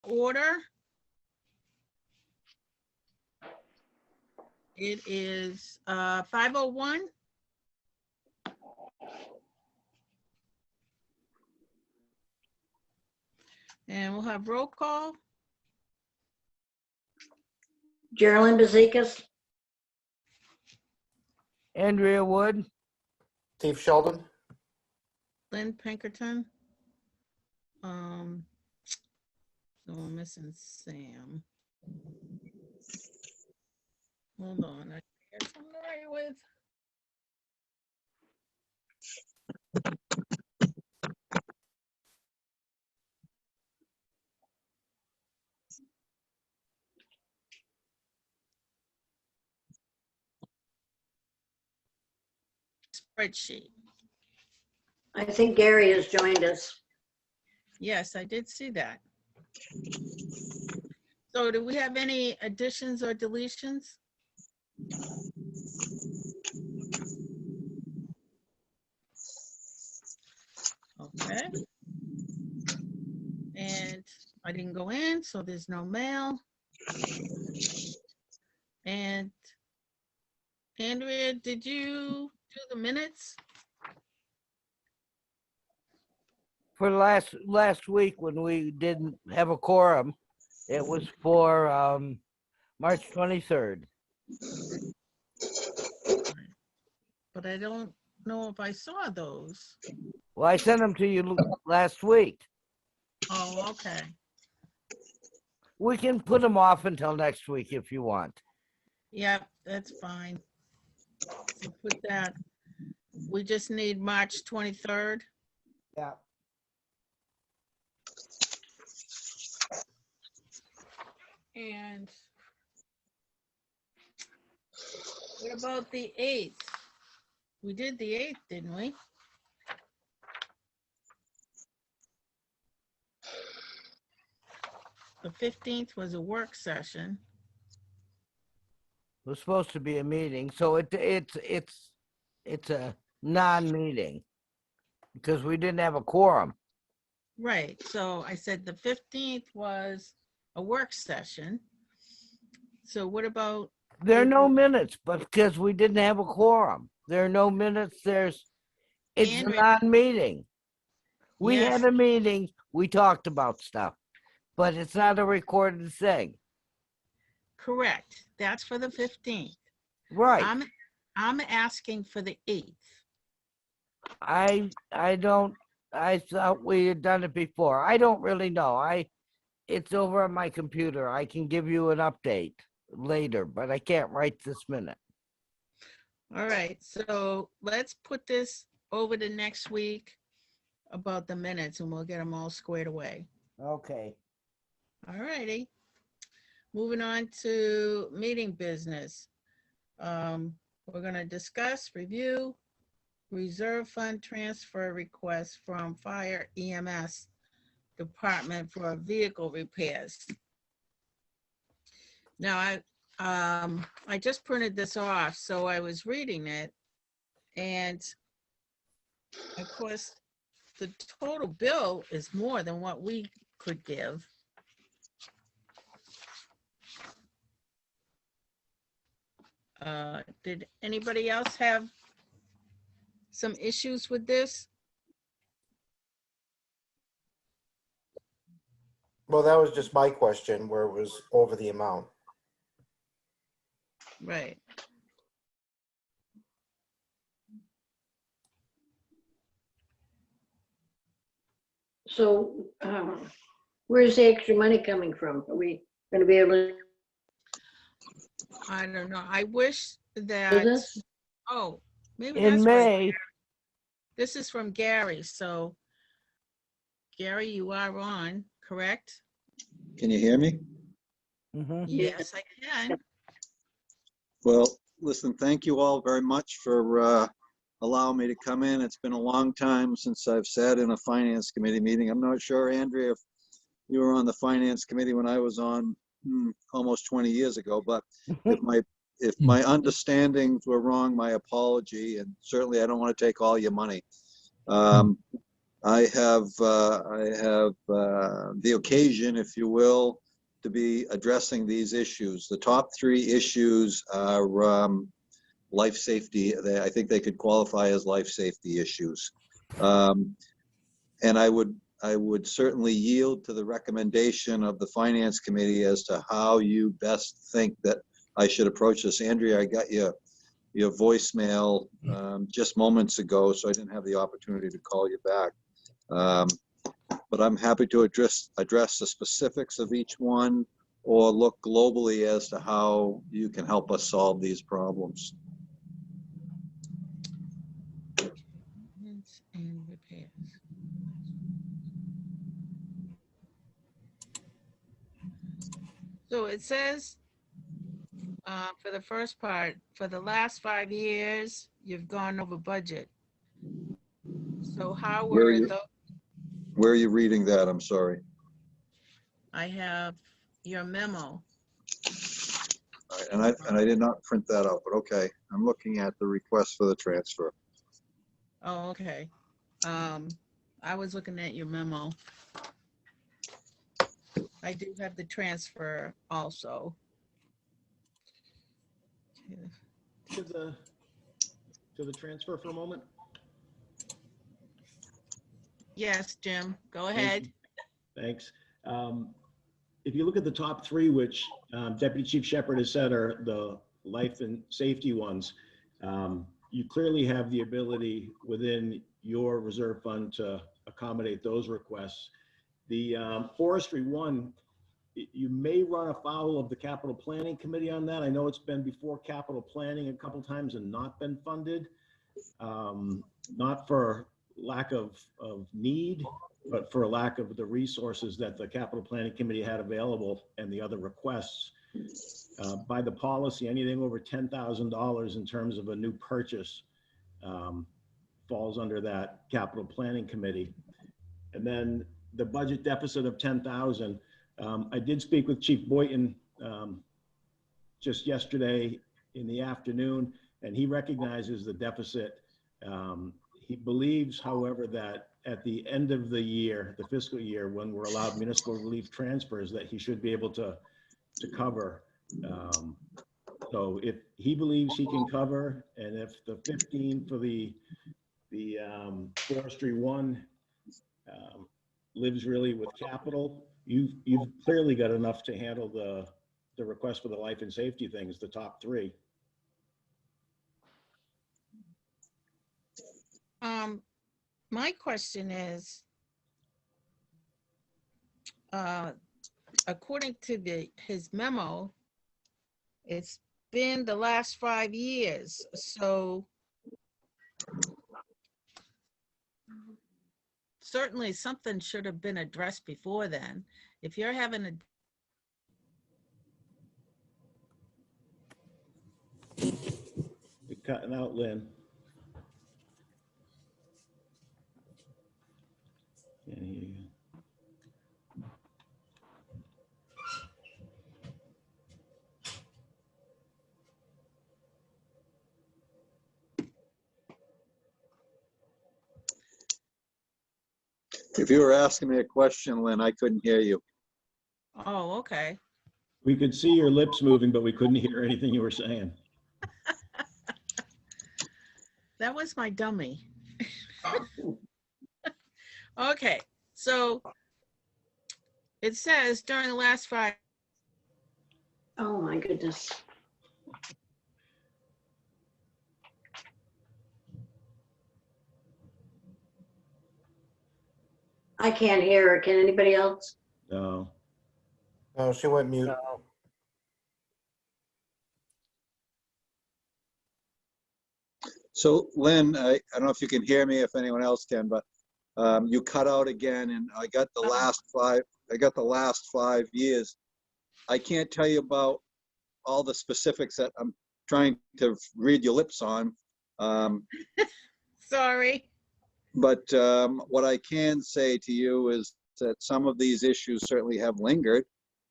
order. It is 5:01. And we'll have roll call. Geraldine Bezikas, Andrea Wood, Steve Sheldon. Lynn Pinkerton. So I'm missing Sam. Hold on, I got something to write with. Spreadsheet. I think Gary has joined us. Yes, I did see that. So do we have any additions or deletions? Okay. And I didn't go in, so there's no mail. And Andrea, did you do the minutes? for last week when we didn't have a quorum, it was for March 23rd. But I don't know if I saw those. Well, I sent them to you last week. Oh, okay. We can put them off until next week if you want. Yep, that's fine. So put that. We just need March 23rd. Yeah. And what about the 8th? We did the 8th, didn't we? The 15th was a work session. It was supposed to be a meeting, so it's a non-meeting because we didn't have a quorum. Right, so I said the 15th was a work session. So what about? There are no minutes, but because we didn't have a quorum. There are no minutes, it's a non-meeting. We had a meeting, we talked about stuff, but it's not a recorded thing. Correct, that's for the 15th. Right. I'm asking for the 8th. I thought we had done it before. I don't really know. It's over on my computer. I can give you an update later, but I can't right this minute. All right, so let's put this over to next week about the minutes and we'll get them all squared away. Okay. All righty. Moving on to meeting business. We're gonna discuss, review, reserve fund transfer request from Fire EMS Department for vehicle repairs. Now, I just printed this off, so I was reading it, and of course, the total bill is more than what we could give. Did anybody else have some issues with this? Well, that was just my question, where it was over the amount. Right. So where's the extra money coming from? Are we going to be able to I don't know. I wish do that, this? oh, maybe In that's why. May, This is from Gary, so Gary, you are on, correct? Can you hear me? mhm. Yes, I can. Well, listen, thank you all very much for allowing me to come in. It's been a long time since I've sat in a finance committee meeting. I'm not sure, Andrea, if you were on the finance committee when I was on almost 20 years ago, but if my understandings were wrong, my apology, and certainly I don't want to take all your money. I have the occasion, if you will, to be addressing these issues. The top three issues are life safety. I think they could qualify as life safety issues. And I would certainly yield to the recommendation of the Finance Committee as to how you best think that I should approach this. Andrea, I got your voicemail just moments ago, so I didn't have the opportunity to call you back. But I'm happy to address the specifics of each one, or look globally as to how you can help us solve these problems. Maintenance and repairs. So it says, for the first part, for the last 5 years, you've gone over budget. So how Where were are you, those? where are you reading that? I'm sorry. I have your memo. All right, and I did not print that out, but okay. I'm looking at the request for the transfer. Oh, okay. I was looking at your memo. I do have the transfer also. To the transfer for a moment? Yes, Jim, go Thank ahead. you. Thanks. If you look at the top three, which Deputy Chief Shepherd has said are the life and safety ones, you clearly have the ability within your reserve fund to accommodate those requests. The forestry one, you may run afoul of the capital planning committee on that. I know it's been before capital planning a couple times and not been funded, not for lack of need, but for a lack of the resources that the capital planning committee had available and the other requests. By the policy, anything over $10,000 in terms of a new purchase falls under that capital planning committee. And then the budget deficit of 10,000. I did speak with Chief Boynton just yesterday in the afternoon, and he recognizes the deficit. He believes, however, that at the end of the year, the fiscal year, when we're allowed municipal relief transfers, that he should be able to cover. So if he believes he can cover, and if the 15 for the forestry one lives really with capital, you've clearly got enough to handle the request for the life and safety things, the top three. My question is, according to his memo, it's been the last 5 years, so certainly something should have been addressed before then. If you're having a You're cutting out, Lynn. Can't hear you. If you were asking me a question, Lynn, I couldn't hear you. Oh, okay. We could see your lips moving, but we couldn't hear anything you were saying. That was my dummy. Okay, so it says during the last 5. Oh, my goodness. I can't hear her. Can anybody else? No. No, she went mute. So Lynn, I don't know if you can hear me, if anyone else can, but you cut out again, and I got the last five. I got the last 5 years. I can't tell you about all the specifics that I'm trying to read your lips on. Sorry. But what I can say to you is that some of these issues certainly have lingered.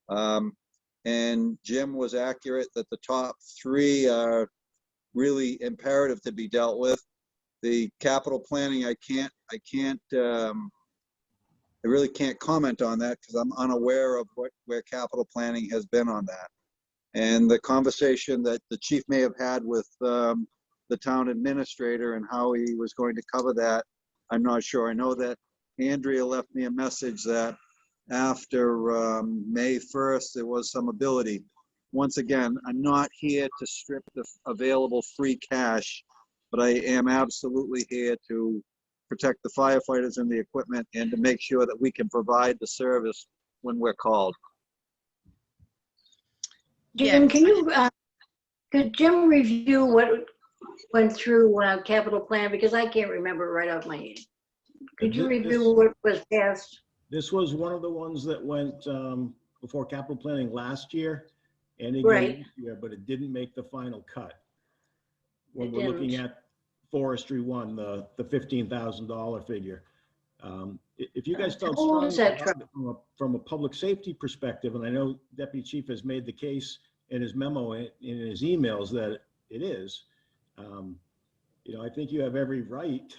And Jim was accurate that the top three are really imperative to be dealt with. The capital planning, I really can't comment on that because I'm unaware of where capital planning has been on that. And the conversation that the chief may have had with the town administrator and how he was going to cover that, I'm not sure. I know that Andrea left me a message that after May 1st, there was some ability. Once again, I'm not here to strip the available free cash, but I am absolutely here to protect the firefighters and the equipment and to make sure that we can provide the service when we're called. Jim, Yes. can you, could Jim review what went through capital plan? Because I can't remember right off my head. Could you review what was passed? This was one of the ones that went before capital planning last year and again Right. this year, but it didn't make the final cut. When It we're looking didn't. at forestry one, the $15,000 figure. If you guys felt How old is strongly that about it from a public safety perspective, and I know Deputy Chief has made the case in his memo in his emails that it is, you know, I think you have every right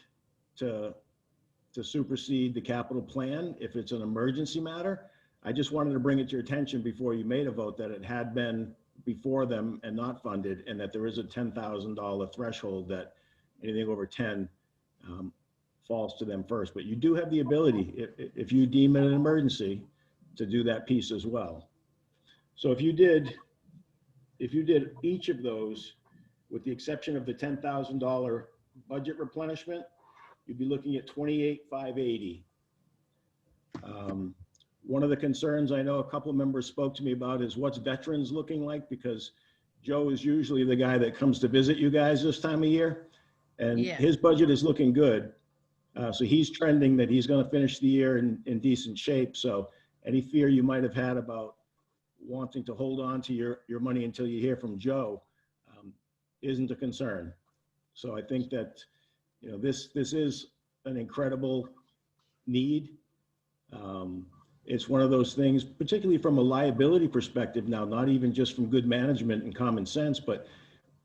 to supersede the capital plan if it's an emergency matter. I just wanted to bring it to your attention before you made a vote that it had been before them and not funded, and that there is a $10,000 threshold that anything over 10 falls to them first. But you do have the ability, if you deem it an emergency, to do that piece as well. So if you did each of those, with the exception of the $10,000 budget replenishment, you'd be looking at $28,580. One of the concerns I know a couple of members spoke to me about is what's veterans looking like, because Joe is usually the guy that comes to visit you guys this time of year, and Yeah. his budget is looking good. So he's trending that he's going to finish the year in decent shape. So any fear you might have had about wanting to hold on to your money until you hear from Joe isn't a concern. So I think that, you know, this is an incredible need. It's one of those things, particularly from a liability perspective now, not even just from good management and common sense, but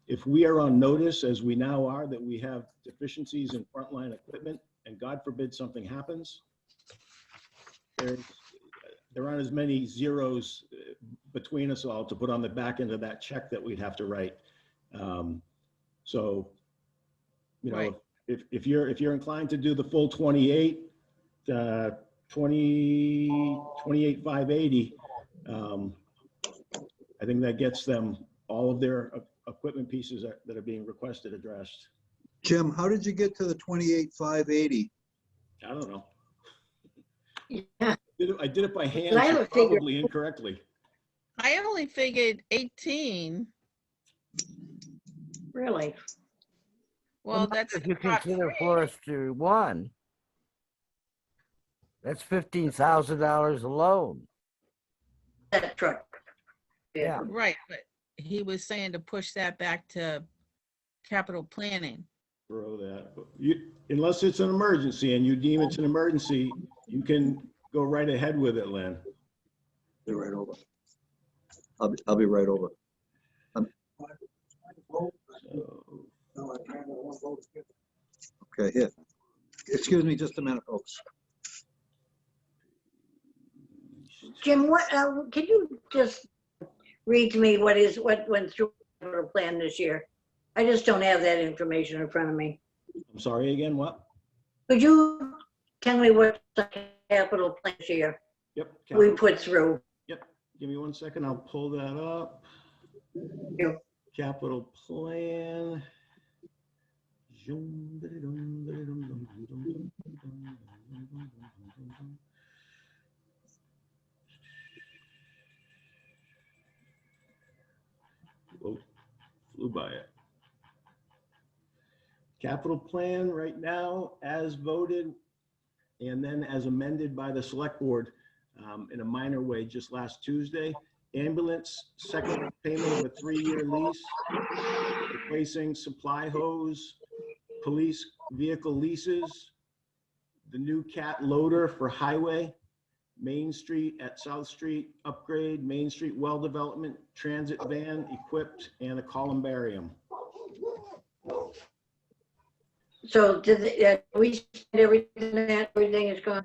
if we are on notice, as we now are, that we have deficiencies in frontline equipment, and God forbid something happens, there aren't as many zeros between us all to put on the back end of that check that we'd have to write. So, you know, Right. if you're inclined to do the full 28,580, I think that gets them all of their equipment pieces that are being requested addressed. Jim, how did you get to the 28,580? I don't know. Yeah. I did it by hand, I so have a figure. probably incorrectly. I only figured 18. Really? Well, that's If you the top consider three. forestry one, that's $15,000 alone. That truck. Yeah. Right, but he was saying to push that back to capital planning. Throw that. Unless it's an emergency and you deem it's an emergency, you can go right ahead with it, Lynn. Be right over. I'll be right over. So, Okay, here. Excuse me just a minute, folks. Jim, what, can you just read to me what went through our plan this year? I just don't have that information in front of me. I'm sorry again, what? Could you tell me what the capital plan this year Yep. we put through? Yep. Give me 1 second. I'll pull that up. Yep. Capital plan. Whoa, flew by it. Capital plan right now, as voted, and then as amended by the select board in a minor way just last Tuesday. Ambulance, second payment of a 3-year lease, replacing supply hose, police vehicle leases, the new cat loader for highway, Main Street at South Street upgrade, Main Street well development, transit van equipped, and a columbarium. So we spend everything that, everything is gone?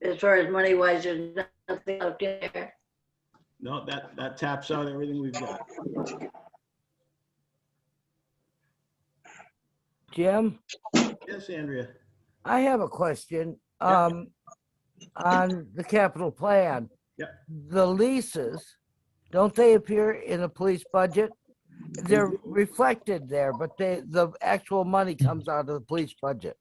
As far as money wise, there's nothing out there. No, that taps out everything we've got. Jim, Yes, Andrea. I have a question. Yeah. On the capital plan. Yeah. The leases, don't they appear in the police budget? They're reflected there, but the actual money comes out of the police budget.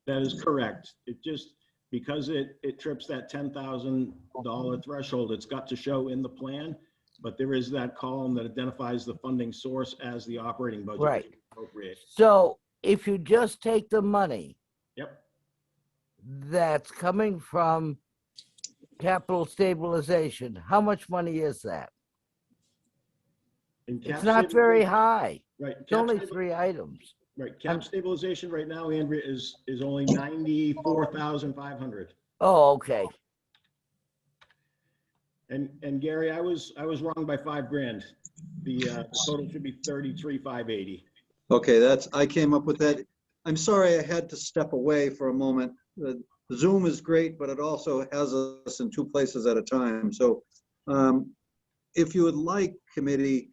That is correct. It just, because it trips that $10,000 threshold, it's got to show in the plan, but there is that column that identifies the funding source as the operating budget. Right. Appropriate. So if you just take the money Yep. that's coming from capital stabilization, how much money is that? And It's cap not very stabilization- high. Right. It's only 3 items. Right. Cap stabilization right now, Andrea, is only 94,500. Oh, okay. And Gary, I was wrong by $5,000. The total should be 33,580. Okay, I came up with that. I'm sorry I had to step away for a moment. Zoom is great, but it also has us in 2 places at a time. So if you would like, committee,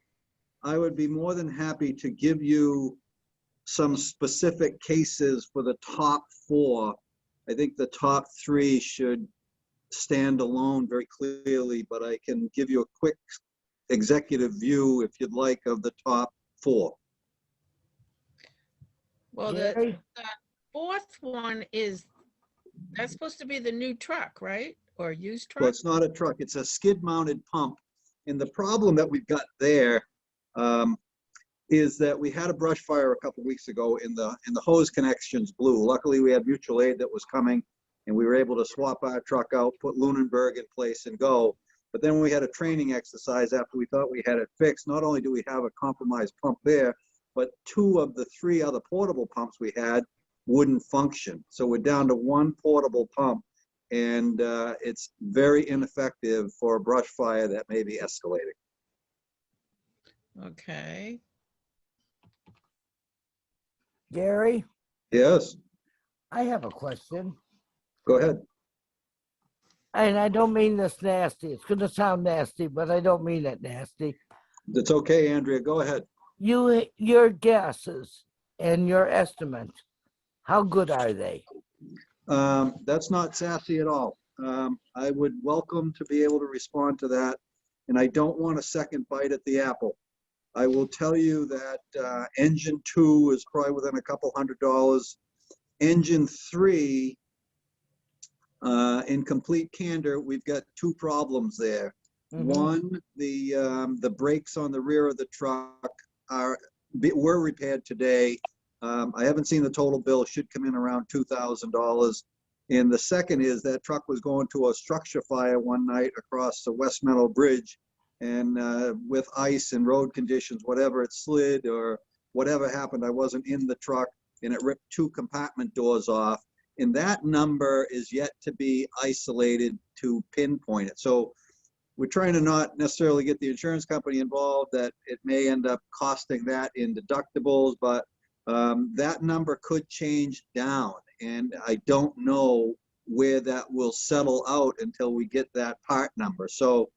I would be more than happy to give you some specific cases for the top 4. I think the top 3 should stand alone very clearly, but I can give you a quick executive view, if you'd like, of the top 4. Well, Gary? the fourth one that's supposed to be the new truck, right? Or used Well, truck? it's not a truck, it's a skid-mounted pump. And the problem that we've got there is that we had a brush fire a couple weeks ago and the hose connections blew. Luckily, we had mutual aid that was coming and we were able to swap our truck out, put Lunenburg in place and go. But then we had a training exercise after we thought we had it fixed. Not only do we have a compromised pump there, but 2 of the 3 other portable pumps we had wouldn't function. So we're down to 1 portable pump, and it's very ineffective for a brush fire that may be escalating. Okay. Gary, Yes, I have a question. go ahead. And I don't mean this nasty. It's going to sound nasty, but I don't mean it nasty. It's okay, Andrea, go ahead. Your guesses and your estimates, how good are they? That's not sassy at all. I would welcome to be able to respond to that, and I don't want a second bite at the apple. I will tell you that engine 2 is probably within a couple $100. Engine 3, in complete candor, we've got 2 problems there. Mhm. One, the brakes on the rear of the truck were repaired today. I haven't seen the total bill, should come in around $2,000. And the second is that truck was going to a structure fire one night across the West Meadow Bridge. And with ice and road conditions, whatever, it slid or whatever happened, I wasn't in the truck and it ripped 2 compartment doors off. And that number is yet to be isolated to pinpoint it. So we're trying to not necessarily get the insurance company involved, that it may end up costing that in deductibles, but that number could change down. And I don't know where that will settle out until we get that part number. So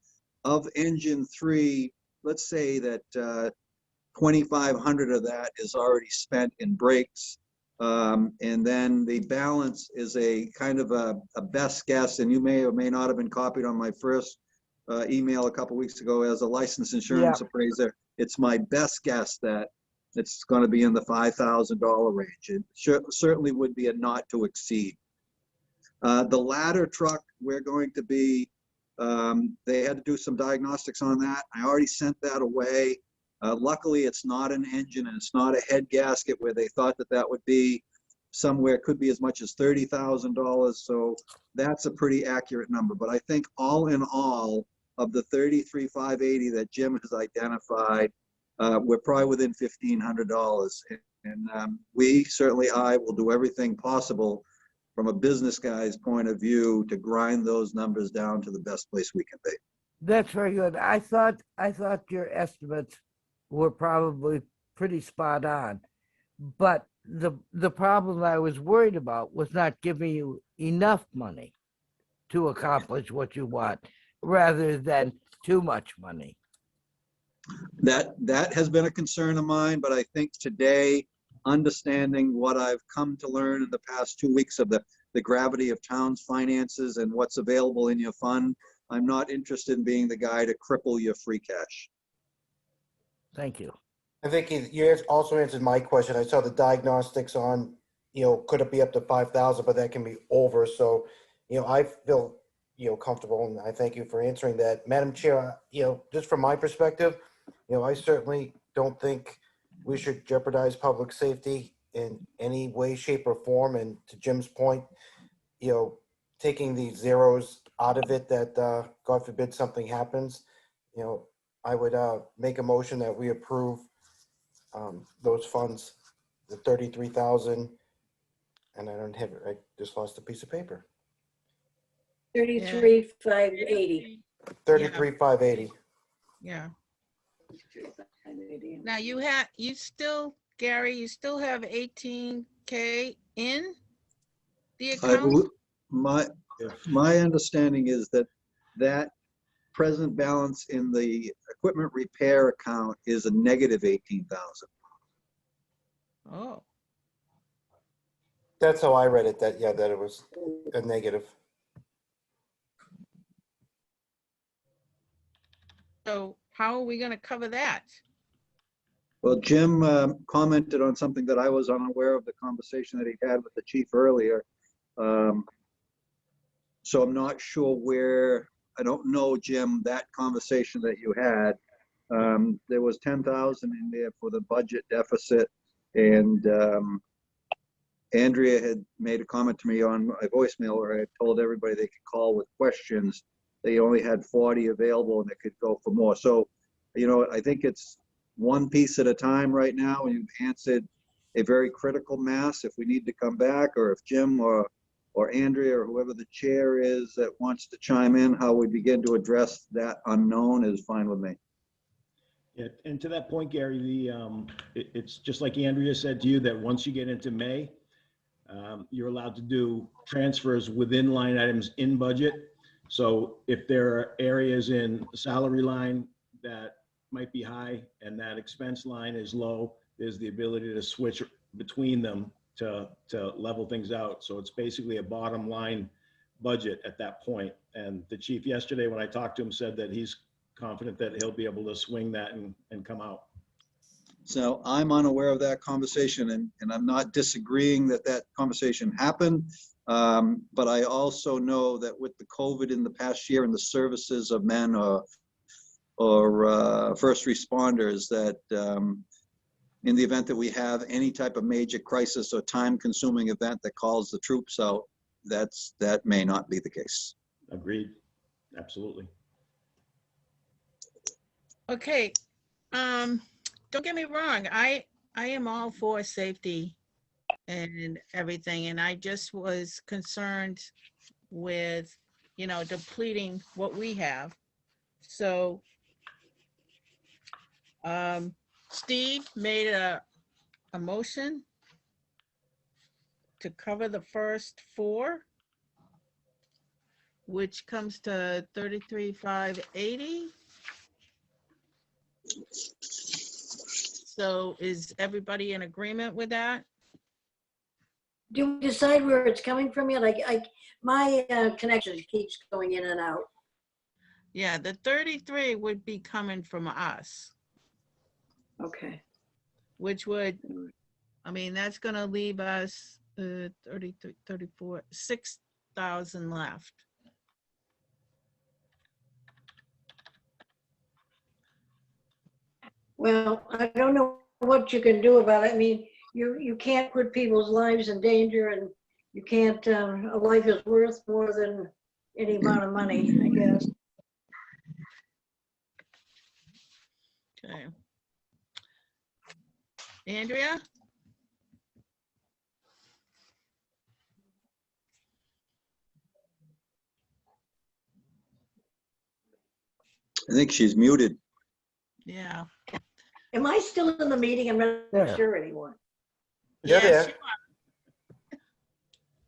of engine 3, let's say that 2,500 of that is already spent in brakes. And then the balance is a kind of a best guess, and you may or may not have been copied on my first email a couple weeks ago as a licensed insurance appraiser. It's my best guess that it's going to be in the $5,000 range. It certainly would be a not to exceed. The ladder truck, we're going to be, they had to do some diagnostics on that. I already sent that away. Luckily, it's not an engine and it's not a head gasket where they thought that that would be somewhere, could be as much as $30,000. So that's a pretty accurate number. But I think all in all, of the 33,580 that Jim has identified, we're probably within $1,500. And we, certainly I, will do everything possible from a business guy's point of view to grind those numbers down to the best place we can be. That's very good. I thought your estimates were probably pretty spot on, but the problem I was worried about was not giving you enough money to accomplish what you want, rather than too much money. That has been a concern of mine, but I think today, understanding what I've come to learn in the past 2 weeks of the gravity of town's finances and what's available in your fund, I'm not interested in being the guy to cripple your free cash. Thank you. I think you also answered my question. I saw the diagnostics on, could it be up to 5,000, but that can be over. So, I feel, comfortable, and I thank you for answering that. Madam Chair, just from my perspective, I certainly don't think we should jeopardize public safety in any way, shape, or form. And to Jim's point, taking the zeros out of it, that God forbid something happens, I would make a motion that we approve those funds, the 33,000, and I don't have it. I just lost a piece of paper. 33,580. 33,580. Yeah. Now Gary, you still have 18K in the account? My understanding is that present balance in the equipment repair account is a negative 18,000. Oh, That's how I read it, that it was a negative. so how are we gonna cover that? Well, Jim commented on something that I was unaware of, the conversation that he had with the chief earlier. So I'm not sure where, I don't know, Jim, that conversation that you had. There was 10,000 in there for the budget deficit, and Andrea had made a comment to me on my voicemail where I told everybody they could call with questions. They only had 40 available and they could go for more. So, I think it's one piece at a time right now, and you've answered a very critical mass. If we need to come back, or if Jim or Andrea or whoever the chair is that wants to chime in, how we begin to address that unknown is fine with me. Yeah, and to that point, Gary, it's just like Andrea said to you, that once you get into May, you're allowed to do transfers within line items in budget. So if there are areas in the salary line that might be high and that expense line is low, there's the ability to switch between them to level things out. So it's basically a bottom line budget at that point. And the chief yesterday, when I talked to him, said that he's confident that he'll be able to swing that and come out. So I'm unaware of that conversation, and I'm not disagreeing that conversation happened. But I also know that with the COVID in the past year and the services of men or first responders, that in the event that we have any type of major crisis or time-consuming event that calls the troops out, that may not be the case. Agreed. Absolutely. Okay, don't get me wrong, I am all for safety and everything, and I just was concerned with, depleting what we have. So, Steve made a motion to cover the first four, which comes to 33,580. So is everybody in agreement with that? Do we decide where it's coming from yet? My connection keeps going in and out. Yeah, the 33 would be coming from us, Okay. which would, that's gonna leave us 33, 34, 6,000 left. Well, I don't know what you can do about it. You can't put people's lives in danger, and you can't, a life is worth more than any amount of money, I guess. Okay. Andrea? I think she's muted. Yeah. Am I still in the meeting? I'm not Yeah. sure anymore. You're Yes, there.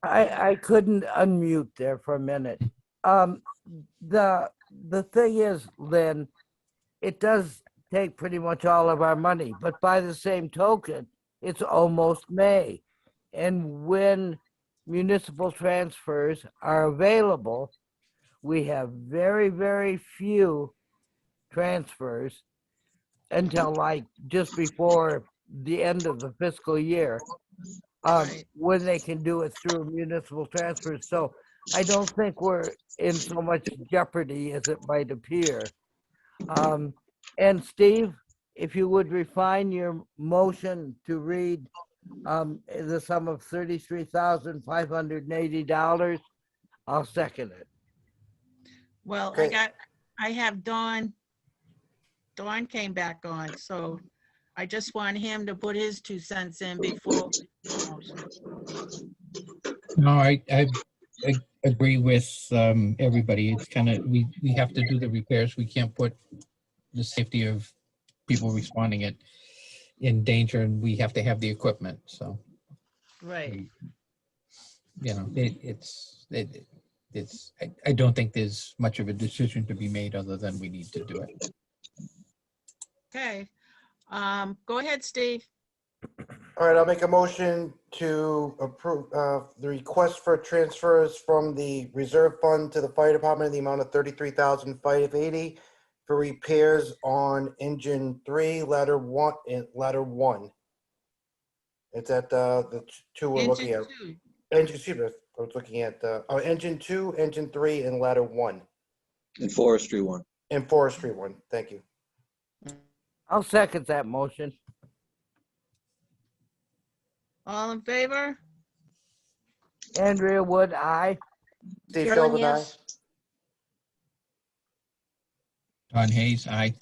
I couldn't unmute there for a minute. The thing is, Lynn, it does take pretty much all of our money, but by the same token, it's almost May. And when municipal transfers are available, we have very, very few transfers until like just before the end of the fiscal year, Right. when they can do it through municipal transfers. So I don't think we're in so much jeopardy as it might appear. And Steve, if you would refine your motion to read the sum of $33,580, I'll second it. Well, Okay. I have Dawn. Dawn came back on, so I just want him to put his 2 cents in before. No, I agree with everybody. It's kind of, we have to do the repairs. We can't put the safety of people responding it in danger, and we have to have the equipment. So, Right. you know, I don't think there's much of a decision to be made other than we need to do it. Okay. Go ahead, Steve. All right, I'll make a motion to approve the request for transfers from the reserve fund to the fire department in the amount of $33,580 for repairs on engine 3, ladder 1, and ladder 1. It's at the two we're looking Engine at. 2. Engine, excuse me, I was looking at engine 2, engine 3, and ladder 1, And forestry one. and forestry 1. Thank you. I'll second that motion. All in favor? Andrea Wood, aye. Steve Carolyn, Sheldon, aye. yes. Don Hayes, aye.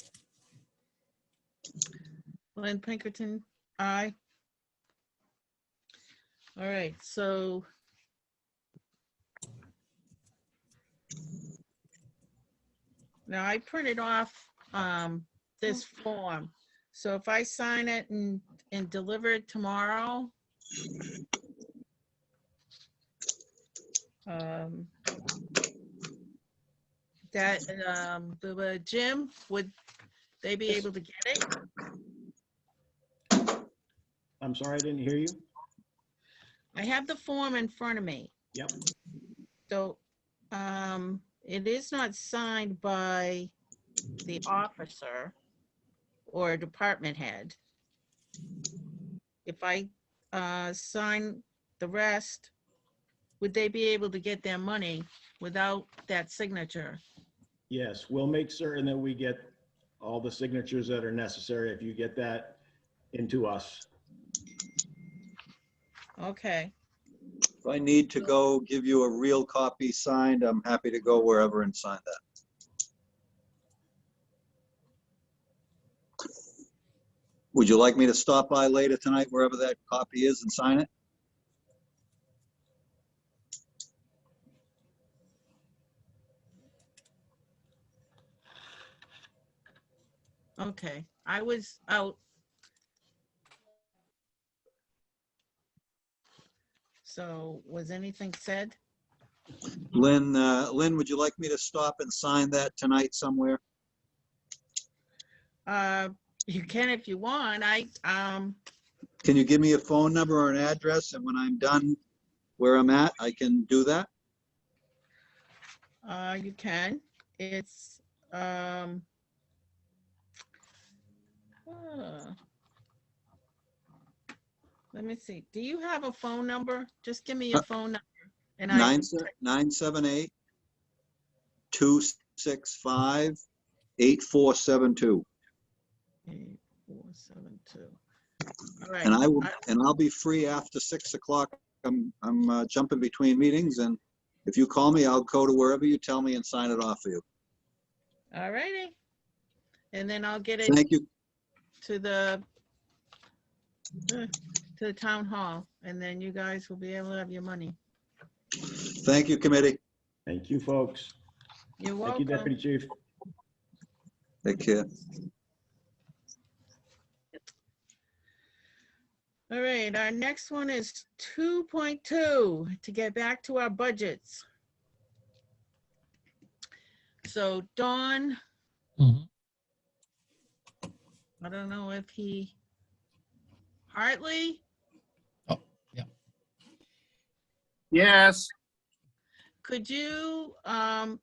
Lynn Pinkerton, aye. All right, so now I printed off this form. So if I sign it and deliver it tomorrow, the Jim, would they be able to get it? I'm sorry, I didn't hear you. I have the form in front of me. Yep. So it is not signed by the officer or department head. If I sign the rest, would they be able to get their money without that signature? Yes, we'll make certain that we get all the signatures that are necessary if you get that into us. Okay. If I need to go give you a real copy signed, I'm happy to go wherever and sign that. Would you like me to stop by later tonight, wherever that copy is, and sign it? Okay. I was out. So was anything said? Lynn, would you like me to stop and sign that tonight somewhere? You can if you want. Can you give me a phone number or an address, and when I'm done where I'm at, I can do that? You can. It's let me see. Do you have a phone number? Just give me a phone number. And I 978-265-8472. 8472. All right. And I'll be free after 6 o'clock. I'm jumping between meetings, and if you call me, I'll go to wherever you tell me and sign it off for you. All righty. And then I'll get it Thank you. to the town hall, and then you guys will be able to have your money. Thank you, committee. Thank you, folks. You're Thank welcome. you, Deputy Chief. Take care. All right, our next one is 2.2, to get back to our budgets. So Dawn, Mhm. I don't know if Hartley, Oh, yeah. Yes. could you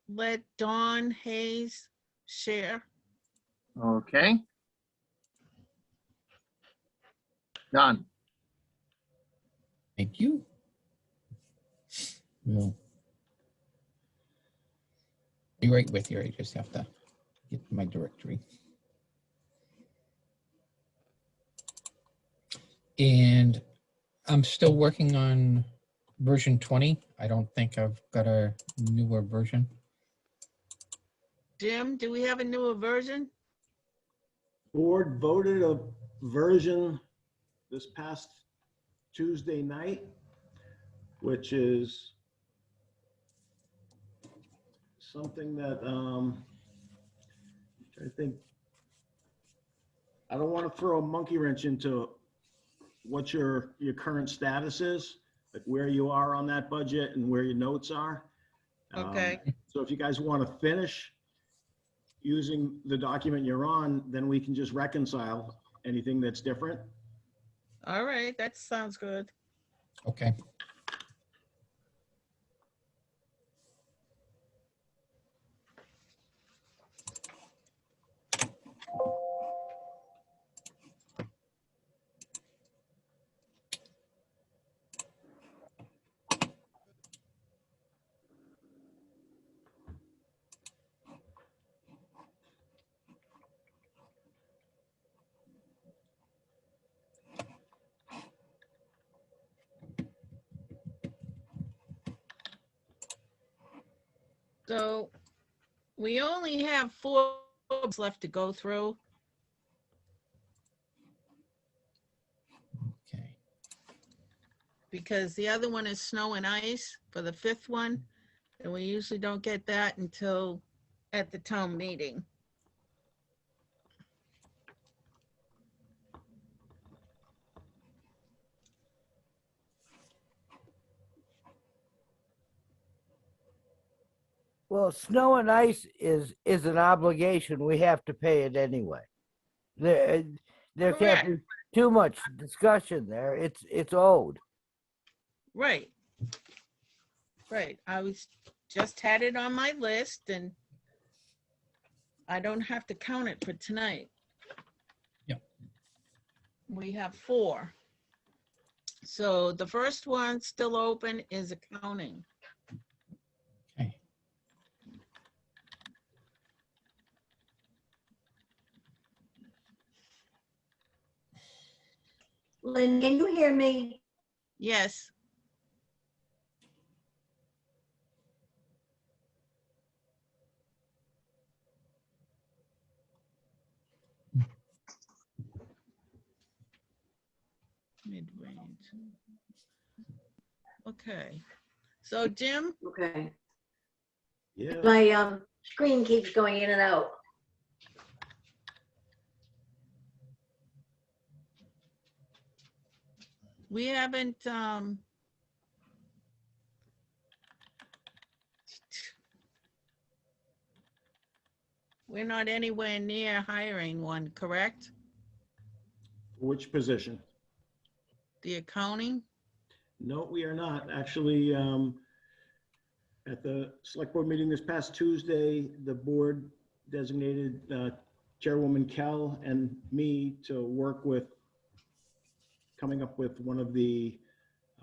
let Dawn Hayes share? Okay. Done. Thank you. We'll be right with you. I just have to get my directory. And I'm still working on version 20. I don't think I've got a newer version. Jim, do we have a newer version? Board voted a version this past Tuesday night, which is something that, I think, I don't want to throw a monkey wrench into what your current status is, like where you are on that budget and where your notes are. Okay. So if you guys want to finish using the document you're on, then we can just reconcile anything that's different. All right, that sounds good. Okay. So we only have 4 left to go through. Okay. Because the other one is snow and ice for the 5th one, and we usually don't get that until at the town meeting. Well, snow and ice is an obligation. We have to pay it anyway. There can't be too much discussion there. It's owed. Right. Right. I was just had it on my list, and I don't have to count it for tonight. Yep. We have 4. So the first one still open is accounting. Okay. Lynn, can you hear me? Yes. Mid-range. Okay. So Jim, Okay. Yeah. My screen keeps going in and out. we haven't, we're not anywhere near hiring one, correct? Which position? The accounting? No, we are not. Actually, at the select board meeting this past Tuesday, the board designated Chairwoman Kell and me to work with coming up with one of the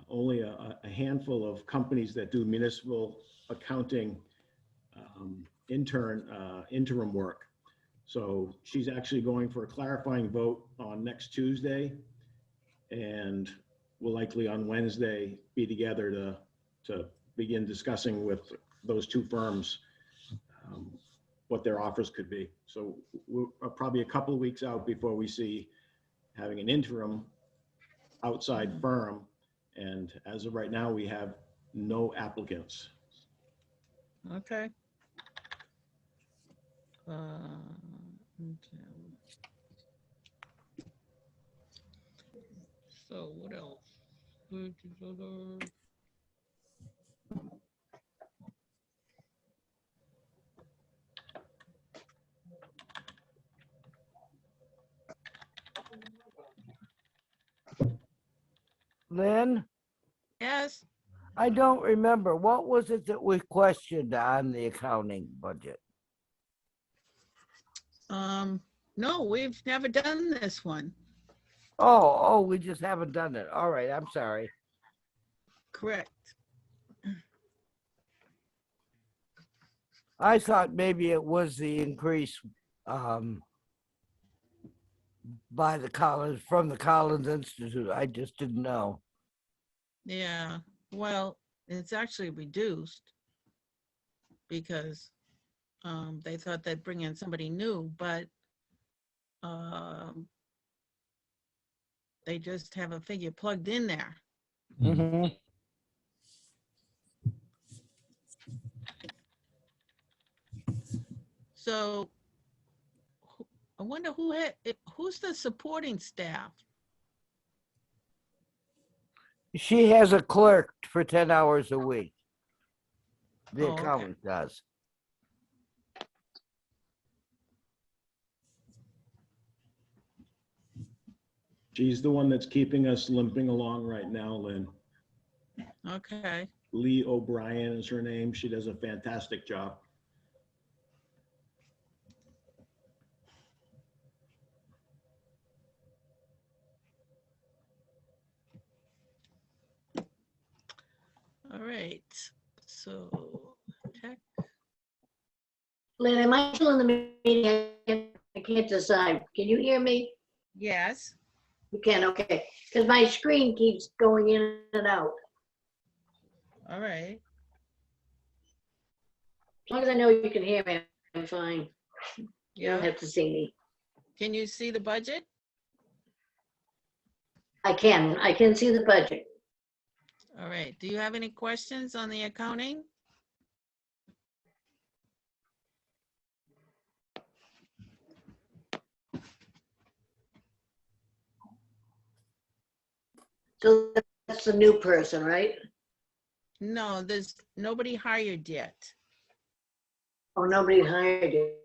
only a handful of companies that do municipal accounting interim work. So she's actually going for a clarifying vote on next Tuesday, and we'll likely on Wednesday be together to begin discussing with those 2 firms what their offers could be. So we're probably a couple of weeks out before we see having an interim outside firm. And as of right now, we have no applicants. Okay. Okay. So what else? Lynn, Yes, I don't remember. What was it that we questioned on the accounting budget? no, we've never done this one. Oh, we just haven't done it. All right, I'm sorry. Correct. I thought maybe it was the increase by the Collins, from the Collins Institute. I just didn't know. Yeah, well, it's actually reduced because they thought they'd bring in somebody new, but they just have a figure plugged in there. Mhm. So I wonder who's the supporting staff? She has a clerk for 10 hours a week. The Oh, okay. accountant does. She's the one that's keeping us limping along right now, Lynn. Okay. Lee O'Brien is her name. She does a fantastic job. All right. So tech. Lynn, am I still in the meeting? I can't decide. Can you hear me? Yes. You can, okay. Because my screen keeps going in and out. All right. As long as I know you can hear me, I'm fine. You don't Yeah. have to see me. Can you see the budget? I can see the budget. All right. Do you have any questions on the accounting? So that's the new person, right? No, there's nobody hired yet. Oh, nobody hired you.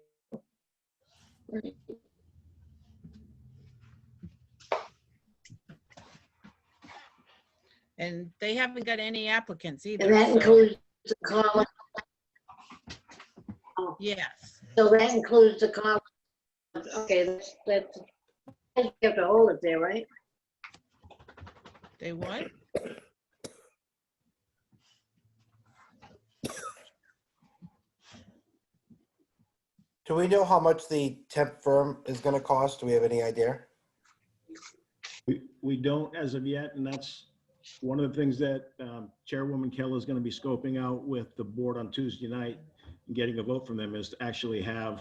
And they haven't got any applicants either. And that so includes the college. yes. So that includes the college. Okay, that's, you have to hold it there, right? They what? Do we know how much the temp firm is gonna cost? Do we have any idea? We don't as of yet, and that's one of the things that Chairwoman Keller is going to be scoping out with the board on Tuesday night and getting a vote from them, is to actually have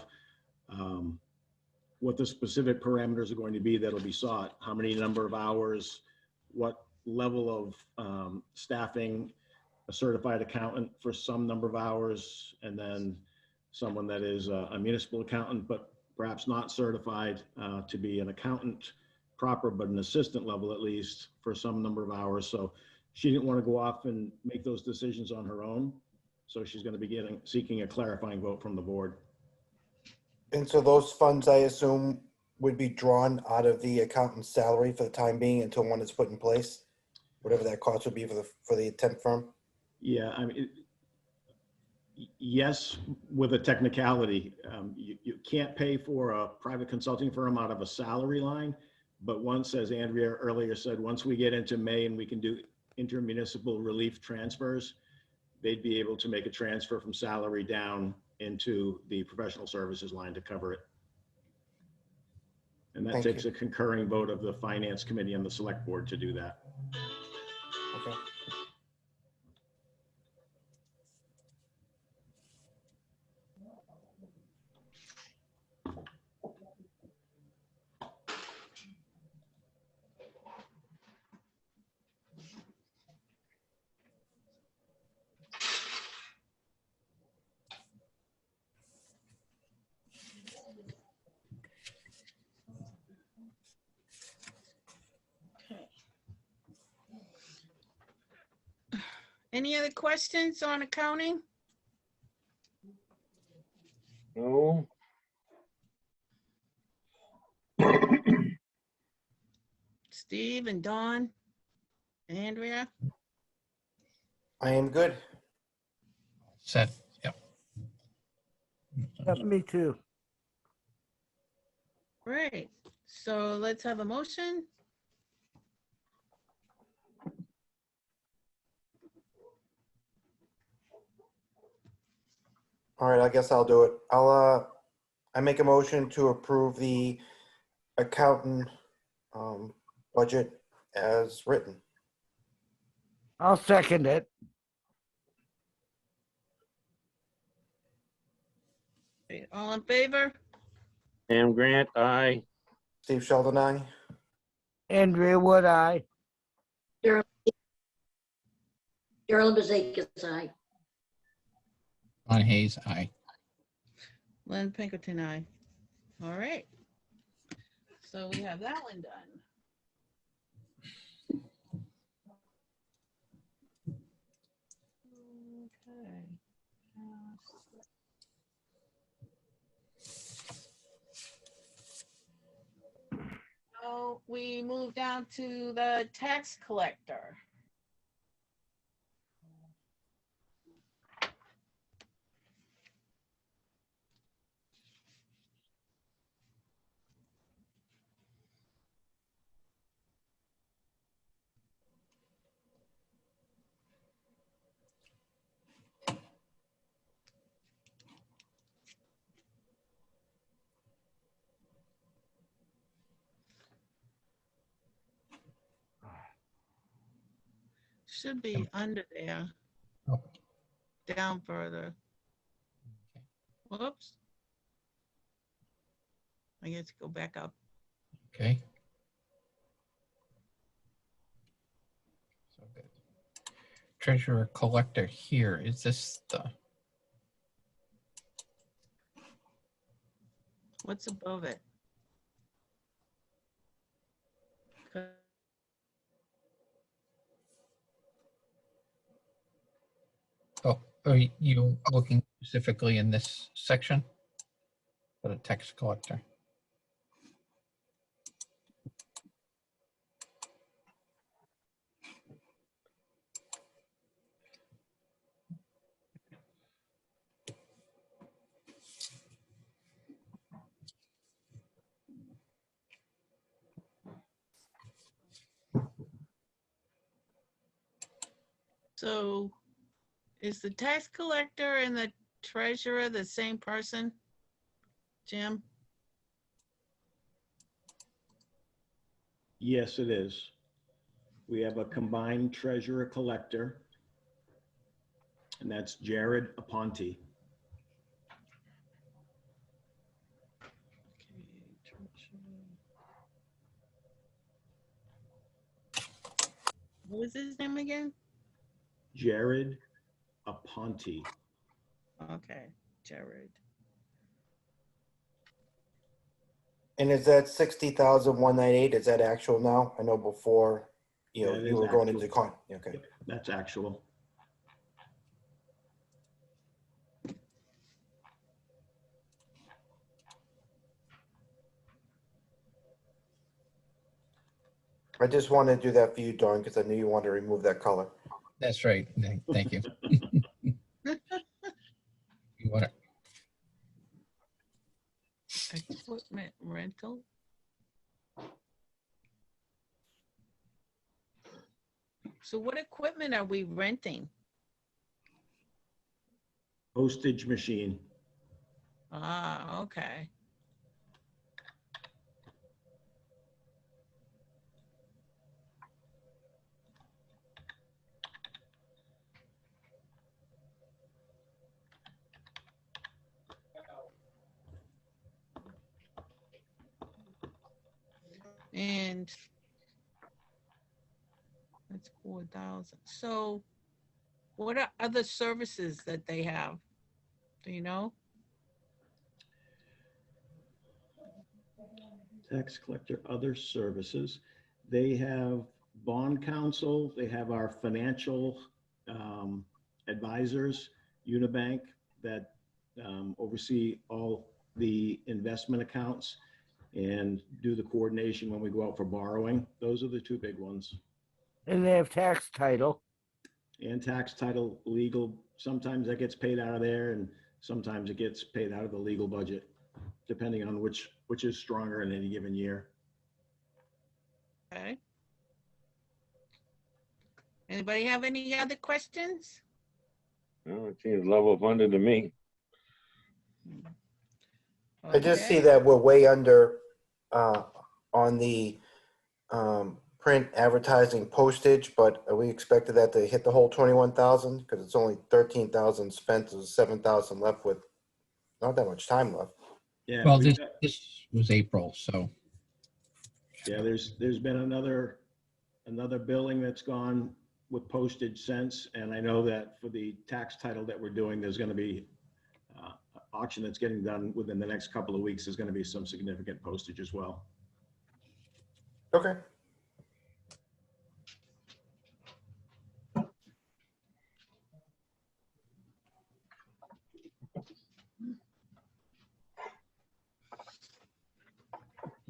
what the specific parameters are going to be that'll be sought, how many number of hours, what level of staffing, a certified accountant for some number of hours, and then someone that is a municipal accountant, but perhaps not certified to be an accountant proper, but an assistant level at least for some number of hours. So she didn't want to go off and make those decisions on her own. So she's going to be seeking a clarifying vote from the board. And so those funds, I assume, would be drawn out of the accountant's salary for the time being until one is put in place? Whatever that cost would be for the temp firm? Yeah, I mean, yes, with a technicality. You can't pay for a private consulting firm out of a salary line. But once, as Andrea earlier said, once we get into May and we can do intermunicipal relief transfers, they'd be able to make a transfer from salary down into the professional services line to cover it. And that Thank takes you. a concurring vote of the finance committee and the select board to do that. Okay. Okay. Any other questions on accounting? No. Steve and Dawn? Andrea? I am good. Set, yep. Yep, me too. Great. So let's have a motion. All right, I guess I'll do it. I make a motion to approve the accountant budget as written. I'll second it. All in favor? Sam Grant, aye. Steve Sheldon, aye. Andrea Wood, aye. Darrell Bezakis, aye. On Hayes, aye. Lynn Pinkerton, aye. All right. So we have that one done. Okay. So we move down to the tax collector. Should be under there. Oh. Down further. Whoops. I guess go back up. Okay. So good. Treasurer collector here, is this the, What's above it? oh, are you looking specifically in this section? For the tax collector? So is the tax collector and the treasurer the same person? Jim? Yes, it is. We have a combined treasurer collector, and that's Jared Aponte. What was his name again? Jared Aponte. Okay, Jared. And is that 60,198? Is that actual now? I know before, That you is were going actual. into con, okay. Yep, that's actual. I just wanted to do that for you, Dawn, because I knew you wanted to remove that color. That's right. Thank you. You want it? Equipment rental. So what equipment are we renting? Postage machine. Ah, okay. And that's 4,000. So what are other services that they have? Do you know? Tax collector, other services. They have bond counsel. They have our financial advisors, Unibank, that oversee all the investment accounts and do the coordination when we go out for borrowing. Those are the two big ones. And they have tax title. And tax title, legal, sometimes that gets paid out of there and sometimes it gets paid out of the legal budget, depending on which is stronger in any given year. Okay. Anybody have any other questions? No, it seems level funded to me. I just see Okay. that we're way under on the print advertising postage, but we expected that to hit the whole 21,000 because it's only 13,000 spent, so 7,000 left with not that much time left. Yeah, Well, we've this was April, so yeah, there's been another billing that's gone with postage since, and I know that for the tax title that we're doing, there's going to be an auction that's getting done within the next couple of weeks. There's going to be some significant postage as well. Okay.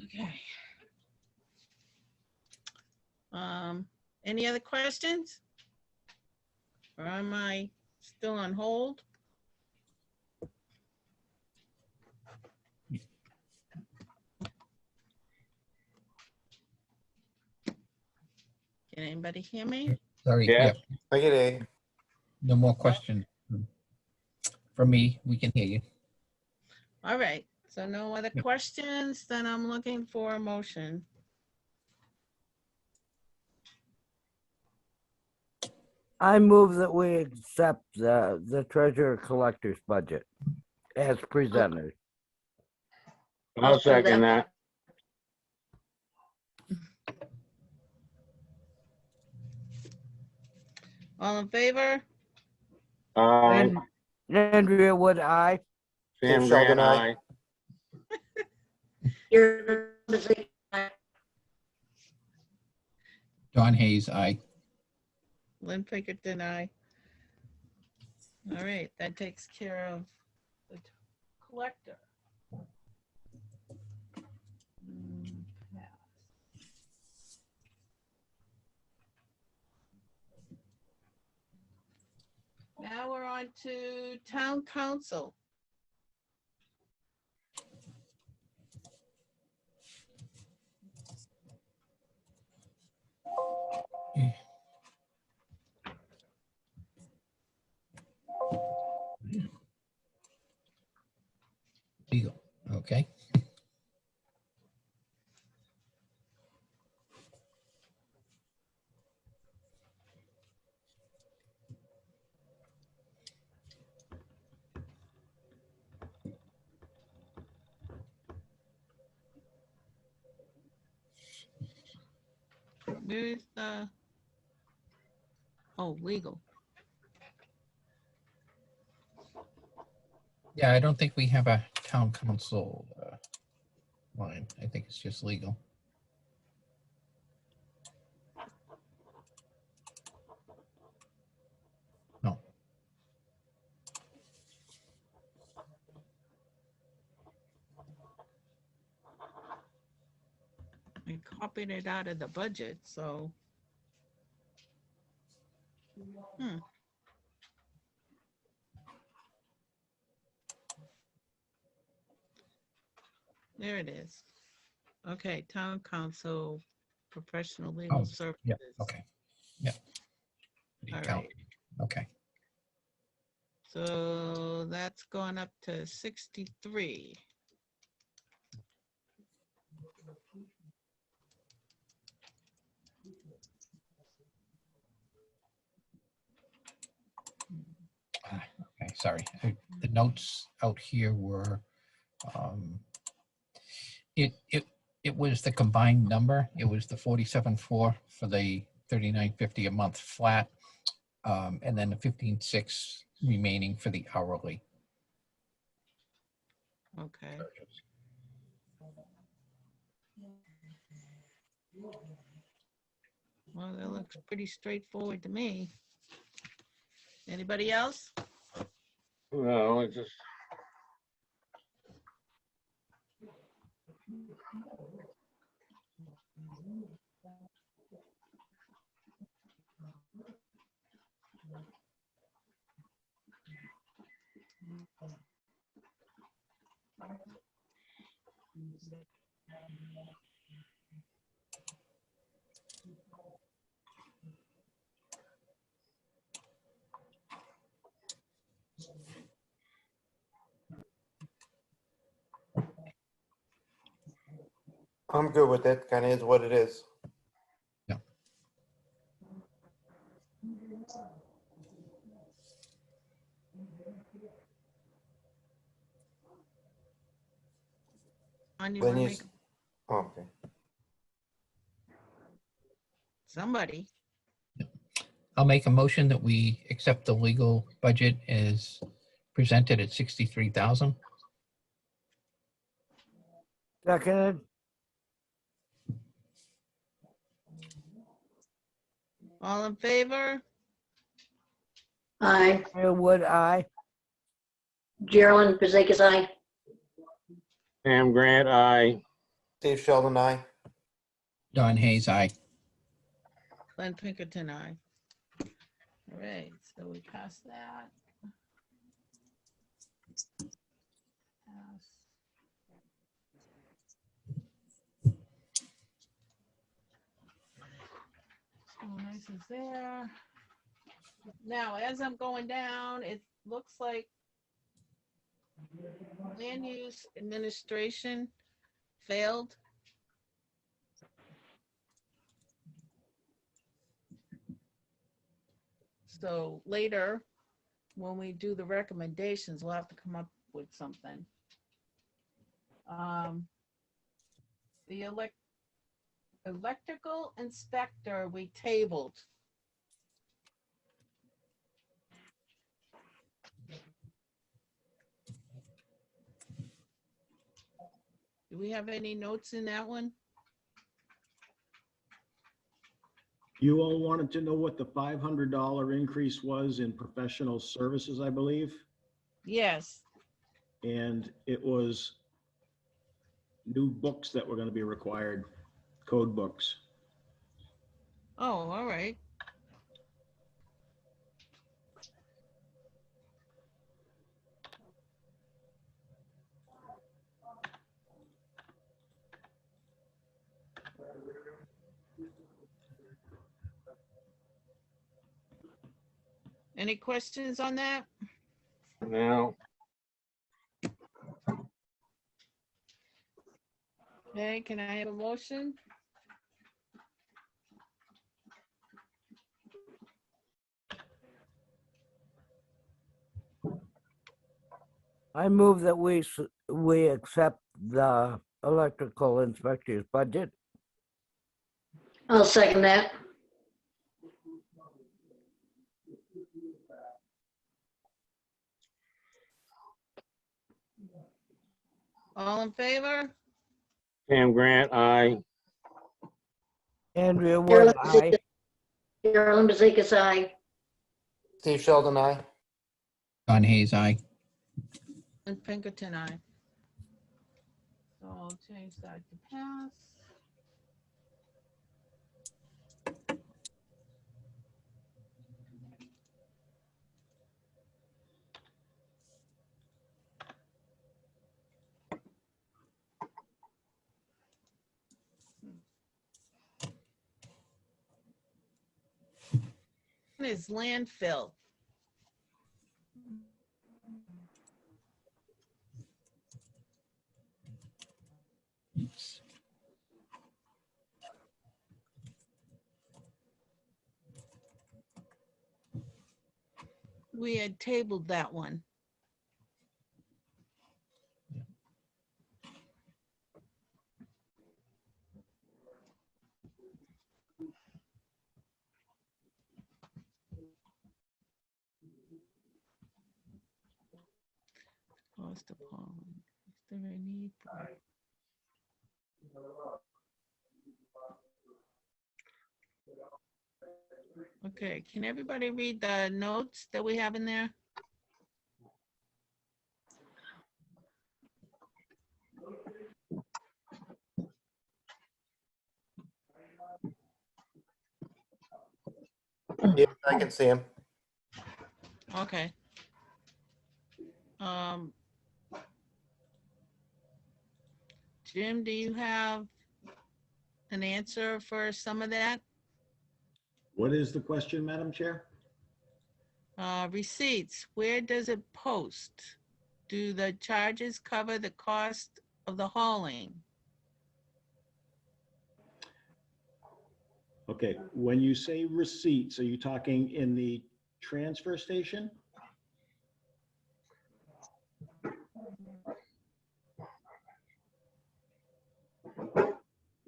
Okay. Any other questions? Or am I still on hold? Can anybody hear me? sorry. Yeah. Yep. I get A. No more questions from me. We can hear you. All right, so no other Yep. questions, then I'm looking for a motion. I move that we accept the treasurer collector's budget as presented. I'll second that. All in favor? Aye. Andrea Wood, aye. Sam Sheldon, Grant, aye. aye. You're, Don Hayes, aye. Lynn Pinkerton, aye. All right, that takes care of the collector. Pass. Now we're on to town council. Legal. Okay. Where's the, oh, legal. Yeah, I don't think we have a town council line. I think it's just legal. No. I copied it out of the budget, so. There it is. Okay, town council, professional legal Oh, services. yeah, okay. Yeah. The All account. right, Okay. so that's gone up to 63. Okay, sorry. The notes out here were, it was the combined number. It was the 47.4 for the 39.50 a month flat, and then the 15.6 remaining for the hourly. Okay. Well, that looks pretty straightforward to me. Anybody else? No, it's just, I'm good with it. Kind of is what it is. On you Then wanna you, make oh, okay. somebody? I'll make a motion that we accept the legal budget as presented at 63,000. Seconded, All in favor? Aye. Wood, aye. Geraldine Bezekas, aye. Sam Grant, aye. Steve Sheldon, aye. Don Hayes, aye. Glenn Pinkerton, aye. All right, so we passed that. Pass. So nice is there. Now, as I'm going down, it looks like land use administration failed. So later, when we do the recommendations, we'll have to come up with something. The electrical inspector, we tabled. Do we have any notes in that one? You all wanted to know what the $500 increase was in professional services, I believe, Yes. and it was new books that were going to be required, code books. Oh, all right. Any questions on that? No, Okay, can I have a motion? I move that we accept the electrical inspector's budget. I'll second that. All in favor? Sam Grant, aye. Andrea Wood, aye. Geraldine Bezekas, aye. Steve Sheldon, aye. Don Hayes, aye. And Pinkerton, aye. So I'll change that to pass. One is landfill. We had tabled that one. Cost of hauling. Is there a need for? Okay, can everybody read the notes that we have in there? Yeah, I can see him. Okay. Um, Jim, do you have an answer for some of that? What is the question, Madam Chair? Receipts, where does it post? Do the charges cover the cost of the hauling? Okay, when you say receipts, are you talking in the transfer station?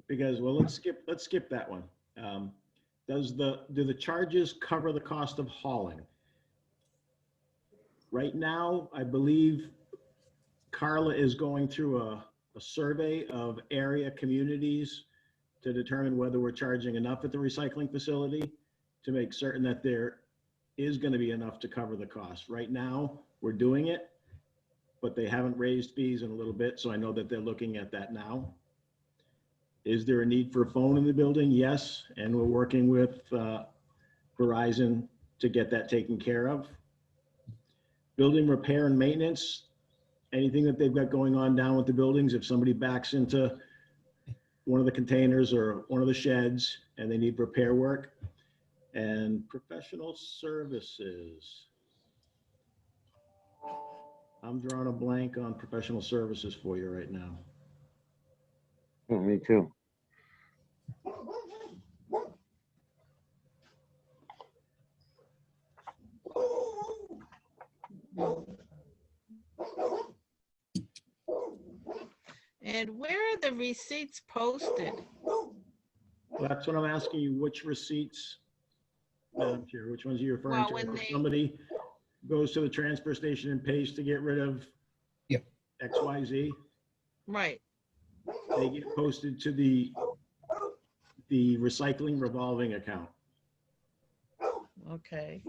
Because, well, let's skip that one. Do the charges cover the cost of hauling? Right now, I believe Carla is going through a survey of area communities to determine whether we're charging enough at the recycling facility to make certain that there is going to be enough to cover the cost. Right now, we're doing it, but they haven't raised fees in a little bit, so I know that they're looking at that now. Is there a need for a phone in the building? Yes, and we're working with Verizon to get that taken care of. Building repair and maintenance, anything that they've got going on down with the buildings, if somebody backs into one of the containers or one of the sheds and they need repair work. And professional services. I'm drawing a blank on professional services for you right now. Oh, me too. And where are the receipts posted? Well, that's what I'm asking you, which receipts, Madam Chair, which ones are you referring Well, to? when If they- somebody goes to the transfer station and pays to get rid of Yep. XYZ, Right, they get posted to the recycling revolving account. okay.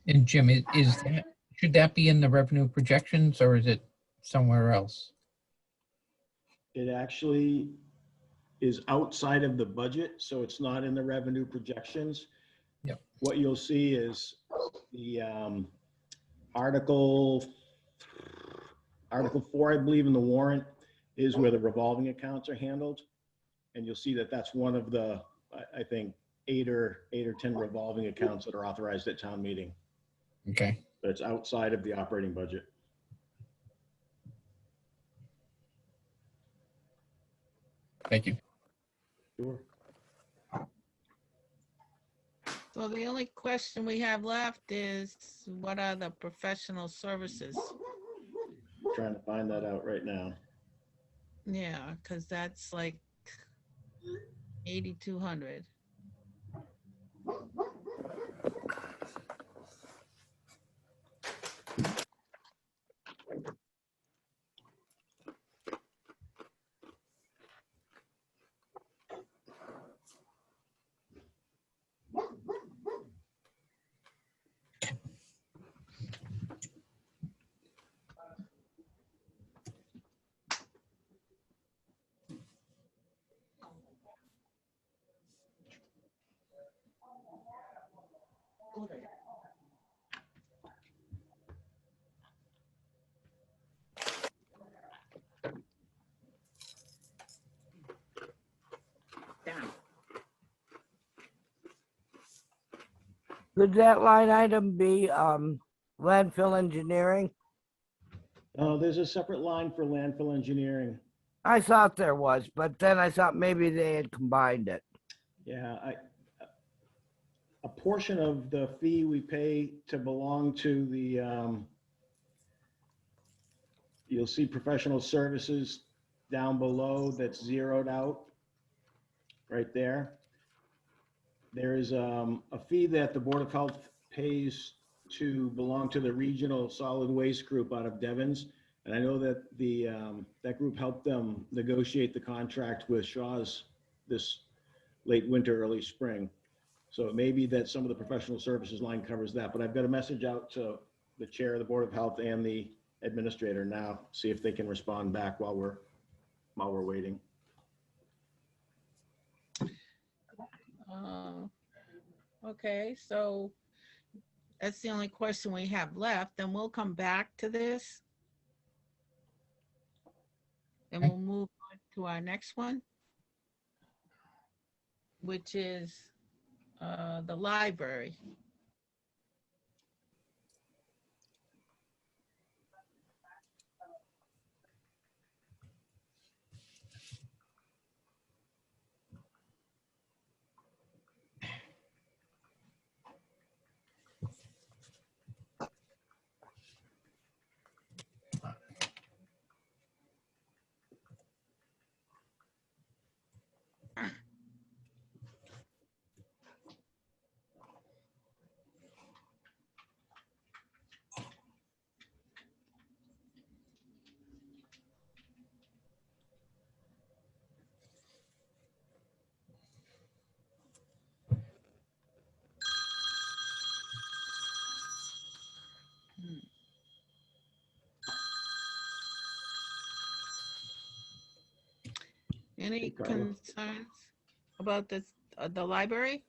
And Jim, is that, should that be in the revenue projections or is it somewhere else? It actually is outside of the budget, so it's not in the revenue projections. Yep. What you'll see is the Article 4, I believe, in the warrant is where the revolving accounts are handled. And you'll see that that's one of the, I think, eight or 10 revolving accounts that are authorized at town meeting. Okay, But it's outside of the operating budget. thank you. Sure. So the only question we have left is, what are the professional services? Trying to find that out right now. Yeah, because that's like 8,200. Down. Could that line item be landfill engineering? There's a separate line for landfill engineering. I thought there was, but then I thought maybe they had combined it. Yeah, a portion of the fee we pay to belong to the, you'll see professional services down below that's zeroed out right there. There is a fee that the Board of Health pays to belong to the Regional Solid Waste Group out of Devon's. And I know that that group helped them negotiate the contract with Shaw's this late winter, early spring. So it may be that some of the professional services line covers that, but I've got a message out to the chair of the Board of Health and the administrator now, see if they can respond back while we're waiting. Okay, so that's the only question we have left. Then we'll come back to this. And we'll move on to our next one, which is the library. Any Hey, Carla. concerns about this, the library?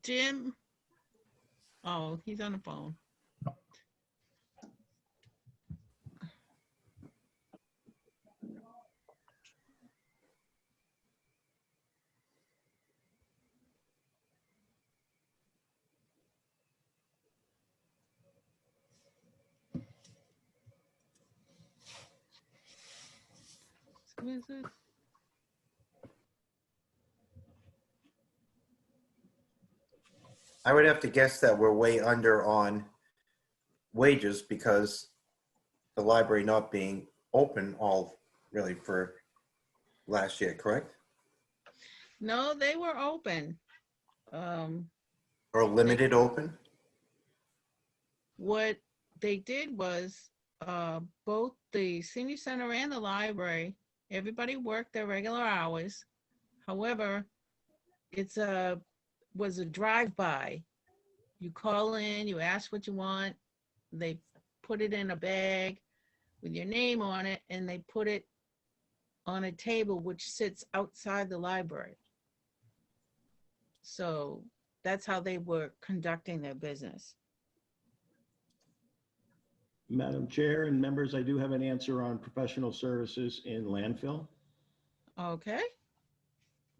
Jim? Oh, he's on the phone. Who is this? I would have to guess that we're way under on wages because the library not being open all really for last year, correct? No, they were open. Or limited open? What they did was both the senior center and the library, everybody worked their regular hours. However, was a drive-by. You call in, you ask what you want, they put it in a bag with your name on it, and they put it on a table which sits outside the library. So that's how they were conducting their business. Madam Chair and members, I do have an answer on professional services in landfill. Okay.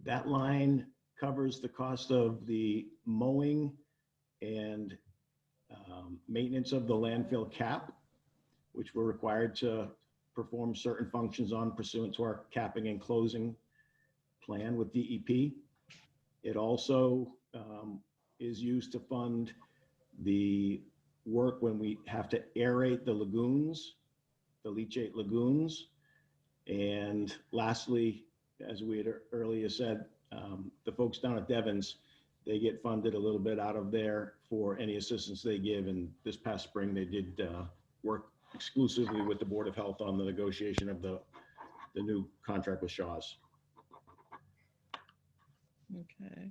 That line covers the cost of the mowing and maintenance of the landfill cap, which we're required to perform certain functions on pursuant to our capping and closing plan with DEP. It also is used to fund the work when we have to aerate the lagoons, the leachate lagoons. And lastly, as we had earlier said, the folks down at Devon's, they get funded a little bit out of there for any assistance they give. And this past spring, they did work exclusively with the Board of Health on the negotiation of the new contract with Shaw's. Okay.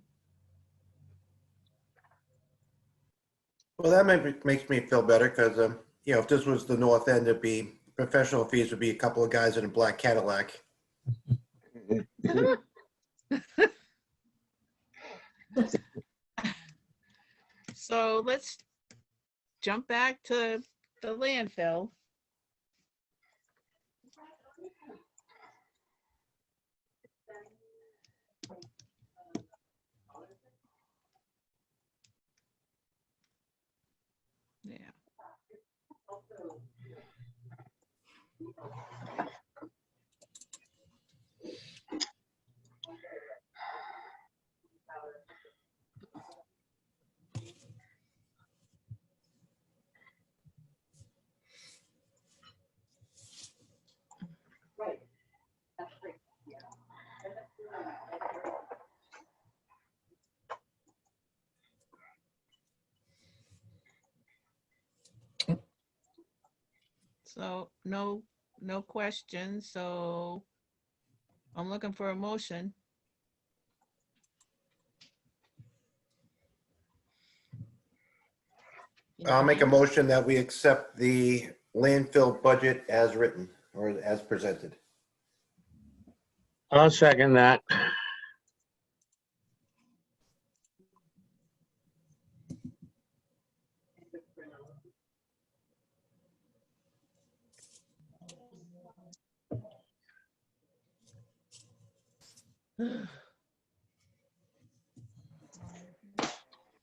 Well, that makes me feel better because, you know, if this was the north end, it'd be professional fees would be a couple of guys in a black Cadillac. So let's jump back to the landfill. So no questions. So I'm looking for a motion. I'll make a motion that we accept the landfill budget as written or as presented. I'll second that.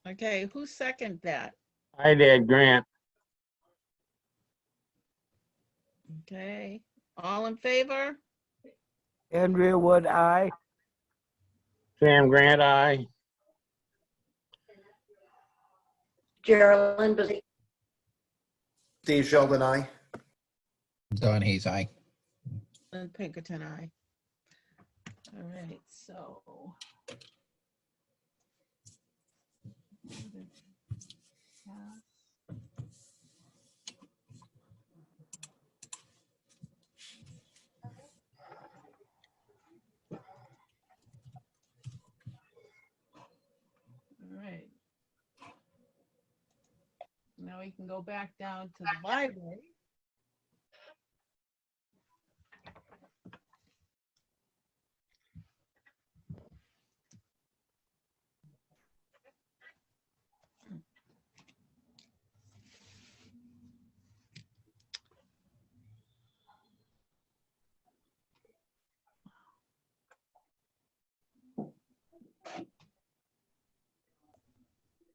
Okay, who seconded that? I did, Grant. Okay, all in favor? Andrea Wood, aye. Sam Grant, aye. Geraldine Bazey. Steve Sheldon, aye. Don Hayes, aye. And Pinkerton, aye. All right, so. All right. Now we can go back down to the library.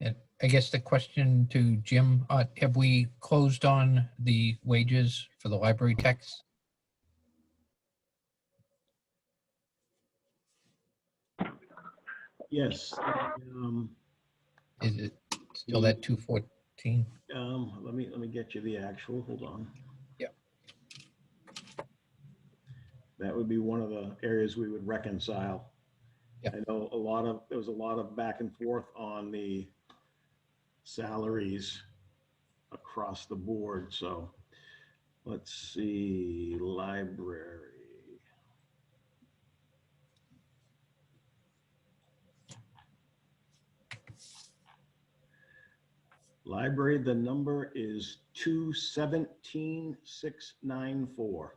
And I guess the question to Jim, have we closed on the wages for the library techs? Yes. Is it still at 214? Let me get you the actual, hold on. Yep. That would be one of the areas we would reconcile. Yep. I know there was a lot of back and forth on the salaries across the board. So let's see, library. Library, the number is 217,694.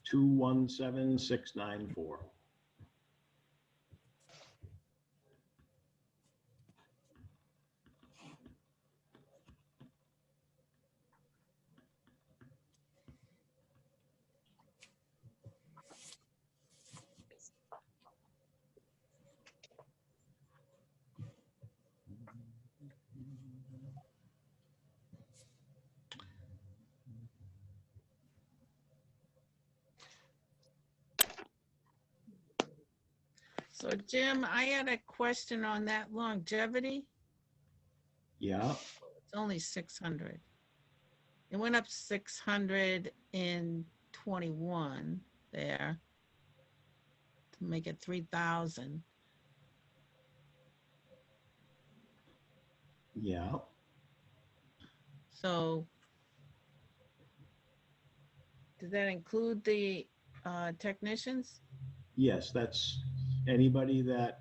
217,694. So Jim, I had a question on that longevity. Yeah, It's only 600. It went up 600 in 21 there to make it 3,000. yeah. So does that include the technicians? Yes, that's anybody that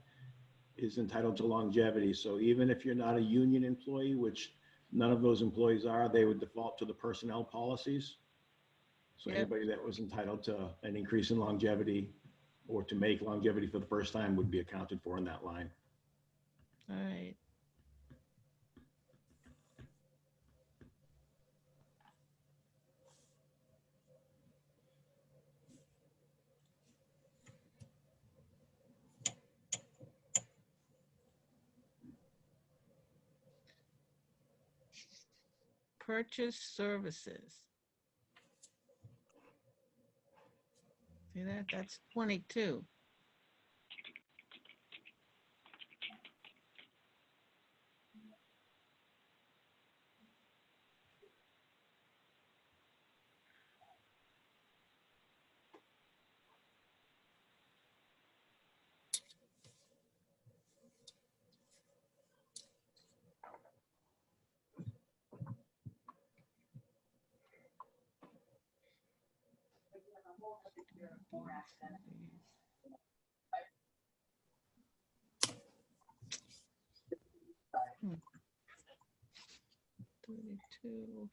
is entitled to longevity. So even if you're not a union employee, which none of those employees are, they would default to the personnel policies. So Yep. anybody that was entitled to an increase in longevity or to make longevity for the first time would be accounted for in that line. All right. purchase services. See that? That's 22. Hmm. 32.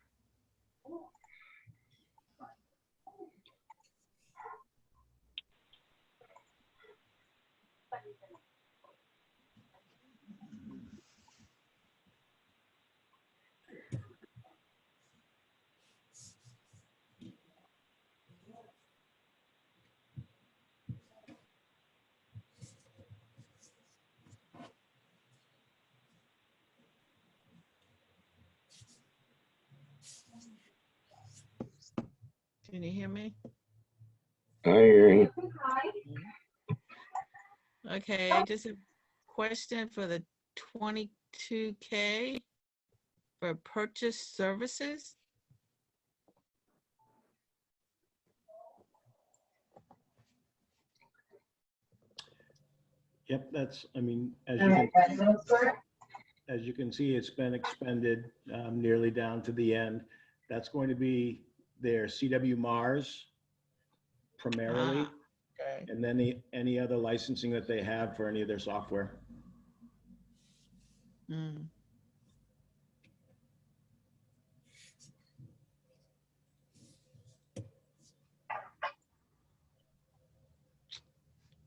Can you hear me? I hear you. Okay, I just have a question for the 22K for purchase services. Yep, that's, I mean, as you can see, it's been expended nearly down to the end. That's going to be their CW Mars primarily, Okay. and then any other licensing that they have for any of their software. Mm.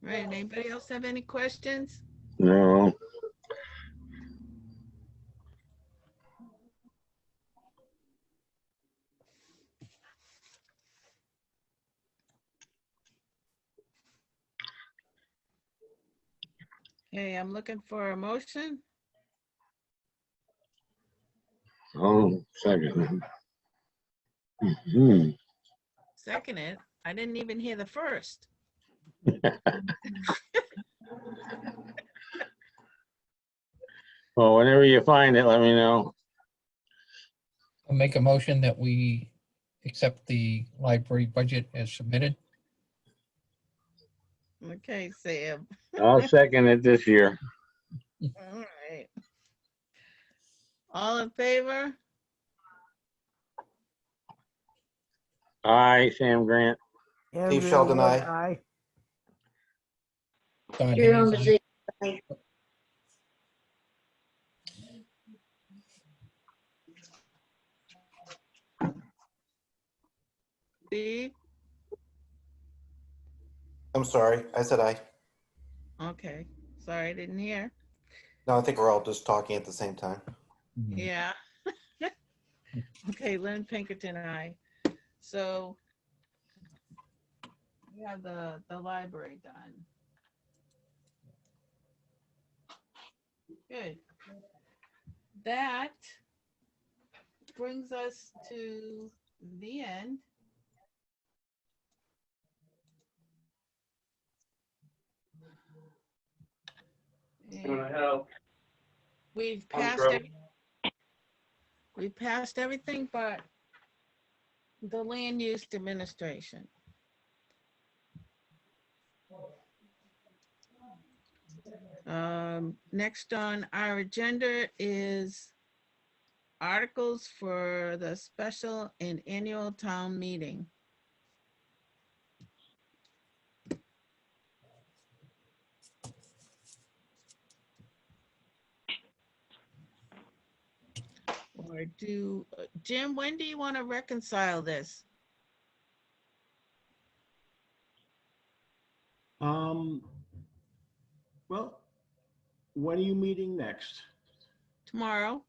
Right, anybody else have any questions? No. Okay, I'm looking for a motion. Oh, second. Mhm. Second it. I didn't even hear the first. Well, whenever you find it, let me know. I'll make a motion that we accept the library budget as submitted. Okay, Sam. I'll second it this year. All right. All in favor? Aye, Sam Grant. Andrew Sheldon, Wood, aye. aye. Don Jerome Hayes, aye. Bazay, Steve? I'm sorry, I said aye. Okay, sorry, I didn't hear. No, I think we're all just talking at the same time. Mhm. Yeah. Okay, Lynn Pinkerton, aye. So we have the library done. Good. That brings us to the end. And we've passed everything but the land use administration. Next on our agenda is articles for the special and annual town meeting. Or Jim, when do you want to reconcile this? Well, when are you meeting next? Tomorrow?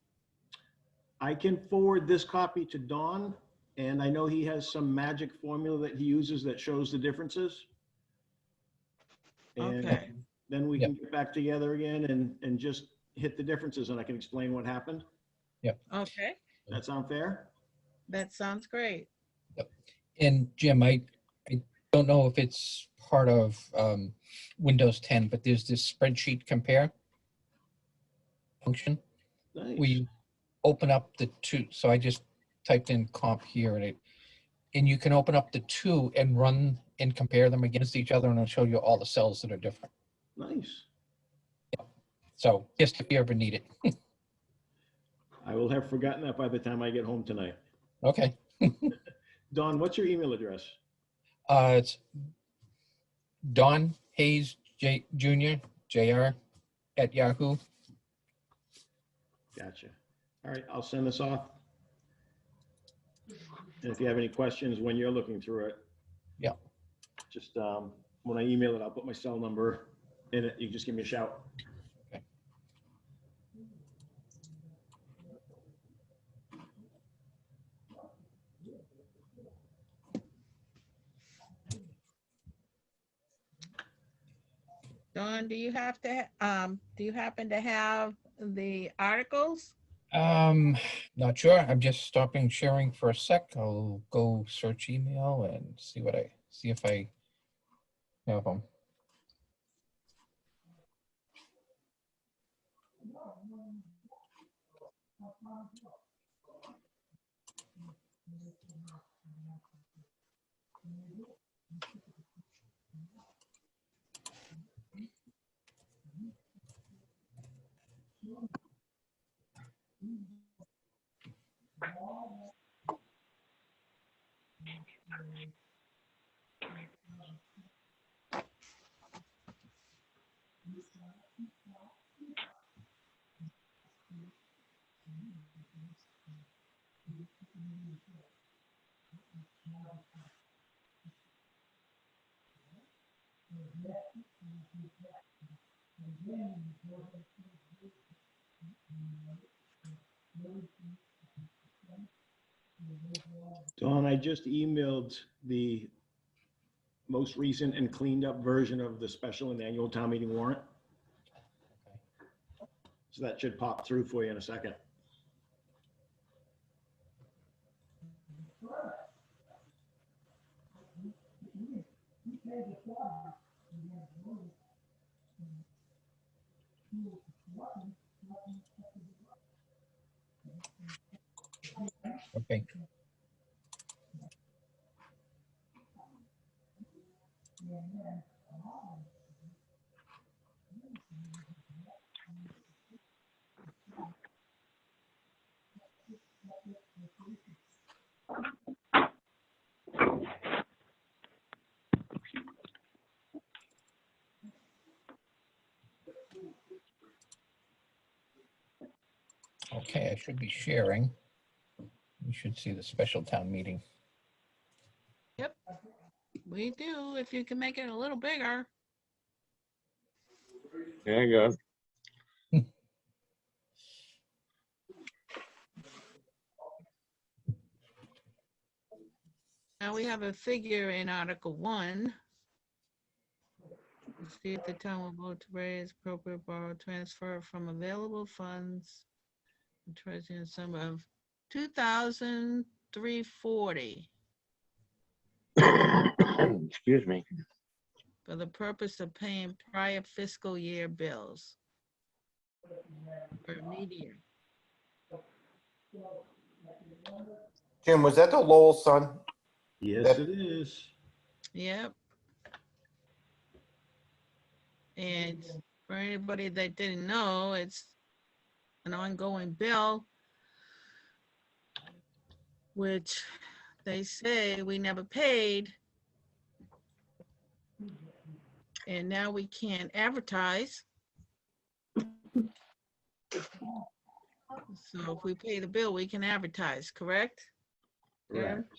I can forward this copy to Don, and I know he has some magic formula that he uses that shows the differences. And Okay. then we can get back together again and just hit the differences, and I can explain what happened. Okay. That sound fair? That sounds great. And Jim, I don't know if it's part of Windows 10, but there's this spreadsheet compare function Nice. where you open up the two. So I just typed in comp here and you can open up the two and run and compare them against each other, and it'll show you all the cells that are different. Nice. So just if you ever need it. I will have forgotten that by the time I get home tonight. Okay. Don, what's your email address? It's Don Hayes Jr. Jr. at Yahoo. Gotcha. All right, I'll send this off. And if you have any questions when you're looking through it. Yeah. Just when I email it, I'll put my cell number in it. You just give me a shout. Okay. Dawn, do you happen to have the articles? Not sure. I'm just stopping sharing for a sec. I'll go search email and see if I have them. Dawn, I just emailed the most recent and cleaned up version of the special and annual town meeting warrant. So that should pop through for you in a second. Okay. Okay, I should be sharing. You should see the special town meeting. Yep, we do, if you can make it a little bigger. There you go. Now we have a figure in Article 1. See if the town will vote to raise appropriate borrow transfer from available funds. Treasury in sum of $2,340 Excuse me. for the purpose of paying prior fiscal year bills. For immediate. Jim, was that the Lowell Sun? Yes, it is. Yep. And for anybody that didn't know, it's an ongoing bill, which they say we never paid. And now we can't advertise. So if we pay the bill, we can advertise, correct? Correct.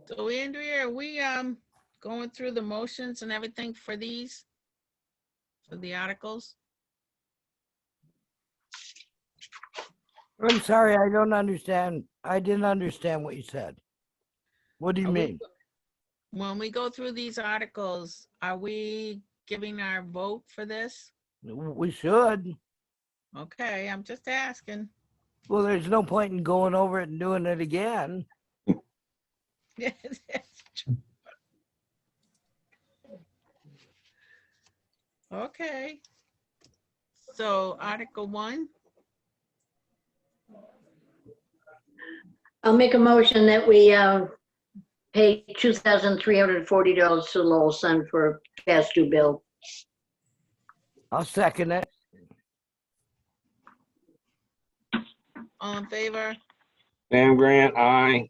So Andrea, are we going through the motions and everything for these? For the articles? I'm sorry, I don't understand. I didn't understand what you said. What do you Are we- mean? When we go through these articles, are we giving our vote for this? We should. Okay, I'm just asking. Well, there's no point in going over it and doing it again. Okay. So Article 1, I'll make a motion that we pay $2,340 to Lowell Sun for a past due bill. I'll second it. all in favor? Sam Grant, aye.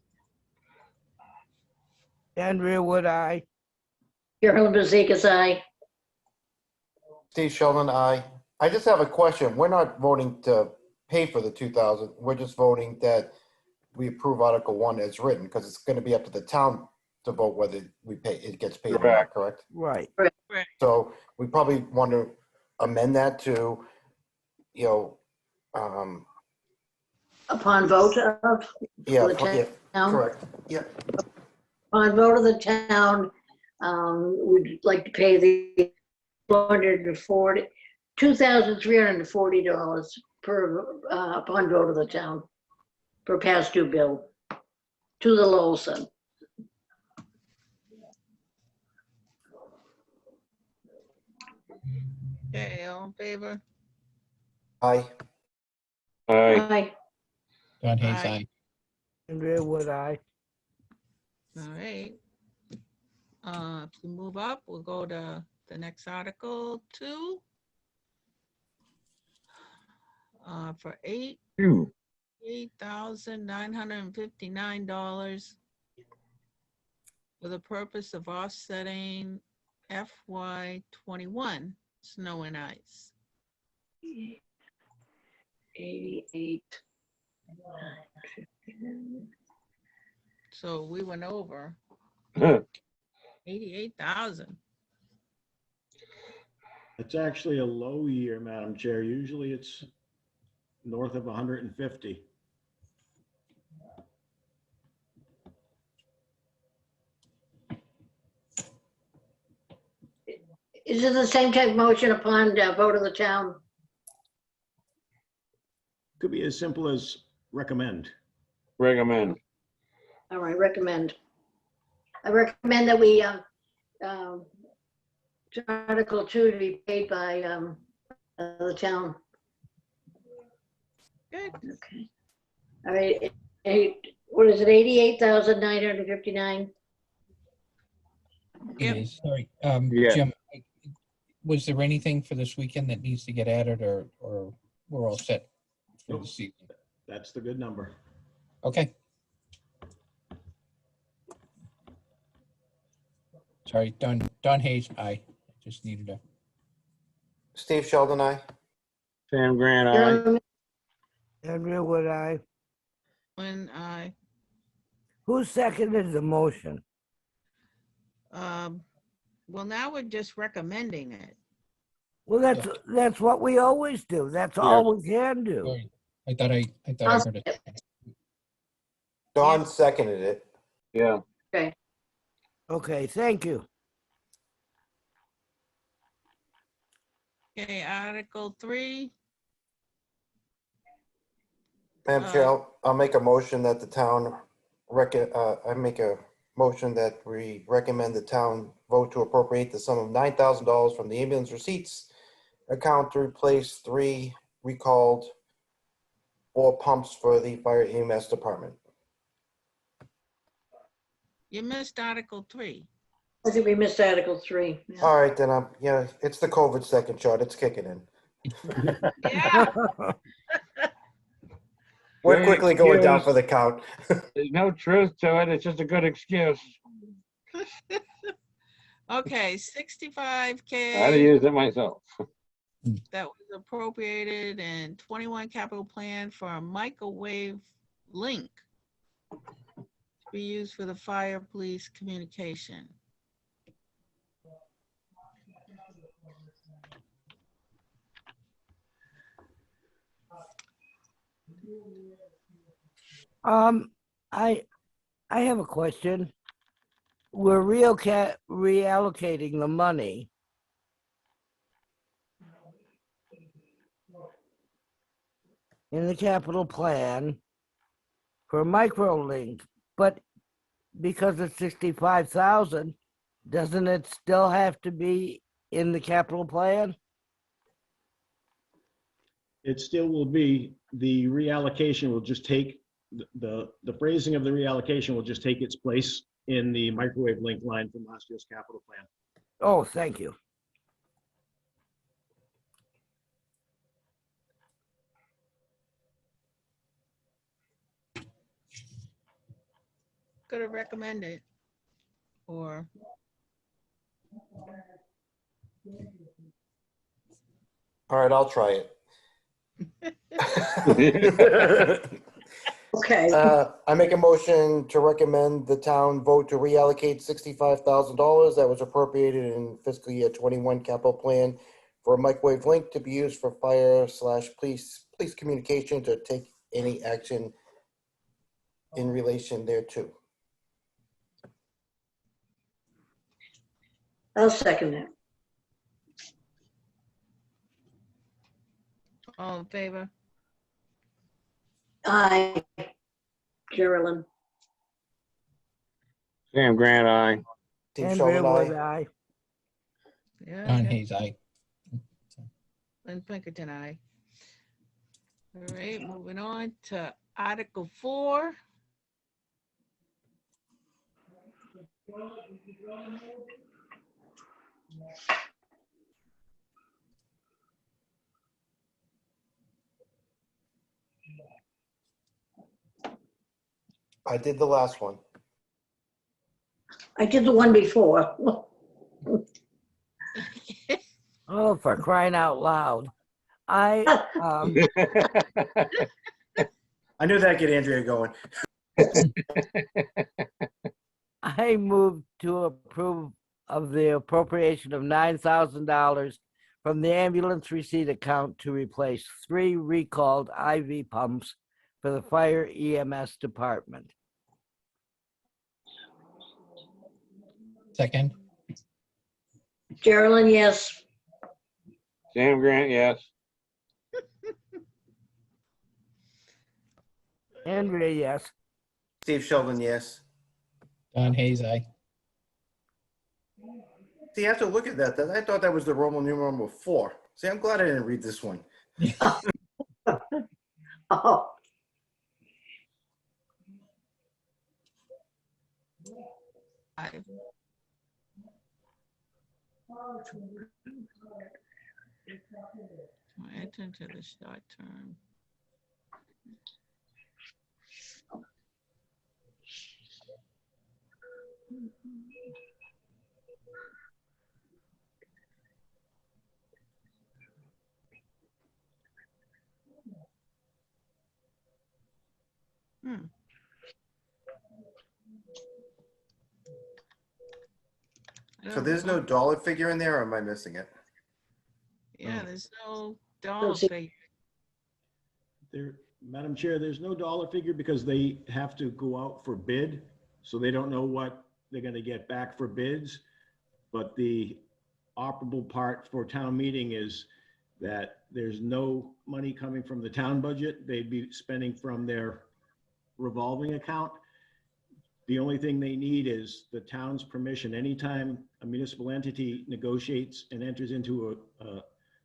Andrea Wood, aye. Carolyn Bezikas, aye. Steve Sheldon, aye. I just have a question. We're not voting to pay for the 2,000. We're just voting that we approve Article 1 as written, because it's going to be up to the town to vote whether we pay, it gets paid or not, correct? Right. So we probably want to amend that to, you know, Upon vote of yeah, the town. correct. Yeah. On vote of the town, we'd like to pay the $2,340 per, upon vote of the town for past due bill to the Lowell Sun. Okay, all in favor? Aye. Aye. Aye. Don Hayes, Aye. aye. Andrea Wood, aye. All right. If we move up, we'll go to the next Article 2. For Phew. $8,959 for the purpose of offsetting FY21 snow and ice. 88. So we went over 88,000. It's actually a low year, Madam Chair. Usually it's north of 150. Is it the same type of motion upon vote of the town? Could be as simple as recommend. Recommend. All right, recommend. I recommend that we, Article 2 to be paid by the town. Good. Okay. All right, what is it, 88,959? Yep. It is, sorry. Yeah. Jim, was there anything for this weekend that needs to get added or we're all set for Nope. this evening? That's the good number. Okay. Sorry, Don Hayes, aye. Just needed a, Steve Sheldon, aye. Sam Grant, aye. Carolyn, Andrea Wood, aye. When I, Who seconded the motion? well, now we're just recommending it. Well, that's what we always do. That's all we can do. sorry. I thought I I'll heard it. Don seconded it. Yeah. Okay, thank you. Okay, Article 3. Madam Chair, I'll make a motion that the town I make a motion that we recommend the town vote to appropriate the sum of $9,000 from the ambulance receipts account to replace 3 recalled 4 pumps for the fire EMS department. You missed Article 3. I think we missed Article 3. Yeah. All right, then yeah, it's the COVID second shot. It's kicking in. Yeah. We're Great quickly going down excuse. for the count. There's no truth to it. It's just a good excuse. Okay, I'd have 65K used it myself. that was appropriated in 21 capital plan for a microwave link to be used for the fire police communication. I have a question. We're reallocating the money. In the capital plan for microlink, but because it's 65,000, doesn't it still have to be in the capital plan? It still will be, the reallocation will just take, the phrasing of the reallocation will just take its place in the microwave link line from last year's capital plan. Oh, thank you. Could have recommended, or All right, I'll try it. Okay, I make a motion to recommend the town vote to reallocate $65,000 that was appropriated in fiscal year 21 capital plan for a microwave link to be used for fire/police communication to take any action in relation thereto. I'll second it. all in favor? Aye, Geraldine. Sam Grant, aye. Steve Andrea Sheldon, Wood, aye. aye. Yeah, Don yeah. Hayes, aye. Lynn Pinkerton, aye. All right, moving on to Article 4. I did the last one. I did the one before. Oh, for crying out loud. I I knew that'd get Andrea going. move to approve of the appropriation of $9,000 from the ambulance receipt account to replace 3 recalled IV pumps for the fire EMS department. Second, Geraldine, yes. Sam Grant, yes. Andrea, yes. Steve Sheldon, yes. Don Hayes, aye. See, after looking at that, I thought that was the Roman numeral 4. See, I'm glad I didn't read this one. Oh, Aye. Enter into the short term. Hmm. I So don't there's know. no dollar figure in there, or am I missing it? Yeah, there's no dollar see. figure. There, Madam Chair, there's no dollar figure because they have to go out for bid, so they don't know what they're gonna get back for bids. But the operable part for town meeting is that there's no money coming from the town budget. They'd be spending from their revolving account. The only thing they need is the town's permission. Anytime a municipal entity negotiates and enters into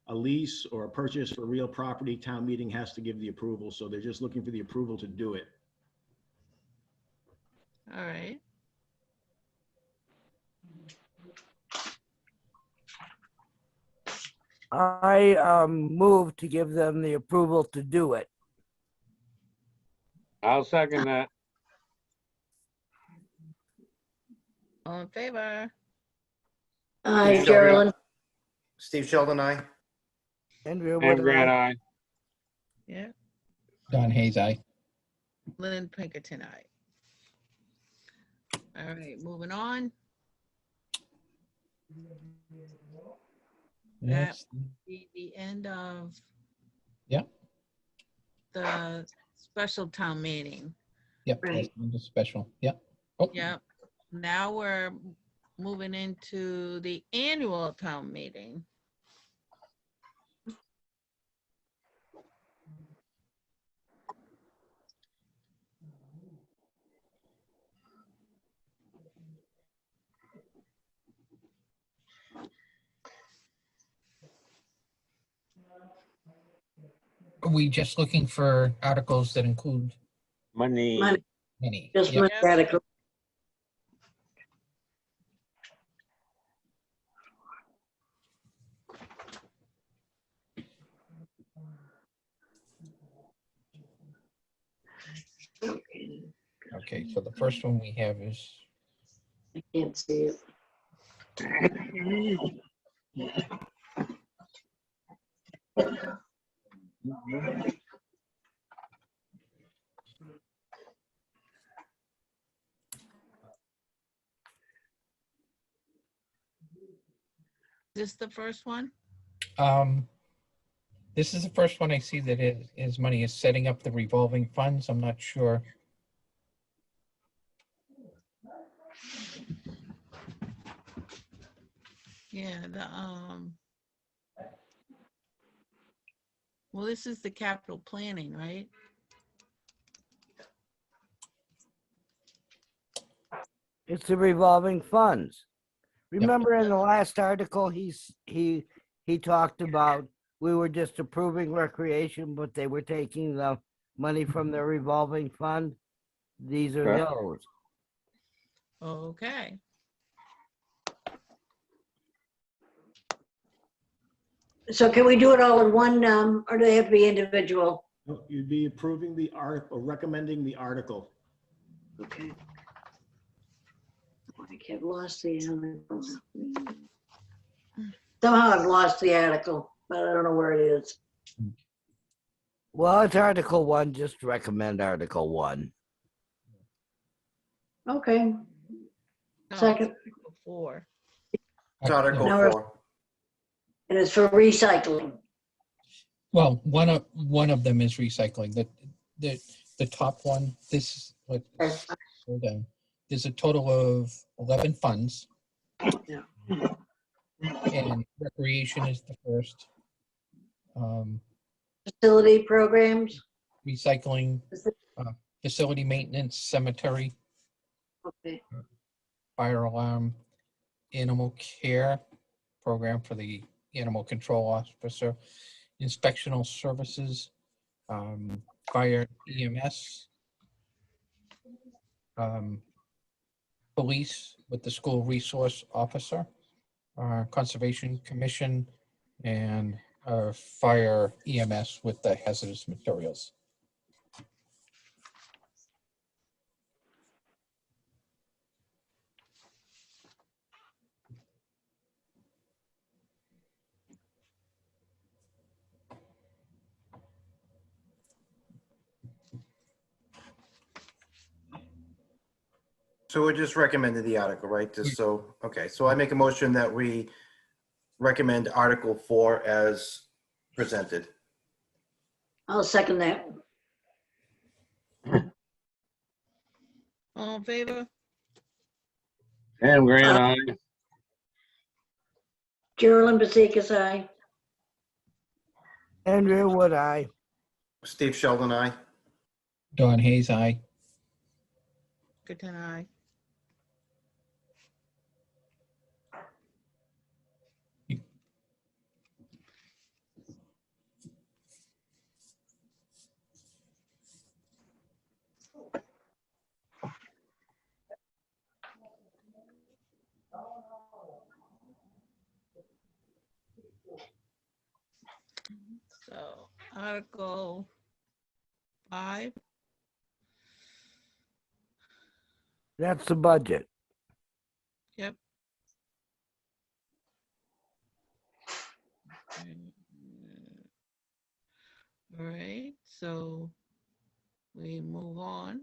a lease or a purchase for real property, town meeting has to give the approval. So they're just looking for the approval to do it. All right. I move to give them the approval to do it. I'll second that. All in favor? aye, Steve Sheldon. Geraldine. Steve Sheldon, aye. Andrea Sam Wood, Grant, aye. aye. Yeah. Don Hayes, aye. Lynn Pinkerton, aye. All right, moving on. That's- The end of Yep. the special town meeting. Yep, Right. that's the special, yep. Oh, Yep. Now we're moving into the annual town meeting. Are we just looking for articles that include Money. Money, money? just Yep. money Yep. article. Okay, Okay, so the first one we have is, I can't see it. Is this the first one? um, this is the first one I see that his money is setting up the revolving funds. I'm not sure. Yeah, well, this is the capital planning, right? It's the revolving funds. Remember in the last article, he talked about, we were just approving recreation, but they were taking the money from their revolving fund. These are Yeah. those. Okay. So can we do it all in one, or do they have to be individual? No, you'd be approving the article, recommending the article. Okay. I've lost the article. Somehow I've lost the article, but I don't know where it is. Well, it's Article 1, just recommend Article 1. Okay, No, it's Second. Article 4. It's Article No. 4. and it's for recycling. Well, one of them is recycling. The top one, this, let's slow down. There's a total of 11 funds. Yeah. And recreation is the first. Facility programs. Recycling, facility maintenance, cemetery, Okay, fire alarm, animal care program for the animal control officer, inspectional services, fire EMS, police with the school resource officer, conservation commission, and fire EMS with the hazardous materials. So we just recommended the article, right? Just so, okay, so I make a motion that we recommend Article 4 as presented. I'll second that. All in favor? Sam Grant, aye. Geraldine Bazikis, aye. Andrew Wood, aye. Steve Sheldon, aye. Don Hayes, aye. Good to know. So Article 5. That's the budget. Yep. All right, so we move on.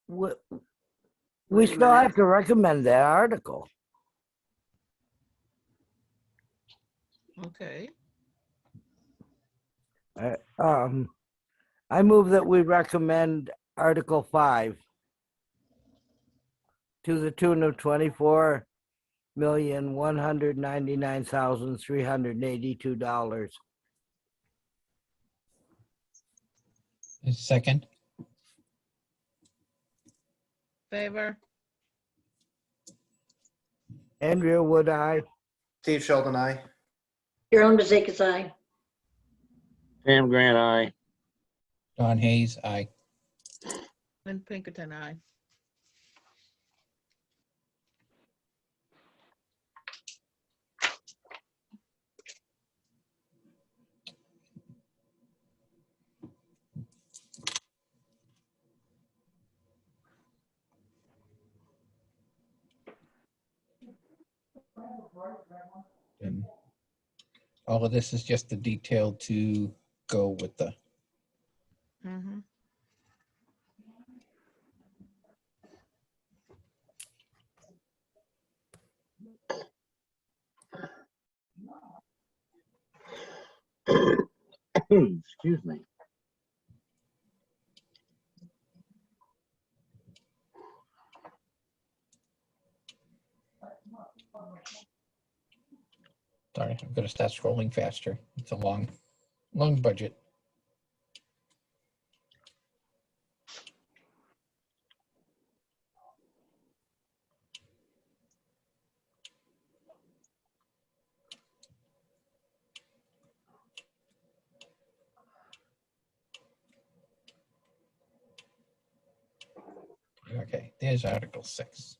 We still have to recommend that article. Okay. I move that we recommend Article 5 to the tune of $24,199,382. Second, Favor? Andrea, would I? Steve Sheldon, I. Carolyn Bezikas, aye. Sam Grant, aye. Don Hayes, aye. Lynn Pinkerton, aye. And all of this is just the detail to go with the, Mm-hmm. Excuse me. sorry, I'm gonna start scrolling faster. It's a long budget. Okay, there's Article 6.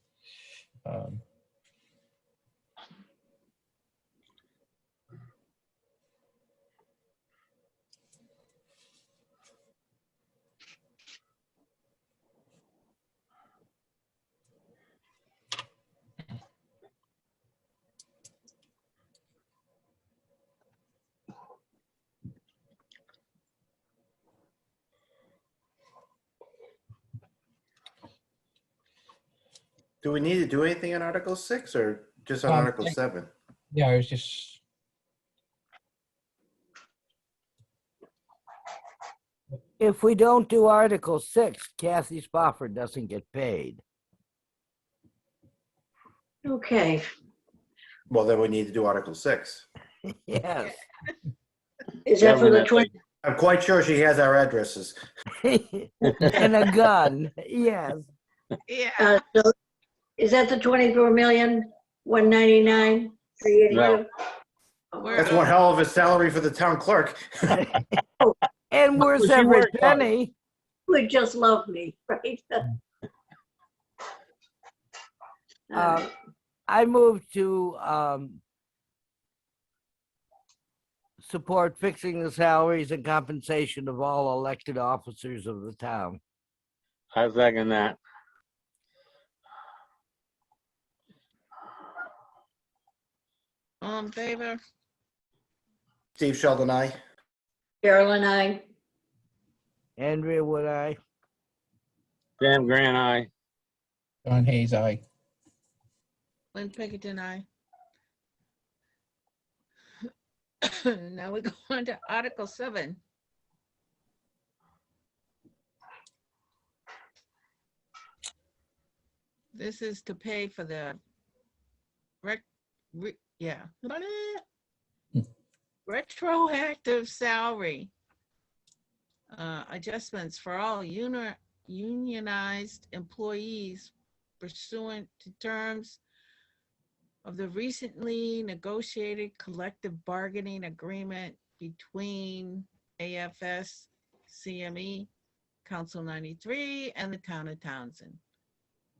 Do we need to do anything on Article 6 or just on Um, Article I- 7? Yeah, I was just. If we don't do Article 6, Kathy Spofford doesn't get paid. Okay, Well, then we need to do Article 6. Yes. is that for the Definitely. 20, I'm quite sure she has our addresses. And a gun, yes. Yeah. so is that the 24,199,382? No. That's one hell of a salary for the town clerk. And worth She every worked hard. penny. Would just love me, right? I move to support fixing the salaries and compensation of all elected officers of the town. I second that. All in favor? Steve Sheldon, I. Carolyn, I. Andrea, would I? Sam Grant, aye. Don Hayes, aye. Lynn Pinkerton, aye. Now we go on to Article 7. This is to pay for the retroactive salary adjustments for all unionized employees pursuant to terms of the recently negotiated collective bargaining agreement between AFS, CME, Council 93, and the town of Townsend,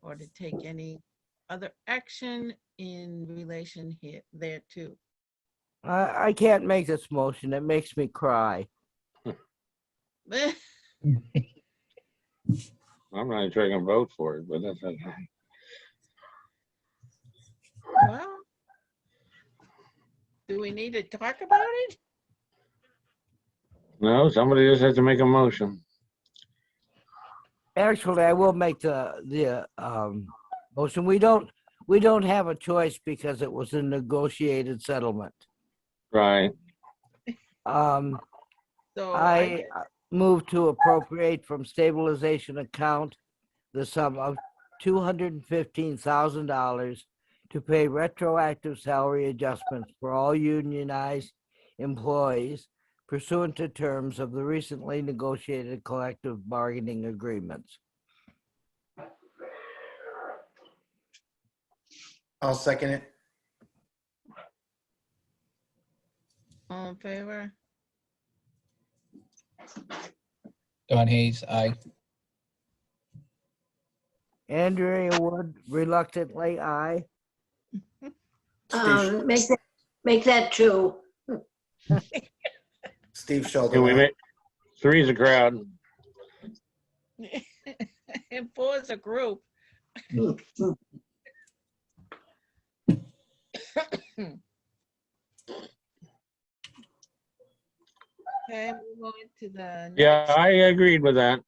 or to take any other action in relation here thereto. I can't make this motion. It makes me cry. I'm not sure I can vote for it, but that's okay. Well, do we need to talk about it? No, somebody just has to make a motion. Actually, I will make the motion. We don't have a choice because it was a negotiated settlement. Right. So I move to appropriate from stabilization account the sum of $215,000 to pay retroactive salary adjustments for all unionized employees pursuant to terms of the recently negotiated collective bargaining agreements. I'll second it. all in favor? Don Hayes, aye. Andrea Wood, reluctantly, aye. Make that two. Steve Can Sheldon, we aye. make, three's a crowd. And four is a group. Okay, we're going to the Yeah, next. I agreed with that.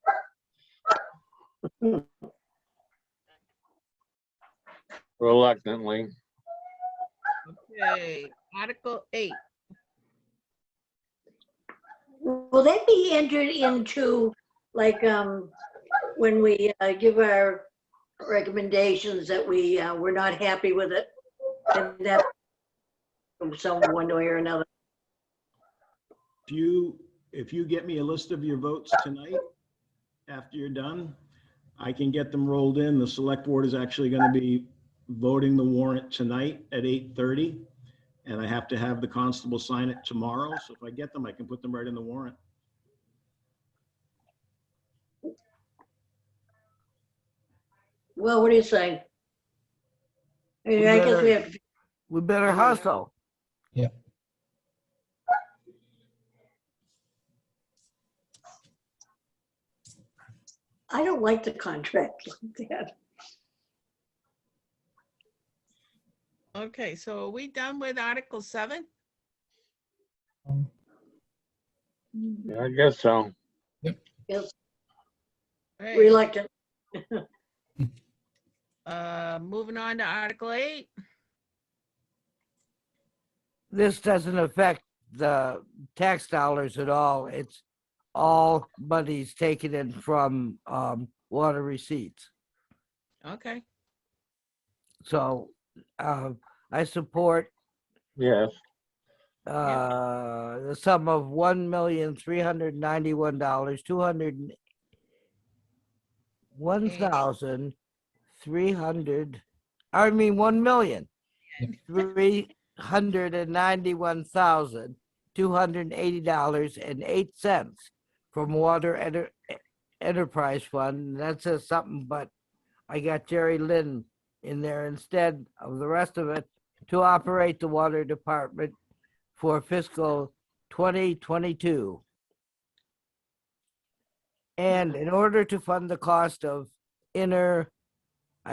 Reluctantly. Okay, Article 8. Will that be entered into, like, when we give our recommendations that we're not happy with it? And that from some one way or another. If you get me a list of your votes tonight, after you're done, I can get them rolled in. The select board is actually going to be voting the warrant tonight at 8:30. And I have to have the constable sign it tomorrow. So if I get them, I can put them right in the warrant. Well, what do you say? I mean, I guess we have, We better hustle. I don't like the contract like that. Okay, so are we done with Article 7? Yeah, I guess so. Yes, Right. reluctant. Moving on to Article 8. This doesn't affect the tax dollars at all. It's all money's taken in from water receipts. Okay, So I support Yes. the sum of $1,391,200 $1,391,280.08 from Water Enterprise Fund. That says something, but I got Jerry Lynn in there instead of the rest of it to operate the water department for fiscal 2022. And in order to fund the cost of I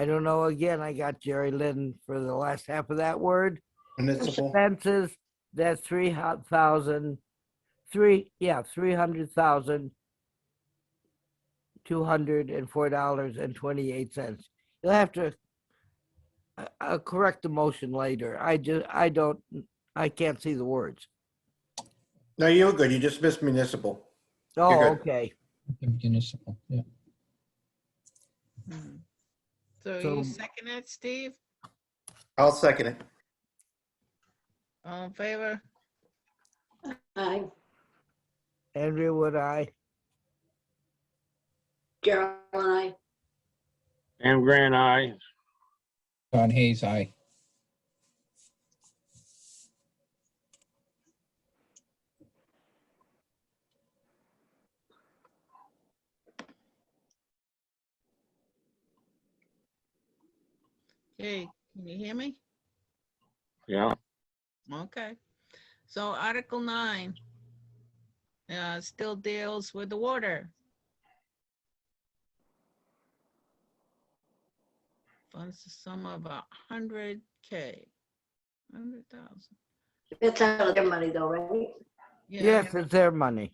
don't know, again, I got Jerry Lynn for the last half of that word. Municipal. Expenses, that's $300,204.28. You'll have to I'll correct the motion later. I can't see the words. No, you're good. You just missed municipal. Oh, You're good. okay. Municipal, yeah. so you second it, Steve? I'll second it. All in favor? Aye. Andrea, would I? Gerald and I. Sam Grant, aye. Don Hayes, aye. Okay, can you hear me? Yeah. Okay, so Article 9 still deals with the water. Funds the sum of $100K, 100,000. That's out of their money though, right? Yeah, Yes, it's their money.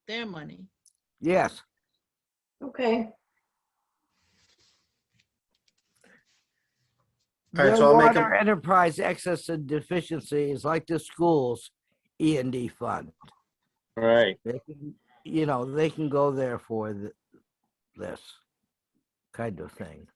their money. Yes. Okay. All right, The so I'll make water enterprise excess and deficiency is like the schools. E&D fund. Right. They can, they can go there for this kind of thing.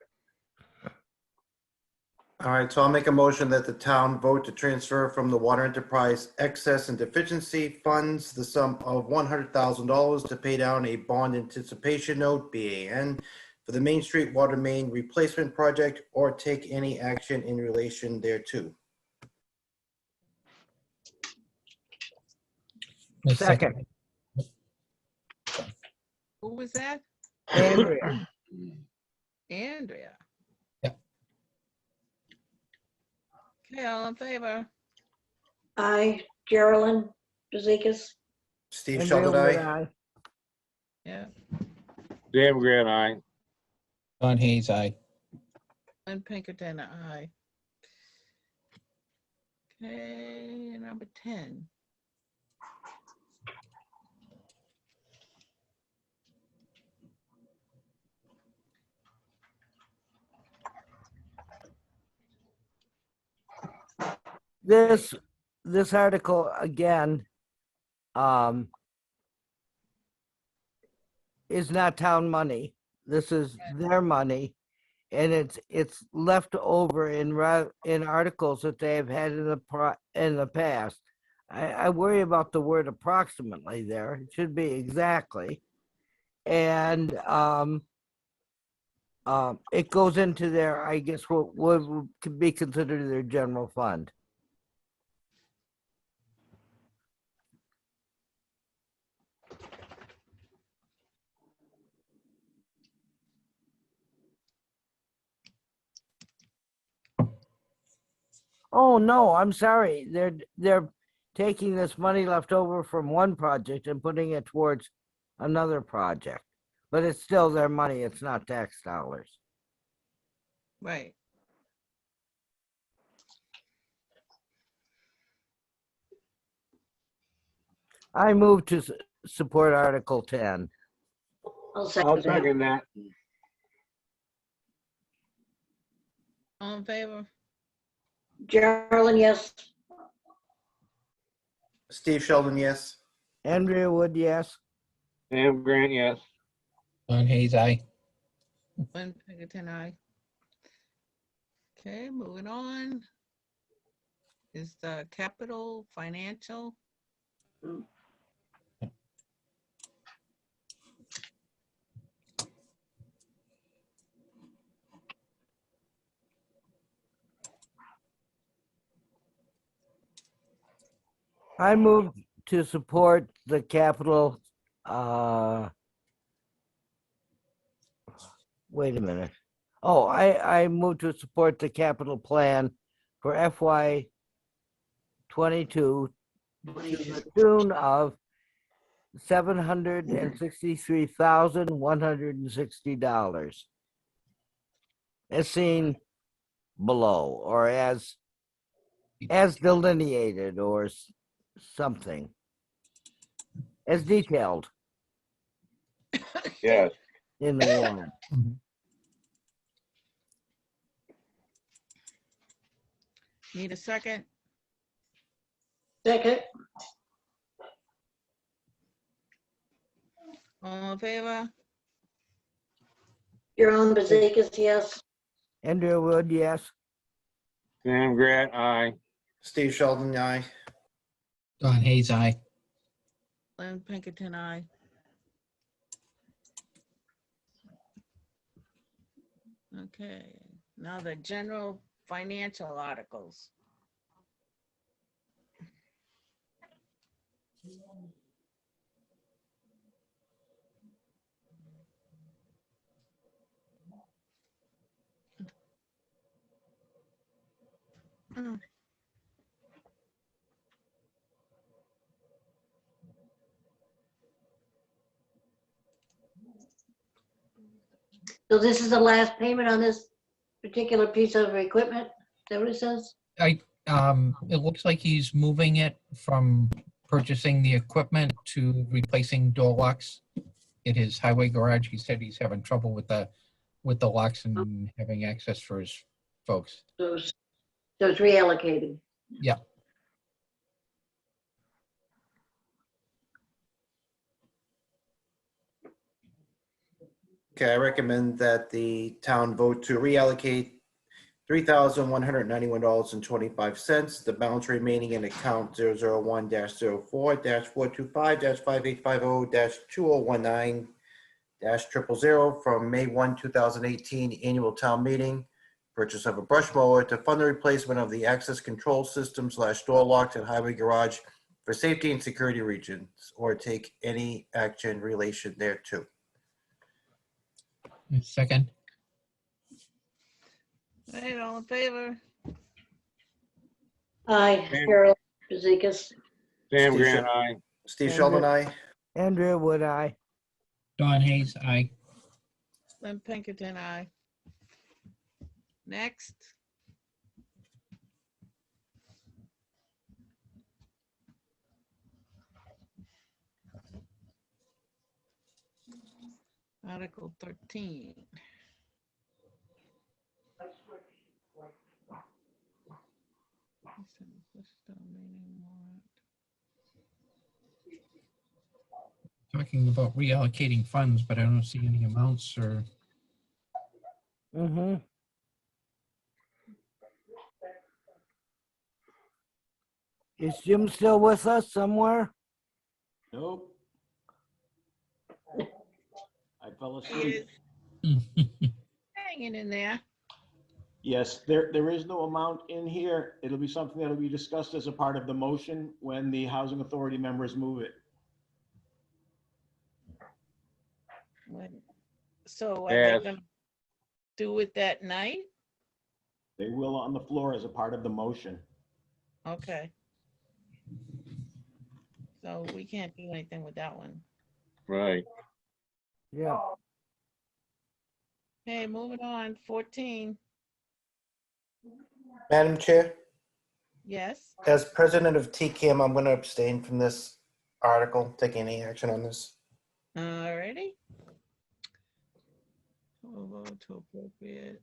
All right, so I'll make a motion that the town vote to transfer from the water enterprise excess and deficiency funds the sum of $100,000 to pay down a bond anticipation note, BAN, for the Main Street Water Main Replacement Project or take any action in relation thereto. A Second. Who was that? Andrea, Andrea. Yep. Okay, all in favor? I, Geraldine Bezikas. Steve Andrea Sheldon, Wood, aye. aye. Yeah, Dan Grant, aye. Don Hayes, aye. Lynn Pinkerton, aye. Okay, number 10. This article again is not town money. This is their money, and it's left over in articles that they have had in the past. I worry about the word approximately there. It should be exactly. And it goes into their, I guess, what could be considered their general fund. Oh, no, I'm sorry. They're taking this money left over from one project and putting it towards another project. But it's still their money. It's not tax dollars. Right. I move to support Article 10. I'll I'll second that. second that. All in favor? Geraldine, yes. Steve Sheldon, yes. Andrea Wood, yes. Dan Grant, yes. Don Hayes, aye. Lynn Pinkerton, aye. Okay, moving on. Is the capital financial? I move to support the capital, wait a minute. Oh, I move to support the capital plan for FY 22 to the tune of $763,160. As seen below, or as delineated, or something. As detailed Yes. in the warrant. Need a second? Second, All in favor? Geraldine Bezikas, yes. Andrea Wood, yes. Dan Grant, aye. Steve Sheldon, aye. Don Hayes, aye. Lynn Pinkerton, aye. Okay, now the general financial articles. Mm. So this is the last payment on this particular piece of equipment? Is that what it says? It looks like he's moving it from purchasing the equipment to replacing door locks in his highway garage. He said he's having trouble with the locks and having access for his folks. So it's reallocated. Yeah. Okay, I recommend that the town vote to reallocate $3,191.25. The balance remaining in account 001-04-425-5850-2019-0019-000 from May 1, 2018 annual town meeting. Purchase of a brush mower to fund the replacement of the access control system / door locks and highway garage for safety and security regions, or take any action in relation thereto. Second, Right, all in favor? Aye, Carol Bezikas. Sam Steve Grant, Sher- aye. Steve Sheldon, aye. Andrea Wood, aye. Don Hayes, aye. Slim Pinkerton, aye. Next. Article 13. Talking about reallocating funds, but I don't see any amounts or, Mm-hmm. Is Jim still with us somewhere? Nope. I fell He asleep. is hanging in there. Yes, there is no amount in here. It'll be something that'll be discussed as a part of the motion when the housing authority members move it. So are Yes. they gonna do it that night? They will on the floor as a part of the motion. Okay. So we can't do anything with that one. Right. Yeah. Okay, moving on, 14, Madam Chair, yes. as president of TCAM, I'm going to abstain from this article, taking any action on this. Alrighty. We'll vote to appropriate.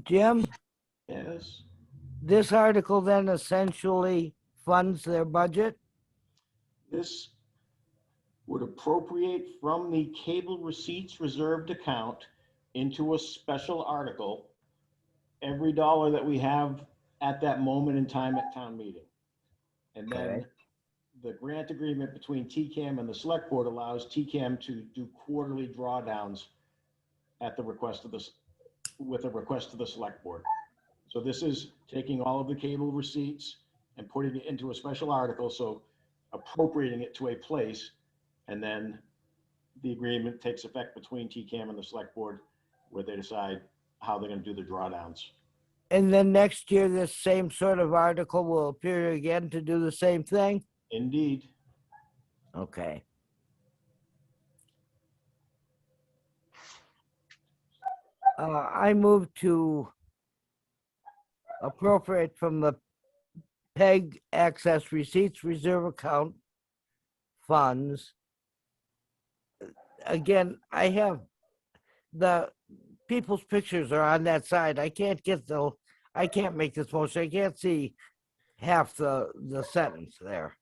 Jim, Yes. this article then essentially funds their budget? This would appropriate from the cable receipts reserved account into a special article every dollar that we have at that moment in time at town meeting. And then Okay. the grant agreement between TCAM and the select board allows TCAM to do quarterly drawdowns at the request of this, with a request to the select board. So this is taking all of the cable receipts and putting it into a special article, so appropriating it to a place, and then the agreement takes effect between TCAM and the select board, where they decide how they're gonna do the drawdowns. And then next year, this same sort of article will appear again to do the same thing? Indeed. Okay. I move to appropriate from the PEG Access Receipts Reserve Account funds. Again, I have the people's pictures are on that side. I can't make this motion. I can't see half the sentence there.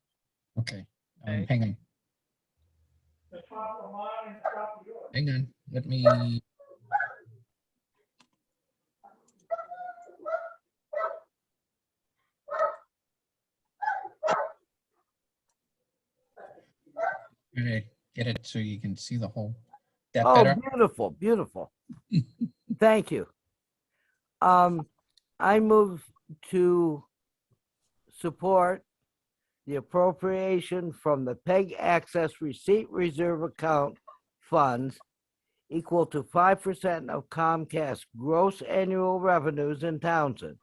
okay, Okay. hang on. Hang on, let me. Gonna get it so you can see the whole. That Oh, better? beautiful, beautiful. Thank you. I move to support the appropriation from the PEG Access Receipt Reserve Account funds equal to 5% of Comcast gross annual revenues in Townsend,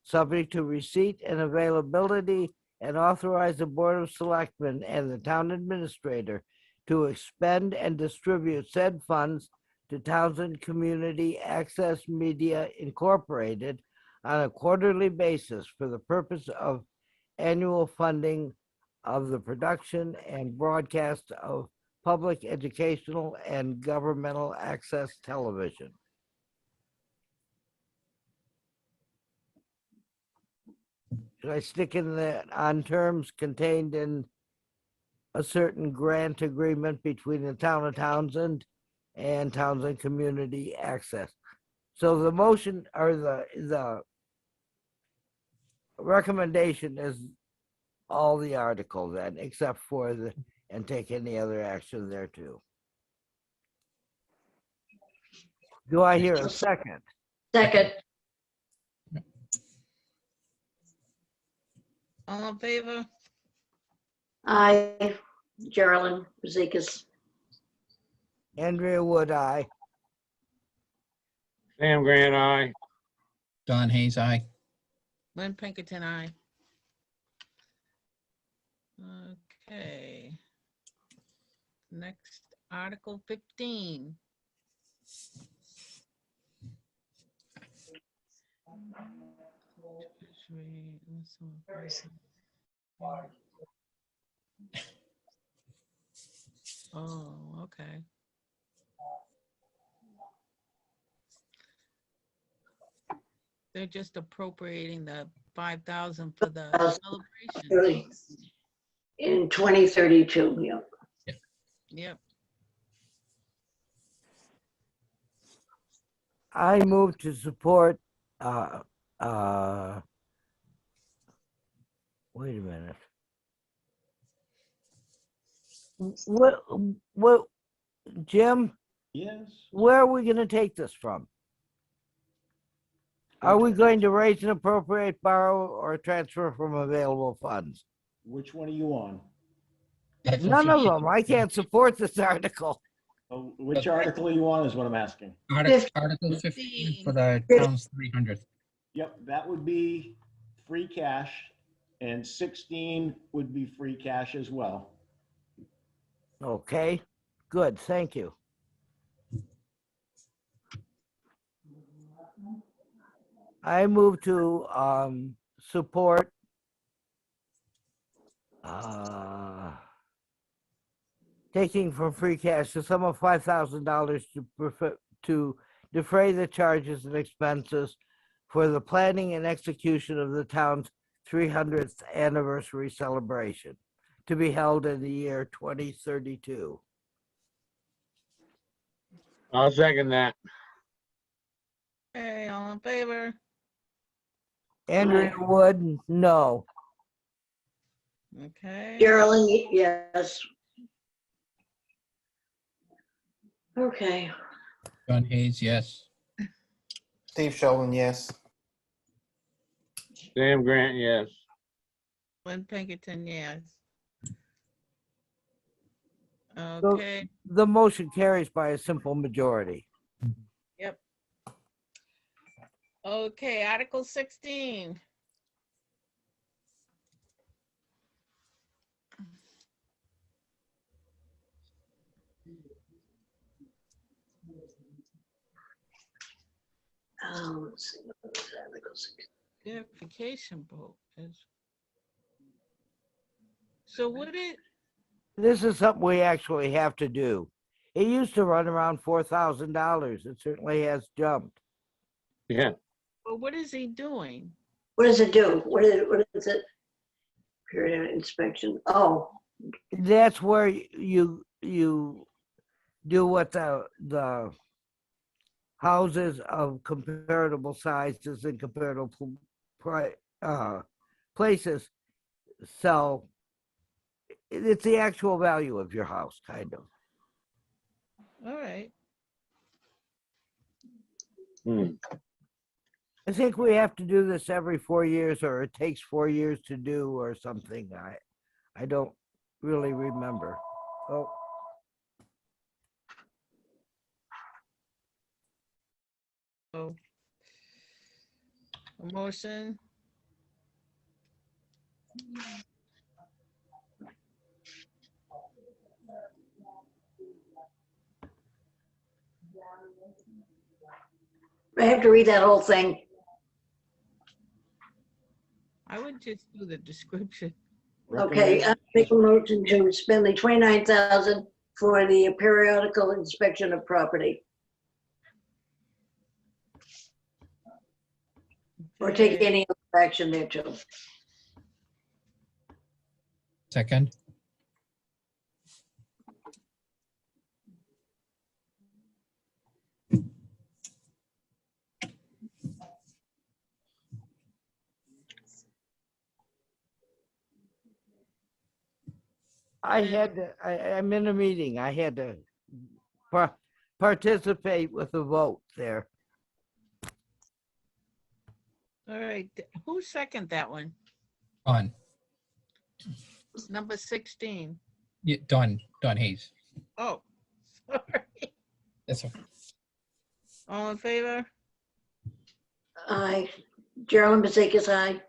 subject to receipt and availability and authorize the Board of Selectmen and the town administrator to expend and distribute said funds to Townsend Community Access Media Incorporated on a quarterly basis for the purpose of annual funding of the production and broadcast of public educational and governmental access television. Should I stick in that on terms contained in a certain grant agreement between the town of Townsend and Townsend Community Access? So the motion or the recommendation is all the article then, except for the, and take any other action there too. Do I hear a second? Second, All in favor? I, Geraldine Zekas. Andrea Wood, aye. Sam Grant, aye. Don Hayes, aye. Lynn Pinkerton, aye. Okay. Next, Article 15. Oh, okay. They're just appropriating the 5,000 for the celebration. In 2032, yeah. Yep. I move to support, wait a minute. What, Jim, Yes. where are we gonna take this from? Are we going to raise and appropriate, borrow, or transfer from available funds? Which one are you on? None of them. I can't support this article. Oh, which article are you on is what I'm asking. Article 15 for the town's 300th. Yep, that would be free cash, and 16 would be free cash as well. Okay, good, thank you. I move to support taking from free cash the sum of $5,000 to defray the charges and expenses for the planning and execution of the town's 300th anniversary celebration to be held in the year 2032. I'll second that. Okay, all in favor? Andrea Wood, no. Okay. Geraldine, yes. Okay, Don Hayes, yes. Steve Sheldon, yes. Sam Grant, yes. Lynn Pinkerton, yes. Okay, The motion carries by a simple majority. yep. Okay, Article 16. let's see, what was Article 16? Verification vote is. So what it, This is something we actually have to do. It used to run around $4,000. It certainly has jumped. Yeah. well, what is he doing? What does it do? What is it? Periodic inspection. Oh, That's where you do what the houses of comparable sizes and comparable places sell. It's the actual value of your house, kind of. All right. I think we have to do this every 4 years, or it takes 4 years to do, or something. I don't really remember. Oh, So a motion. I have to read that whole thing. I would just do the description. Okay, I make a motion to spend the 29,000 for the periodical inspection of property, or take Okay. any other action there too. Second, I'm in a meeting. I had to participate with a vote there. All right, who seconded that one? Don, Number 16. yeah, Don Hayes. Oh, sorry. That's okay. All in favor? Aye. Gerald Mazeikis, aye.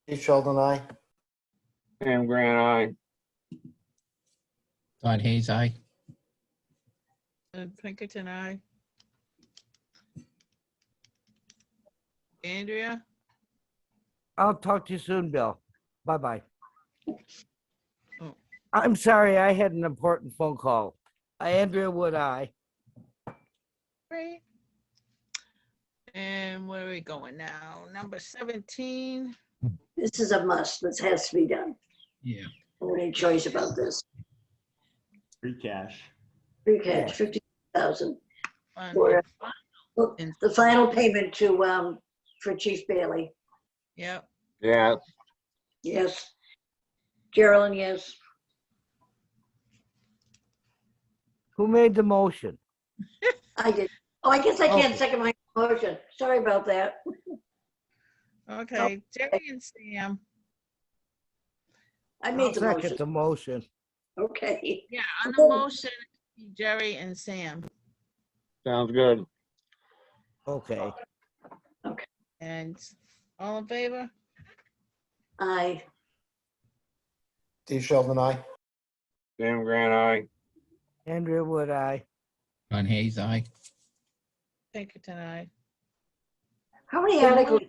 Steve Sheldon, aye. Sam Grant, aye. Don Hayes, aye. And Pinkerton, aye. Andrea? I'll talk to you soon, Bill. Bye-bye. Oh. I'm sorry, I had an important phone call. Andrea Wood, aye. Great. And where are we going now? Number 17. This is a must. This has to be done. Yeah. No any choice about this. Free cash. Free cash, 50,000 Fund for and- the final payment to, for Chief Bailey. Yep. Yeah, Yes. Geraldine, yes. Who made the motion? I did. Oh, I guess I can't Okay. second my motion. Sorry about that. Okay, Jerry and Sam. I I'll made the second motion. the motion. Okay. Yeah, on the motion, Jerry and Sam. sounds good. Okay. And all in favor? Aye. Steve Sheldon, aye. Sam Grant, aye. Andrea Wood, aye. Don Hayes, aye. Pinkerton, aye. How many Could articles?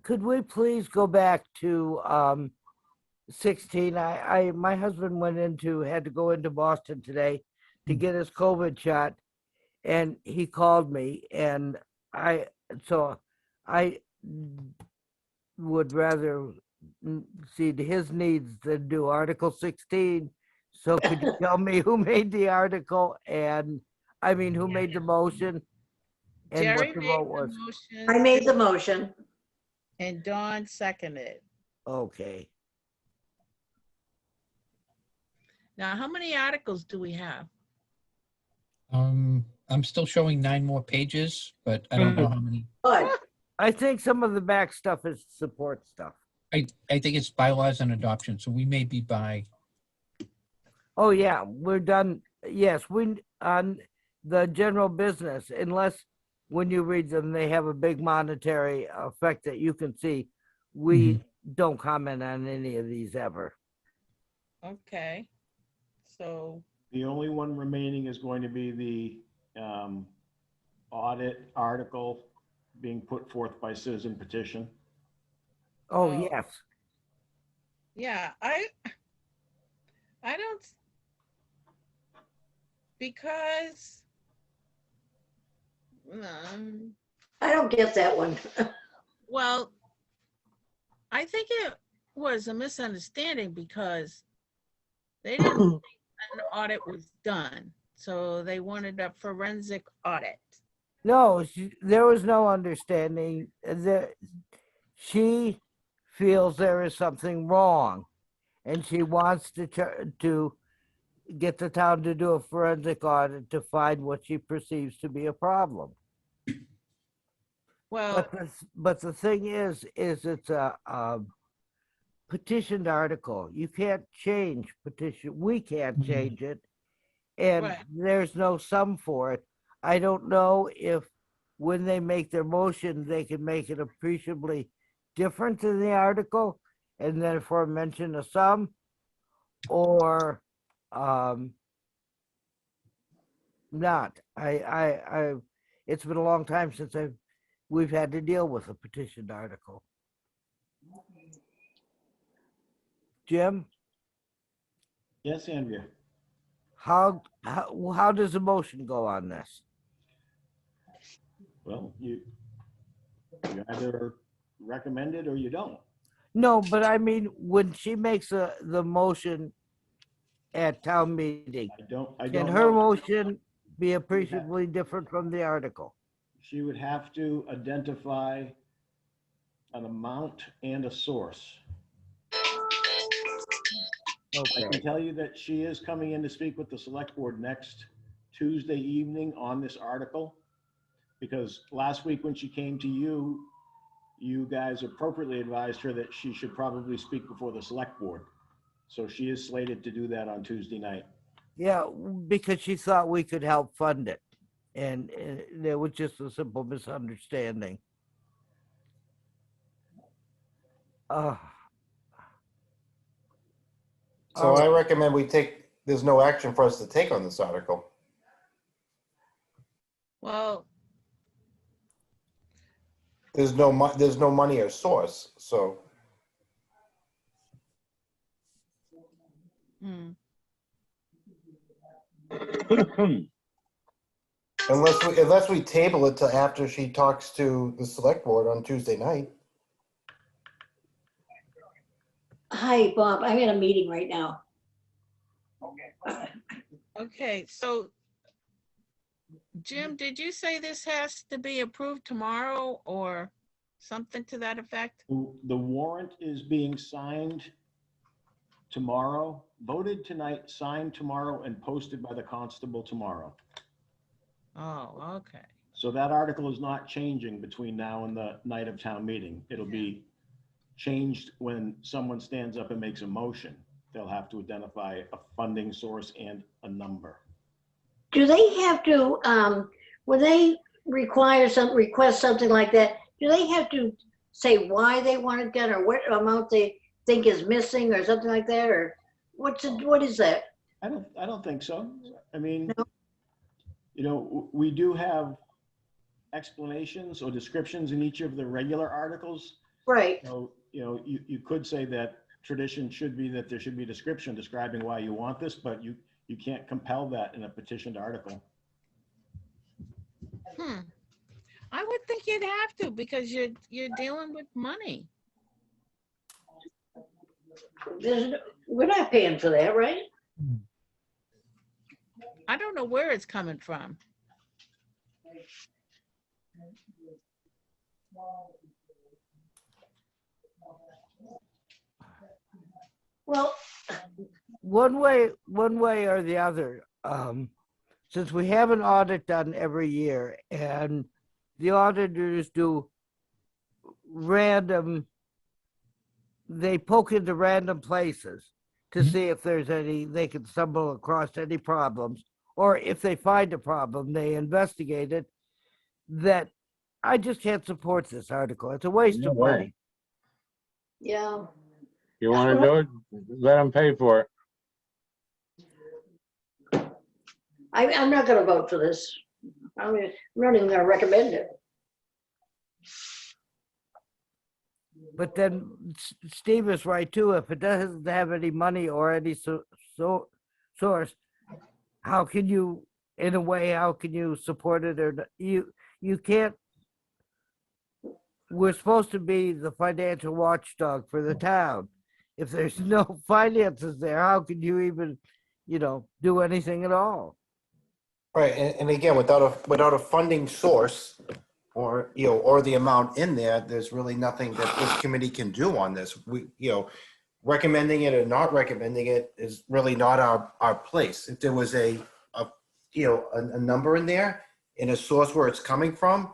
Could we please go back to 16? My husband had to go into Boston today to get his COVID shot, and he called me, and I would rather see to his needs than do Article 16. So could you tell me who made the article who made the motion and Jerry what the made vote the was? motion. I made the motion. And Dawn seconded. Okay. Now, how many articles do we have? I'm still showing 9 more pages, but I don't know how many. Good. I think some of the back stuff is support stuff. I think it's bylaws and adoption, so we may be by, Oh, yeah, we're done. Yes, on the general business, unless when you read them, they have a big monetary effect that you can see. We don't comment on any of these ever. Okay. So, The only one remaining is going to be the audit article being put forth by citizen petition. Oh, Oh. yes. yeah, I don't, because, I don't get that one. well, I think it was a misunderstanding because they didn't think an audit was done. So they wanted a forensic audit. No, there was no understanding. She feels there is something wrong, and she wants to get the town to do a forensic audit to find what she perceives to be a problem. Well, But the thing is it's a petitioned article. You can't change petition. We can't change it, and Right. there's no sum for it. I don't know if when they make their motion, they can make it appreciably different in the article and therefore mention a sum, or not. it's been a long time since we've had to deal with a petitioned article. Jim, Yes, Andrea. how does the motion go on this? Well, you either recommend it or you don't. No, but I mean, when she makes the motion at town meeting, I can don't her know. motion be appreciably different from the article? She would have to identify an amount and a source. I Okay. can tell you that she is coming in to speak with the select board next Tuesday evening on this article. Because last week when she came to you, you guys appropriately advised her that she should probably speak before the select board. So she is slated to do that on Tuesday night. Yeah, because she thought we could help fund it. And there was just a simple misunderstanding. So I recommend there's no action for us to take on this article. Well, There's no money or source, so. hmm. Unless we table it till after she talks to the select board on Tuesday night. Hi, Bob. I'm in a meeting right now. Okay, so Jim, did you say this has to be approved tomorrow or something to that effect? The warrant is being signed tomorrow, voted tonight, signed tomorrow, and posted by the constable tomorrow. Oh, okay. So that article is not changing between now and the night of town meeting. It'll be changed when someone stands up and makes a motion. They'll have to identify a funding source and a number. Do they have to, when they request something like that, do they have to say why they want it done or what amount they think is missing or something like that? Or what is that? I don't think so. I mean, No. you know, we do have explanations or descriptions in each of the regular articles. Right. So, you know, you could say that tradition should be that there should be a description describing why you want this, but you can't compel that in a petitioned article. I would think you'd have to because you're dealing with money. We're not paying for that, right? I don't know where it's coming from. Well, One way or the other, since we have an audit done every year and the auditors do they poke into random places to see if there's they can stumble across any problems, or if they find a problem, they investigate it. That I just can't support this article. It's a waste No of way. money. yeah. You want to do it? Let them pay for it. I'm not gonna vote for this. I'm not even gonna recommend it. But then Steve is right too. If it doesn't have any money or any source, how can you, in a way, how can you support it? Or you can't. We're supposed to be the financial watchdog for the town. If there's no finances there, how can you even, do anything at all? Right, and again, without a funding source or the amount in there, there's really nothing that this committee can do on this. Recommending it or not recommending it is really not our place. If there was a number in there and a source where it's coming from,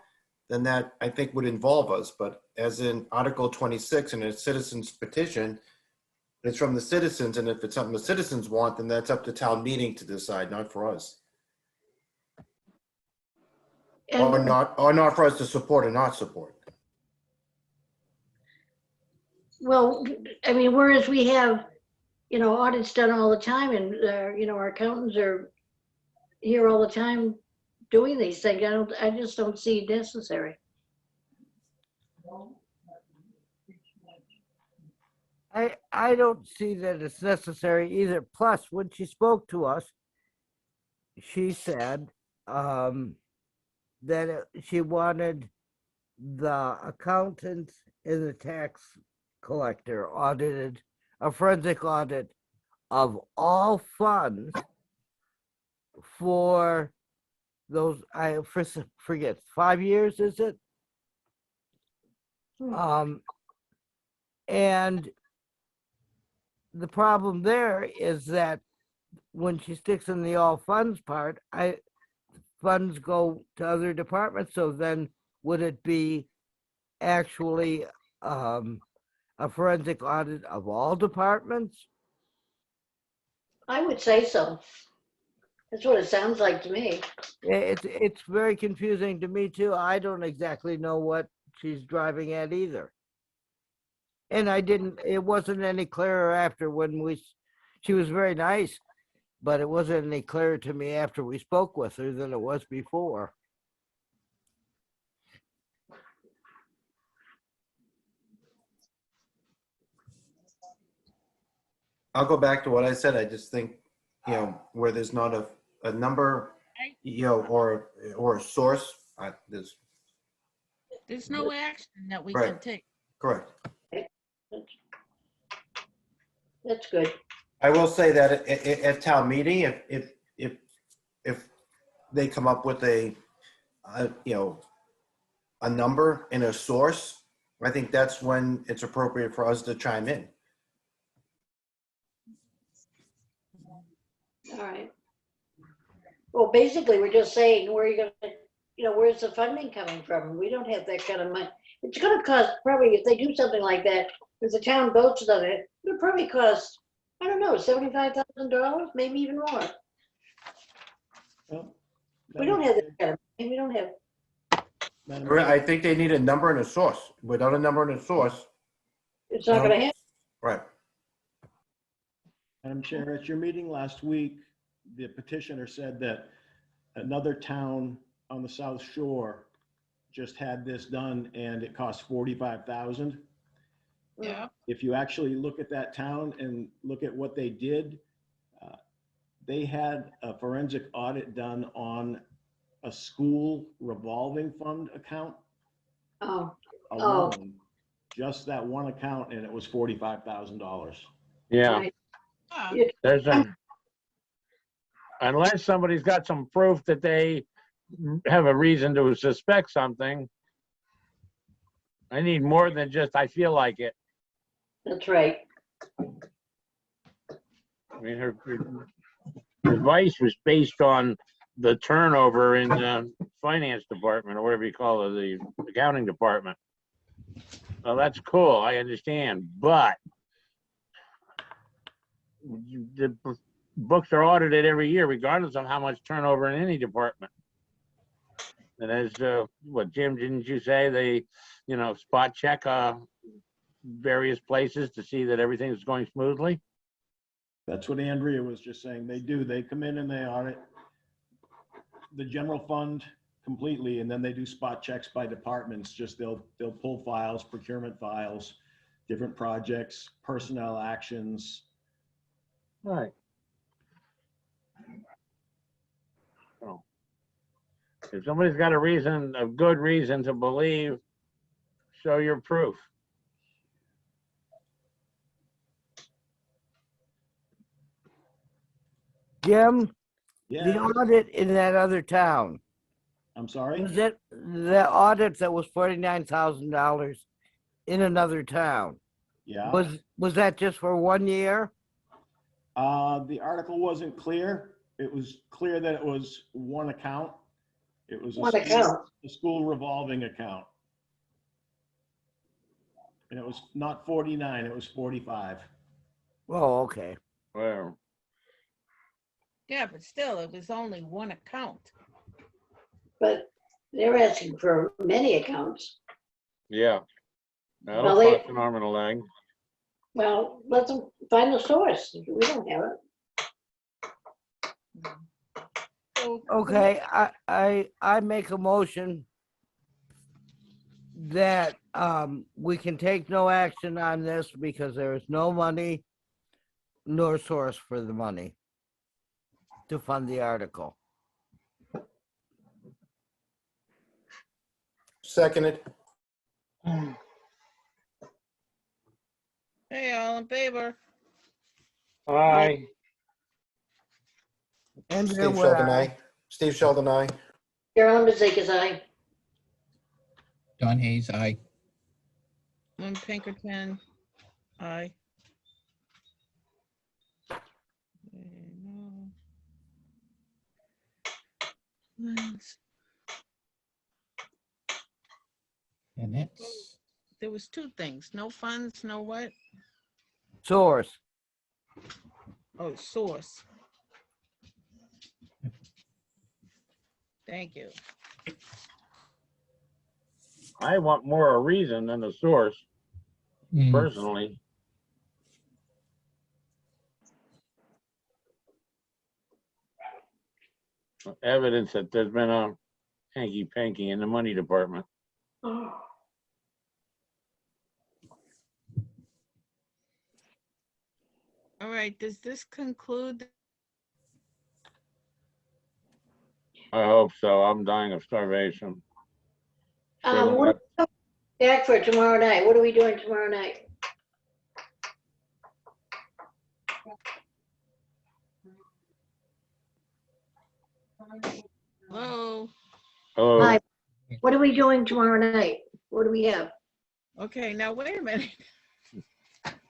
then that I think would involve us. But as in Article 26 in a citizen's petition, it's from the citizens, and if it's something the citizens want, then that's up to town meeting to decide, not for us. Or And not for us to support or not support. well, I mean, whereas we have, audits done all the time and, our accountants are here all the time doing these things. I just don't see it necessary. I don't see that it's necessary either. Plus, when she spoke to us, she said that she wanted the accountant and the tax collector audited, a forensic audit of all funds for those, I forget, 5 years, is it? And the problem there is that when she sticks in the all funds part, funds go to other departments. So then would it be actually a forensic audit of all departments? I would say so. That's what it sounds like to me. It's very confusing to me too. I don't exactly know what she's driving at either. And it wasn't any clearer after she was very nice, but it wasn't any clearer to me after we spoke with her than it was before. I'll go back to what I said. I just think, where there's not a number, or a source, There's no action that we Right. can take. correct. That's good. I will say that at town meeting, if they come up with a number and a source, I think that's when it's appropriate for us to chime in. All right. Well, basically, we're just saying, where are you gonna, where's the funding coming from? We don't have that kind of money. It's gonna cost, probably, if they do something like that, if the town votes on it, it'll probably cost, I don't know, $75,000, maybe even more. Well, We don't have that kind of money. We don't have, Madam Chair, I think they need a number and a source. Without a number and a source, it's not gonna happen. right. Madam Chair, at your meeting last week, the petitioner said that another town on the South Shore just had this done and it cost $45,000. Yeah. If you actually look at that town and look at what they did, they had a forensic audit done on a school revolving fund account Oh, alone, just that one account, and it was $45,000. Yeah, right. Ah, there's unless somebody's got some proof that they have a reason to suspect something. I need more than just, I feel like it. That's right. I mean, her advice was based on the turnover in the finance department, or whatever you call it, the accounting department. Well, that's cool, I understand, but the books are audited every year, regardless of how much turnover in any department. And as what, Jim, didn't you say they, spot check various places to see that everything is going smoothly? That's what Andrea was just saying. They do. They come in and they audit the general fund completely, and then they do spot checks by departments. Just they'll pull files, procurement files, different projects, personnel actions. Right. So, if somebody's got a good reason to believe, show your proof. Jim, the Yeah, audit in that other town, I'm sorry. was it the audit that was $49,000 in another town? Yeah. Was that just for 1 year? The article wasn't clear. It was clear that it was one account. It was One account. a school revolving account. And it was not 49, it was 45. Oh, okay. Well, yeah, but still, it was only one account. But they're asking for many accounts. yeah. Well, That'll they- cost an arm and a leg. Well, let them find the source. We don't have it. So, Okay, I make a motion that we can take no action on this because there is no money nor source for the money to fund the article. Seconded. hey, all in favor? Aye. Andrea, Steve would Sheldon, I? aye. Steve Sheldon, aye. Carolyn Bezikas, aye. Don Hayes, aye. Lynn Pinkerton, aye. Okay, no. Lynn- And that's, There was two things, no funds, no what? Source. Oh, source. Thank you. I want more a reason than a source, mm, personally. Evidence that there's been a hanky-panky in the money department. All right, does this conclude? I hope so. I'm dying of starvation. Should've What went- back for tomorrow night? What are we doing tomorrow night? Hello? Oh, Hi. What are we doing tomorrow night? What do we have? Okay, now wait a minute.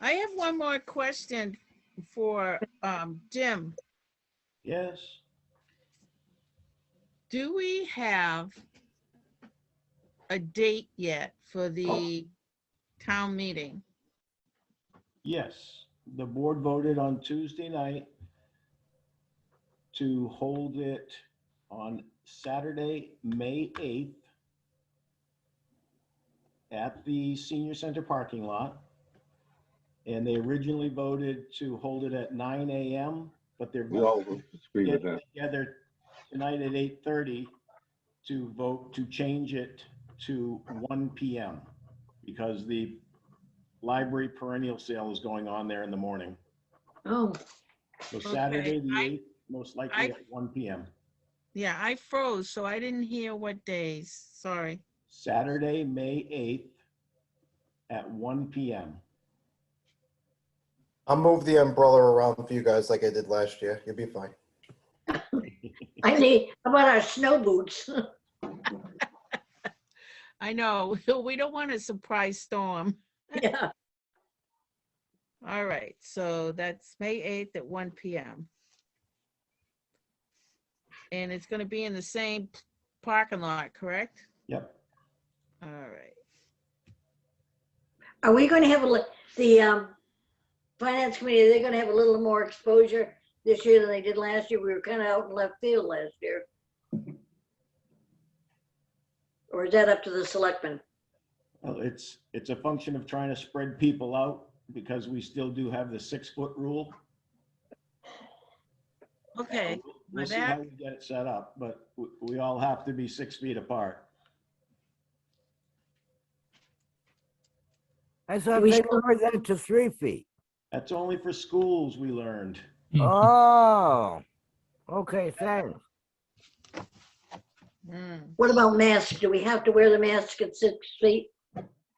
I have one more question for Jim. Yes, Do we have a date yet for the town meeting? yes. The board voted on Tuesday night to hold it on Saturday, May 8th at the senior center parking lot. And they originally voted to hold it at 9 AM, but they're We all agree with getting that. together tonight at 8:30 to vote to change it to 1 PM because the library perennial sale is going on there in the morning. Oh, So Saturday, the I- 8th, most likely at 1 PM. Yeah, I froze, so I didn't hear what days. Sorry. Saturday, May 8th at 1 PM. I'll move the umbrella around for you guys like I did last year. You'll be fine. how about our snow boots? I know, we don't want a surprise storm. Yeah. All right, so that's May 8th at 1 PM. And it's gonna be in the same parking lot, correct? Yep. All right. Are we going to have the finance committee, they're going to have a little more exposure this year than they did last year? We were kind of out in left field last year. Or is that up to the selectmen? Well, it's a function of trying to spread people out because we still do have the 6-foot rule. Okay, We'll see how we get it set up, but we all have to be 6 feet apart. I thought We they should- lowered that to 3 feet. That's only for schools, we learned. Oh, okay, thanks. What about masks? Do we have to wear the mask at 6 feet?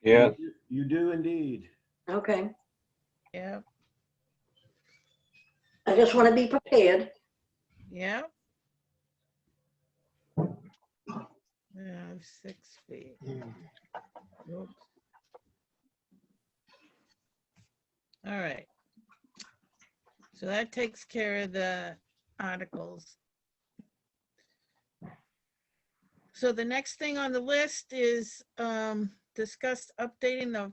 Yeah, You do indeed. Okay, yeah, I just want to be prepared. yeah. Yeah, 6 feet. Oops. All right. So that takes care of the articles. So the next thing on the list is discuss updating the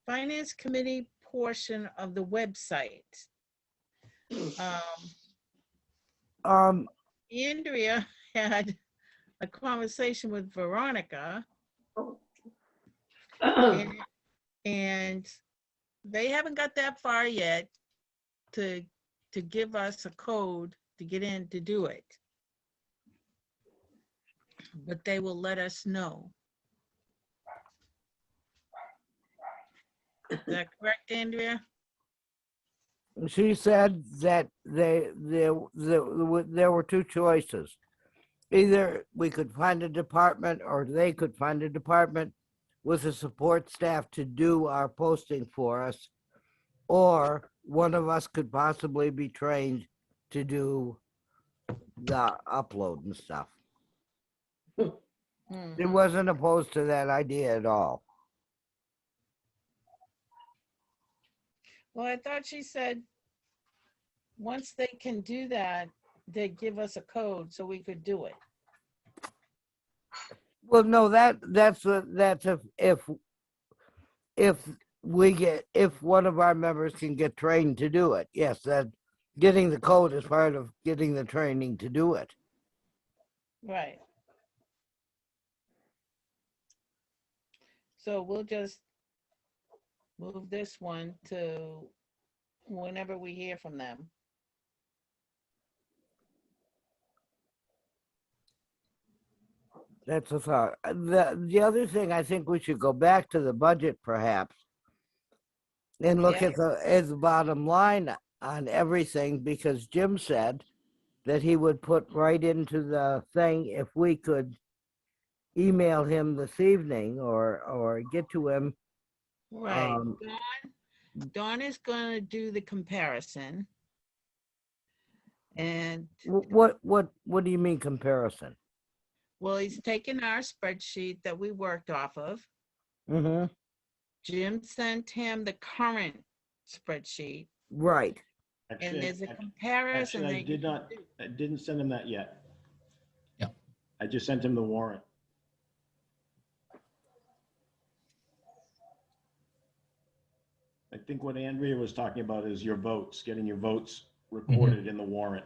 Finance Committee portion of the website. Andrea had a conversation with Veronica and they haven't got that far yet to give us a code to get in to do it. But they will let us know. Is that correct, Andrea? She said that there were two choices. Either we could find a department or they could find a department with a support staff to do our posting for us, or one of us could possibly be trained to do the upload and stuff. It Mhm. wasn't opposed to that idea at all. Well, I thought she said, once they can do that, they'd give us a code so we could do it. Well, no, that's if one of our members can get trained to do it. Yes, that getting the code is part of getting the training to do it. Right. So we'll just move this one to whenever we hear from them. That's a thought. The other thing, I think we should go back to the budget perhaps and look Yeah. at the bottom line on everything, because Jim said that he would put right into the thing if we could email him this evening or get to him. Right. Dawn is gonna do the comparison. And What do you mean comparison? well, he's taken our spreadsheet that we worked off of. Mm-hmm. Jim sent him the current spreadsheet, Right. and Actually, there's a comparison. actually, that you can do. I didn't send him that yet. Yeah. I just sent him the warrant. I think what Andrea was talking about is your votes, getting your votes recorded in the warrant.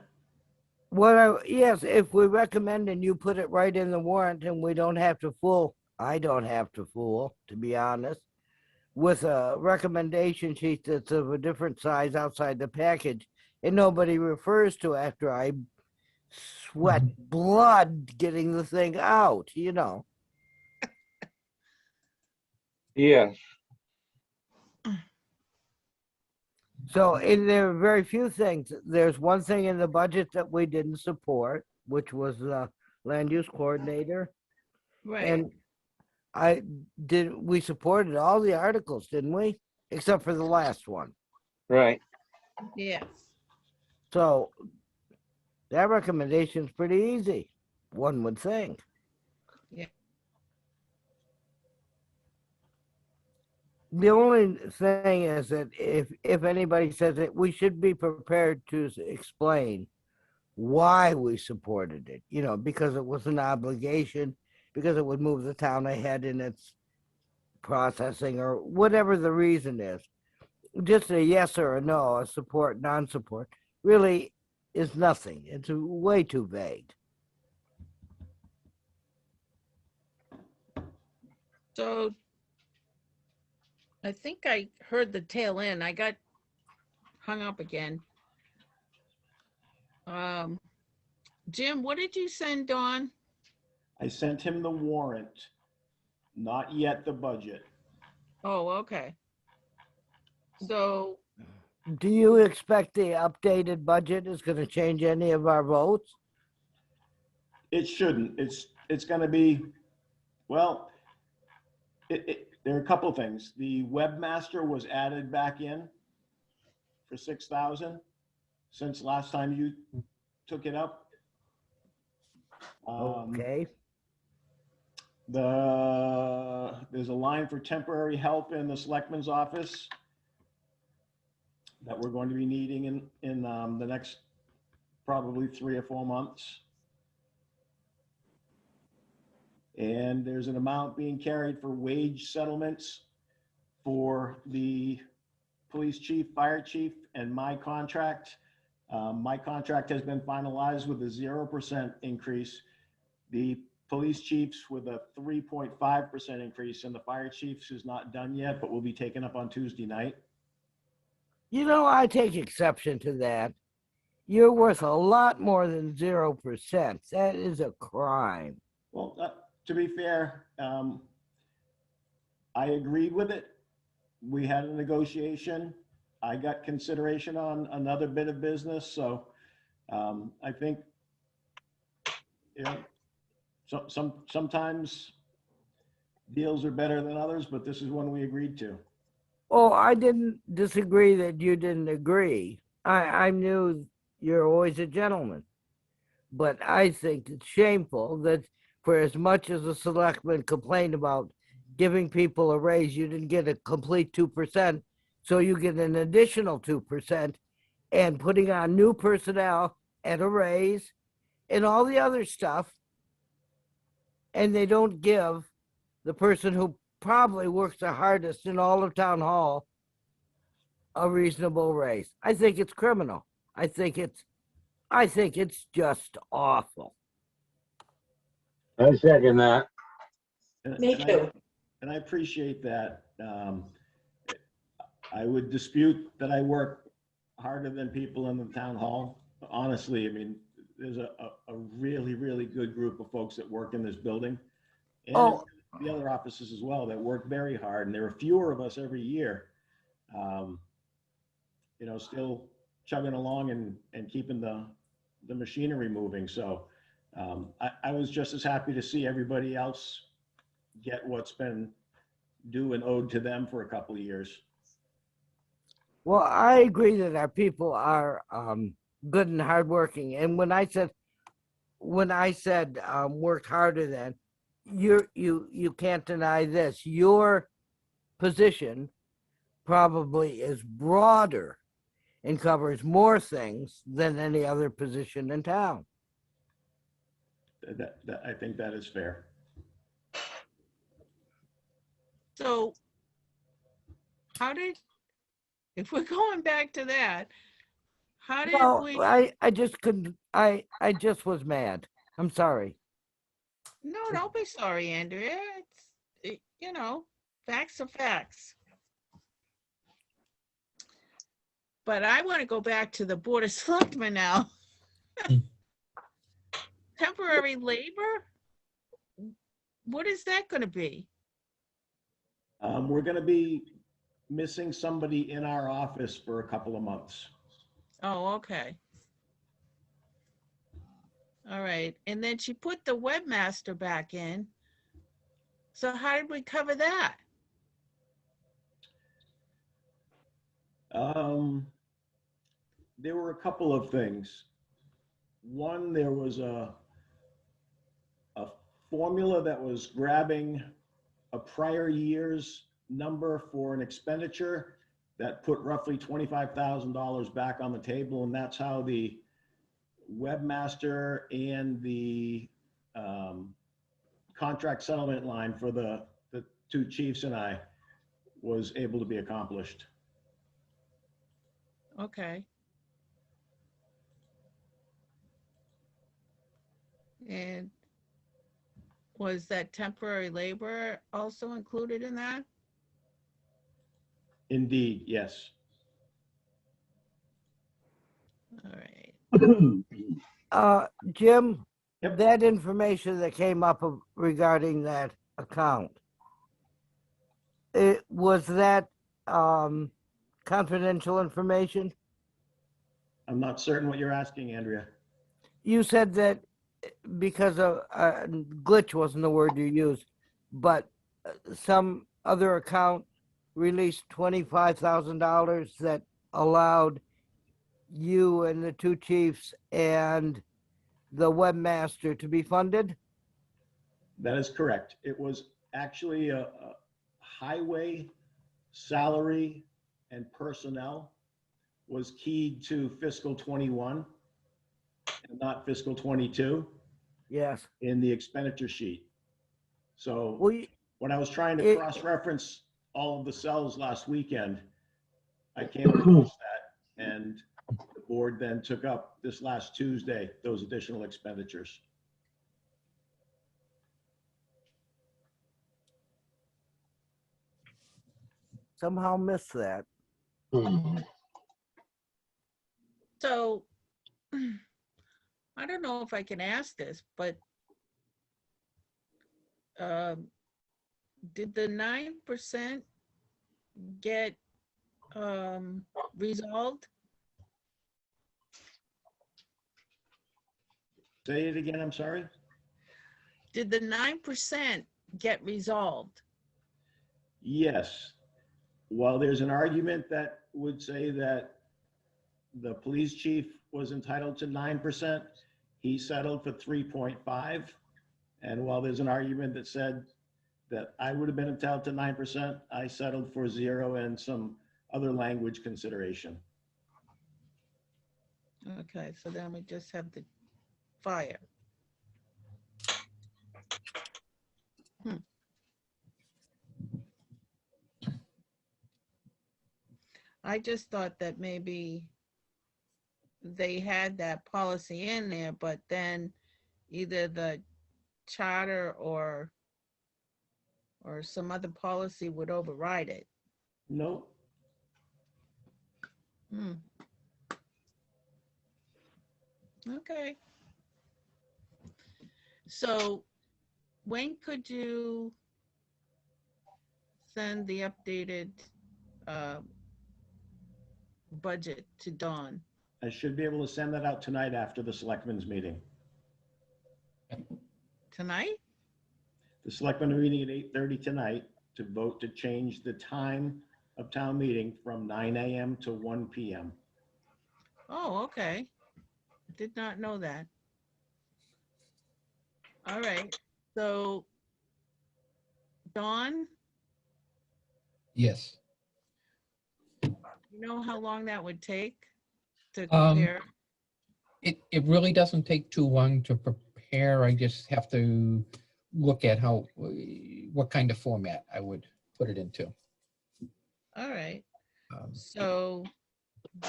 Yes, if we recommend and you put it right in the warrant and we don't have to fool, I don't have to fool, to be honest, with a recommendation sheet that's of a different size outside the package and nobody refers to after I sweat blood getting the thing out, you know. Yes. So, and there are very few things. There's one thing in the budget that we didn't support, which was the land use coordinator. Right. And we supported all the articles, didn't we? Except for the last one. Right. Yes. So that recommendation is pretty easy, one would think. Yeah. The only thing is that if anybody says it, we should be prepared to explain why we supported it, you know, because it was an obligation, because it would move the town ahead in its processing, or whatever the reason is. Just a yes or a no, a support, non-support, really is nothing. It's way too vague. So I think I heard the tail end. I got hung up again. Jim, what did you send Dawn? I sent him the warrant, not yet the budget. Oh, okay. So, Do you expect the updated budget is going to change any of our votes? It shouldn't. It's going to be, well, there are a couple things. The webmaster was added back in for 6,000 since last time you took it up. Okay. There's a line for temporary help in the selectman's office that we're going to be needing in the next probably 3 or 4 months. And there's an amount being carried for wage settlements for the police chief, fire chief, and my contract. My contract has been finalized with a 0% increase. The police chiefs with a 3.5% increase, and the fire chiefs is not done yet, but will be taken up on Tuesday night. You know, I take exception to that. You're worth a lot more than 0%. That is a crime. Well, to be fair, I agreed with it. We had a negotiation. I got consideration on another bit of business, so I think, you know, sometimes deals are better than others, but this is one we agreed to. Oh, I didn't disagree that you didn't agree. I knew you're always a gentleman. But I think it's shameful that for as much as the selectmen complained about giving people a raise, you didn't get a complete 2%. So you get an additional 2% and putting on new personnel and a raise and all the other stuff. And they don't give the person who probably works the hardest in all of town hall a reasonable raise. I think it's criminal. I think it's just awful. I second that. Me too. And I appreciate that. I would dispute that I work harder than people in the town hall. Honestly, I mean, there's a really, really good group of folks that work in this building. And Oh. the other offices as well that work very hard. And there are fewer of us every year, you know, still chugging along and keeping the machinery moving. So I was just as happy to see everybody else get what's been due and owed to them for a couple of years. Well, I agree that our people are good and hardworking. And when I said worked harder than, you can't deny this. Your position probably is broader and covers more things than any other position in town. That I think that is fair. So if we're going back to that, how did Well, we? I just couldn't. I just was mad. I'm sorry. No, don't be sorry, Andrea. You know, facts are facts. But I want to go back to the Board of Selectmen now. Temporary labor? What is that going to be? We're going to be missing somebody in our office for a couple of months. Oh, okay. All right. And then she put the webmaster back in. So how did we cover that? There were a couple of things. One, there was a formula that was grabbing a prior year's number for an expenditure that put roughly $25,000 back on the table. And that's how the webmaster and the contract settlement line for the two chiefs and I was able to be accomplished. Okay. And was that temporary labor also included in that? Indeed, yes. All right. Jim, Yep. that information that came up regarding that account, was that confidential information? I'm not certain what you're asking, Andrea. You said that because of glitch wasn't the word you used, but some other account released $25,000 that allowed you and the two chiefs and the webmaster to be funded? That is correct. It was actually a highway salary and personnel was keyed to fiscal 21 and not fiscal 22 Yes. in the expenditure sheet. So Well, when I was trying to cross-reference all of the cells last weekend, I came across that, and the board then took up this last Tuesday those additional expenditures. somehow missed that. So I don't know if I can ask this, but did the 9% get resolved? Say it again, I'm sorry. Did the 9% get resolved? Yes. While there's an argument that would say that the police chief was entitled to 9%, he settled for 3.5. And while there's an argument that said that I would have been entitled to 9%, I settled for 0 and some other language consideration. Okay, so then we just have the fire. I just thought that maybe they had that policy in there, but then either the charter or some other policy would override it. No, Hmm. Okay. So when could you send the updated budget to Dawn? I should be able to send that out tonight after the selectmen's meeting. Tonight? The selectmen are meeting at 8:30 tonight to vote to change the time of town meeting from 9 a.m. to 1 p.m. Oh, okay. Did not know that. All right. So, Dawn, Yes. you know how long that would take to Um, compare? It really doesn't take too long to prepare. I just have to look at what kind of format I would put it into. All right. Um, So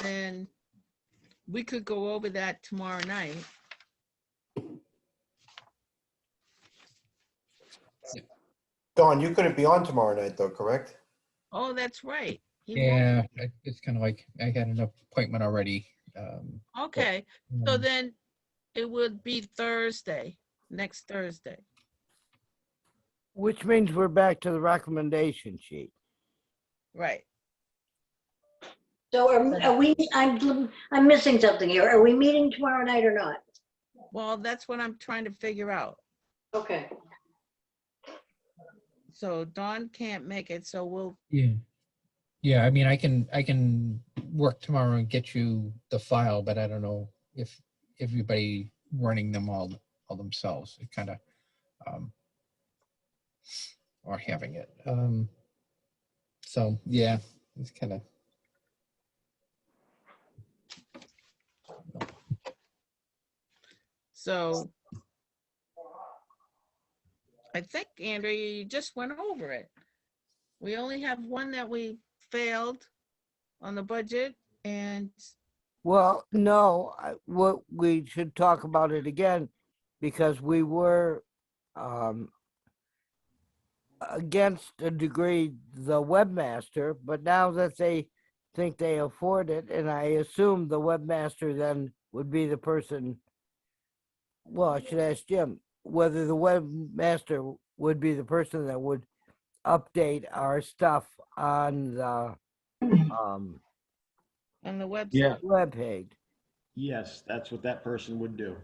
then we could go over that tomorrow night. Dawn, you couldn't be on tomorrow night though, correct? Oh, that's right. He won't- Yeah, it's kind of like I had an appointment already. Okay. So um, then it would be Thursday, next Thursday. Which means we're back to the recommendation sheet. Right. So are we, I'm missing something here. Are we meeting tomorrow night or not? Well, that's what I'm trying to figure out. Okay. So Dawn can't make it, so we'll, Yeah. Yeah, I mean, I can work tomorrow and get you the file, but I don't know if everybody running them all themselves, it kind of, or having it. So yeah, it's kind of. so I think, Andrea, you just went over it. We only have one that we failed on the budget, and Well, no, what we should talk about it again, because we were against a degree the webmaster, but now that they think they afford it, and I assume the webmaster then would be the person. Well, I should ask Jim whether the webmaster would be the person that would update our stuff on the on the website. Yeah. webpage. Yes, that's what that person would do.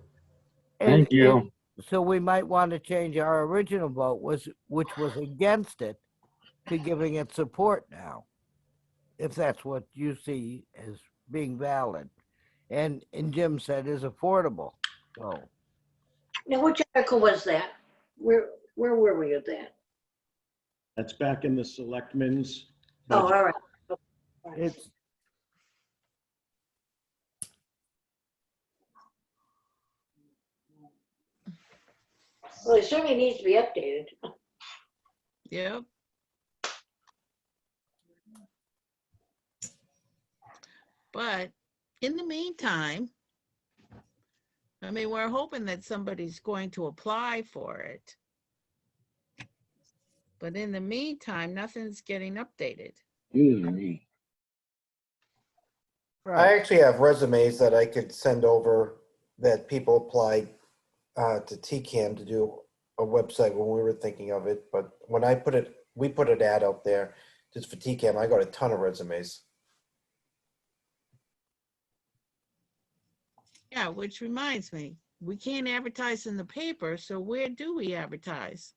Thank you. And so we might want to change our original vote, which was against it, to giving it support now, if that's what you see as being valid. And Jim said is affordable. So Now, which article was that? Where were we at that? That's back in the selectmen's. Oh, budget. all right. it's Well, it certainly needs to be updated. Yep. But in the meantime, I mean, we're hoping that somebody's going to apply for it. But in the meantime, nothing's getting updated. Excuse me. I Right. actually have resumes that I could send over that people applied to TCAM to do a website when we were thinking of it. But when we put an ad out there just for TCAM, I got a ton of resumes. Yeah, which reminds me, we can't advertise in the paper, so where do we advertise?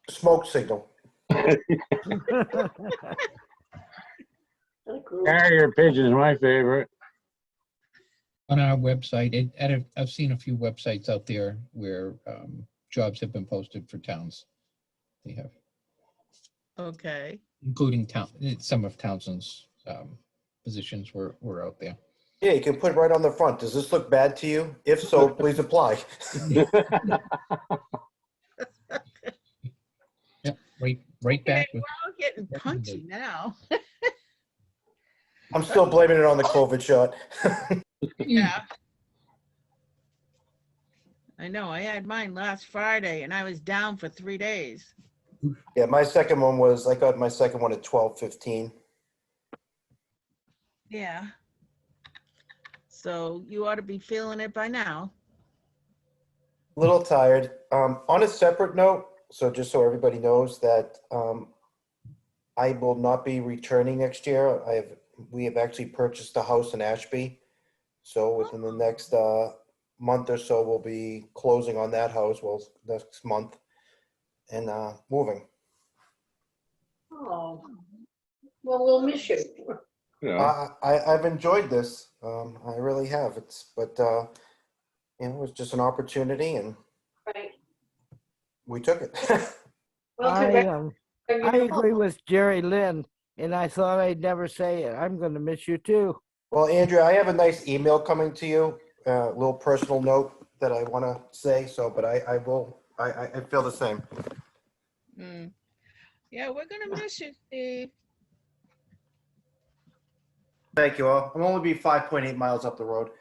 Smoke signal. Carrier pigeon is my favorite. On our website, I've seen a few websites out there where jobs have been posted for towns. They have, Okay. including some of Townsend's positions were out there. Yeah, you can put right on the front. Does this look bad to you? If so, please apply. Yep, right back with. We're all getting punchy now. I'm still blaming it on the COVID shot. Yeah. I know, I had mine last Friday and I was down for 3 days. Yeah, I got my second one at 12:15. Yeah. So you ought to be feeling it by now. A little tired. On a separate note, so just so everybody knows that I will not be returning next year. We have actually purchased a house in Ashby. So within the next month or so, we'll be closing on that house, well, next month, and moving. Oh, well, we'll miss you. Yeah. I've enjoyed this. I really have. It was just an opportunity, and Right. we took it. Well, I congratulations. agree with Jerry Lynn, and I thought I'd never say it. I'm going to miss you too. Well, Andrea, I have a nice email coming to you, a little personal note that I want to say. So, but I feel the same. Mm. Yeah, we're gonna miss you, Steve. Thank you all. I'm only be 5.8 miles up the road.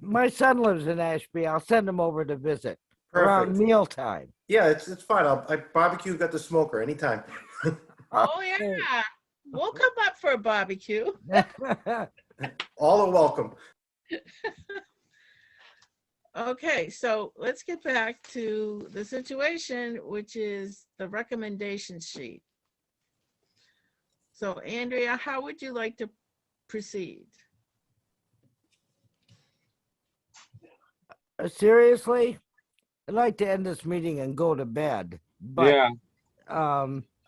My son lives in Ashby. I'll send him over to visit around Perfect. mealtime. Yeah, it's fine. I barbecue got the smoker anytime. Oh, yeah. We'll come up for a barbecue. All are welcome. Okay, so let's get back to the situation, which is the recommendation sheet. So Andrea, how would you like to proceed? Seriously, I'd like to end this meeting and go to bed. But Yeah.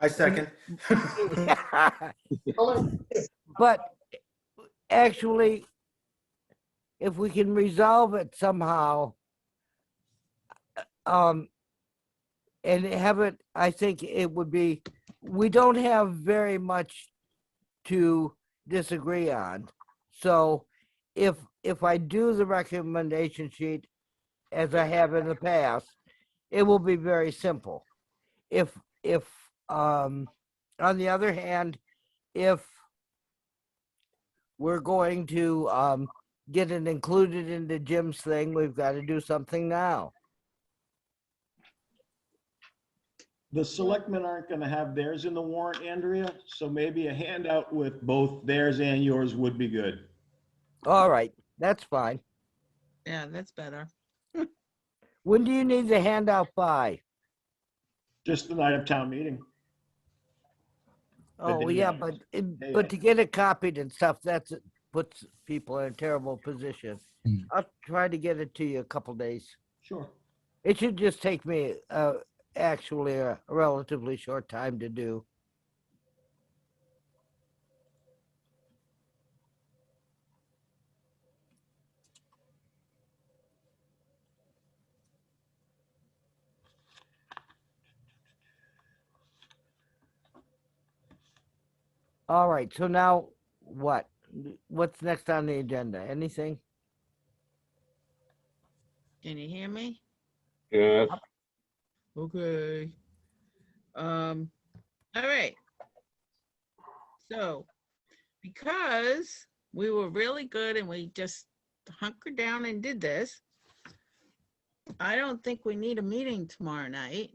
I second. but actually, if we can resolve it somehow, and have it, I think it would be, we don't have very much to disagree on. So if I do the recommendation sheet as I have in the past, it will be very simple. If on the other hand, if we're going to get it included into Jim's thing, we've got to do something now. The selectmen aren't gonna have theirs in the warrant, Andrea, so maybe a handout with both theirs and yours would be good. All right, that's fine. Yeah, that's better. When do you need the handout by? Just the night of town meeting. Oh, day yeah, of. but to get it copied and stuff, puts people in a terrible position. Hmm. I'll try to get it to you a couple days. Sure. It should just take me actually a relatively short time to do. All right, so now what? What's next on the agenda? Anything? Can you hear me? Yes. Okay. All right. So, because we were really good and we just hunkered down and did this, I don't think we need a meeting tomorrow night.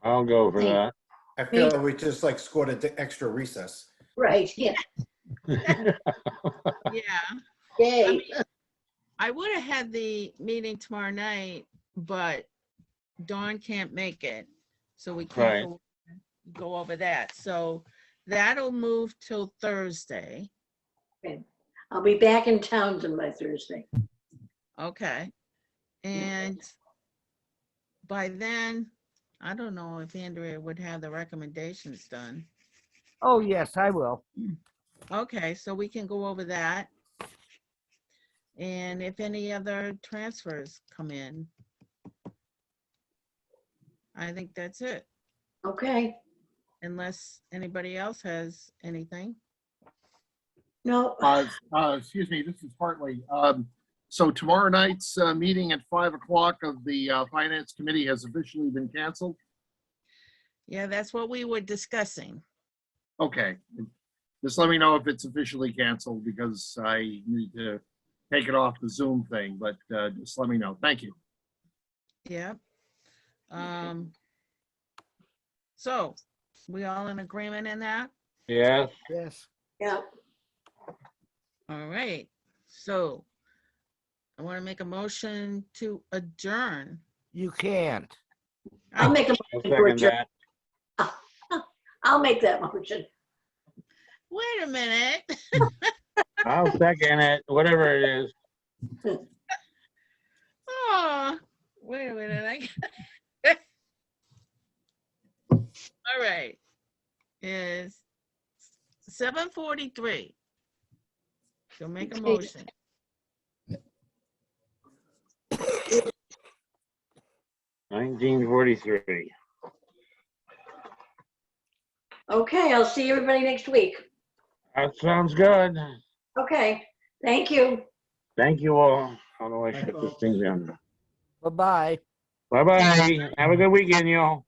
I'll go for that. I feel like we just like scored an extra recess. Right, yeah. Yeah. Yay. I would have had the meeting tomorrow night, but Dawn can't make it. So we Right. can't go over that. So that'll move till Thursday. I'll be back in Townsend by Thursday. Okay. And by then, I don't know if Andrea would have the recommendations done. Oh, yes, I will. Okay, so we can go over that. And if any other transfers come in. I think that's it, Okay, unless anybody else has anything. no, Excuse me, this is Hartley. So tomorrow night's meeting at 5 o'clock of the Finance Committee has officially been canceled? Yeah, that's what we were discussing. Okay. Just let me know if it's officially canceled because I need to take it off the Zoom thing, but just let me know. Thank you. Yeah. So, we all in agreement in that? Yes. Yes. yeah, All right, so I want to make a motion to adjourn. You can't. I'll make a I'll motion to second adjourn. that. I'll make that motion. Wait a minute. I'll second it, whatever it is. Oh, wait a minute. All right. Is 7:43. So make a Okay. motion. $19.43. Okay, I'll see everybody next week. That sounds good. Okay, thank you. Thank you all. How do I shut this thing down? Bye-bye. Bye-bye. Have a good weekend, y'all.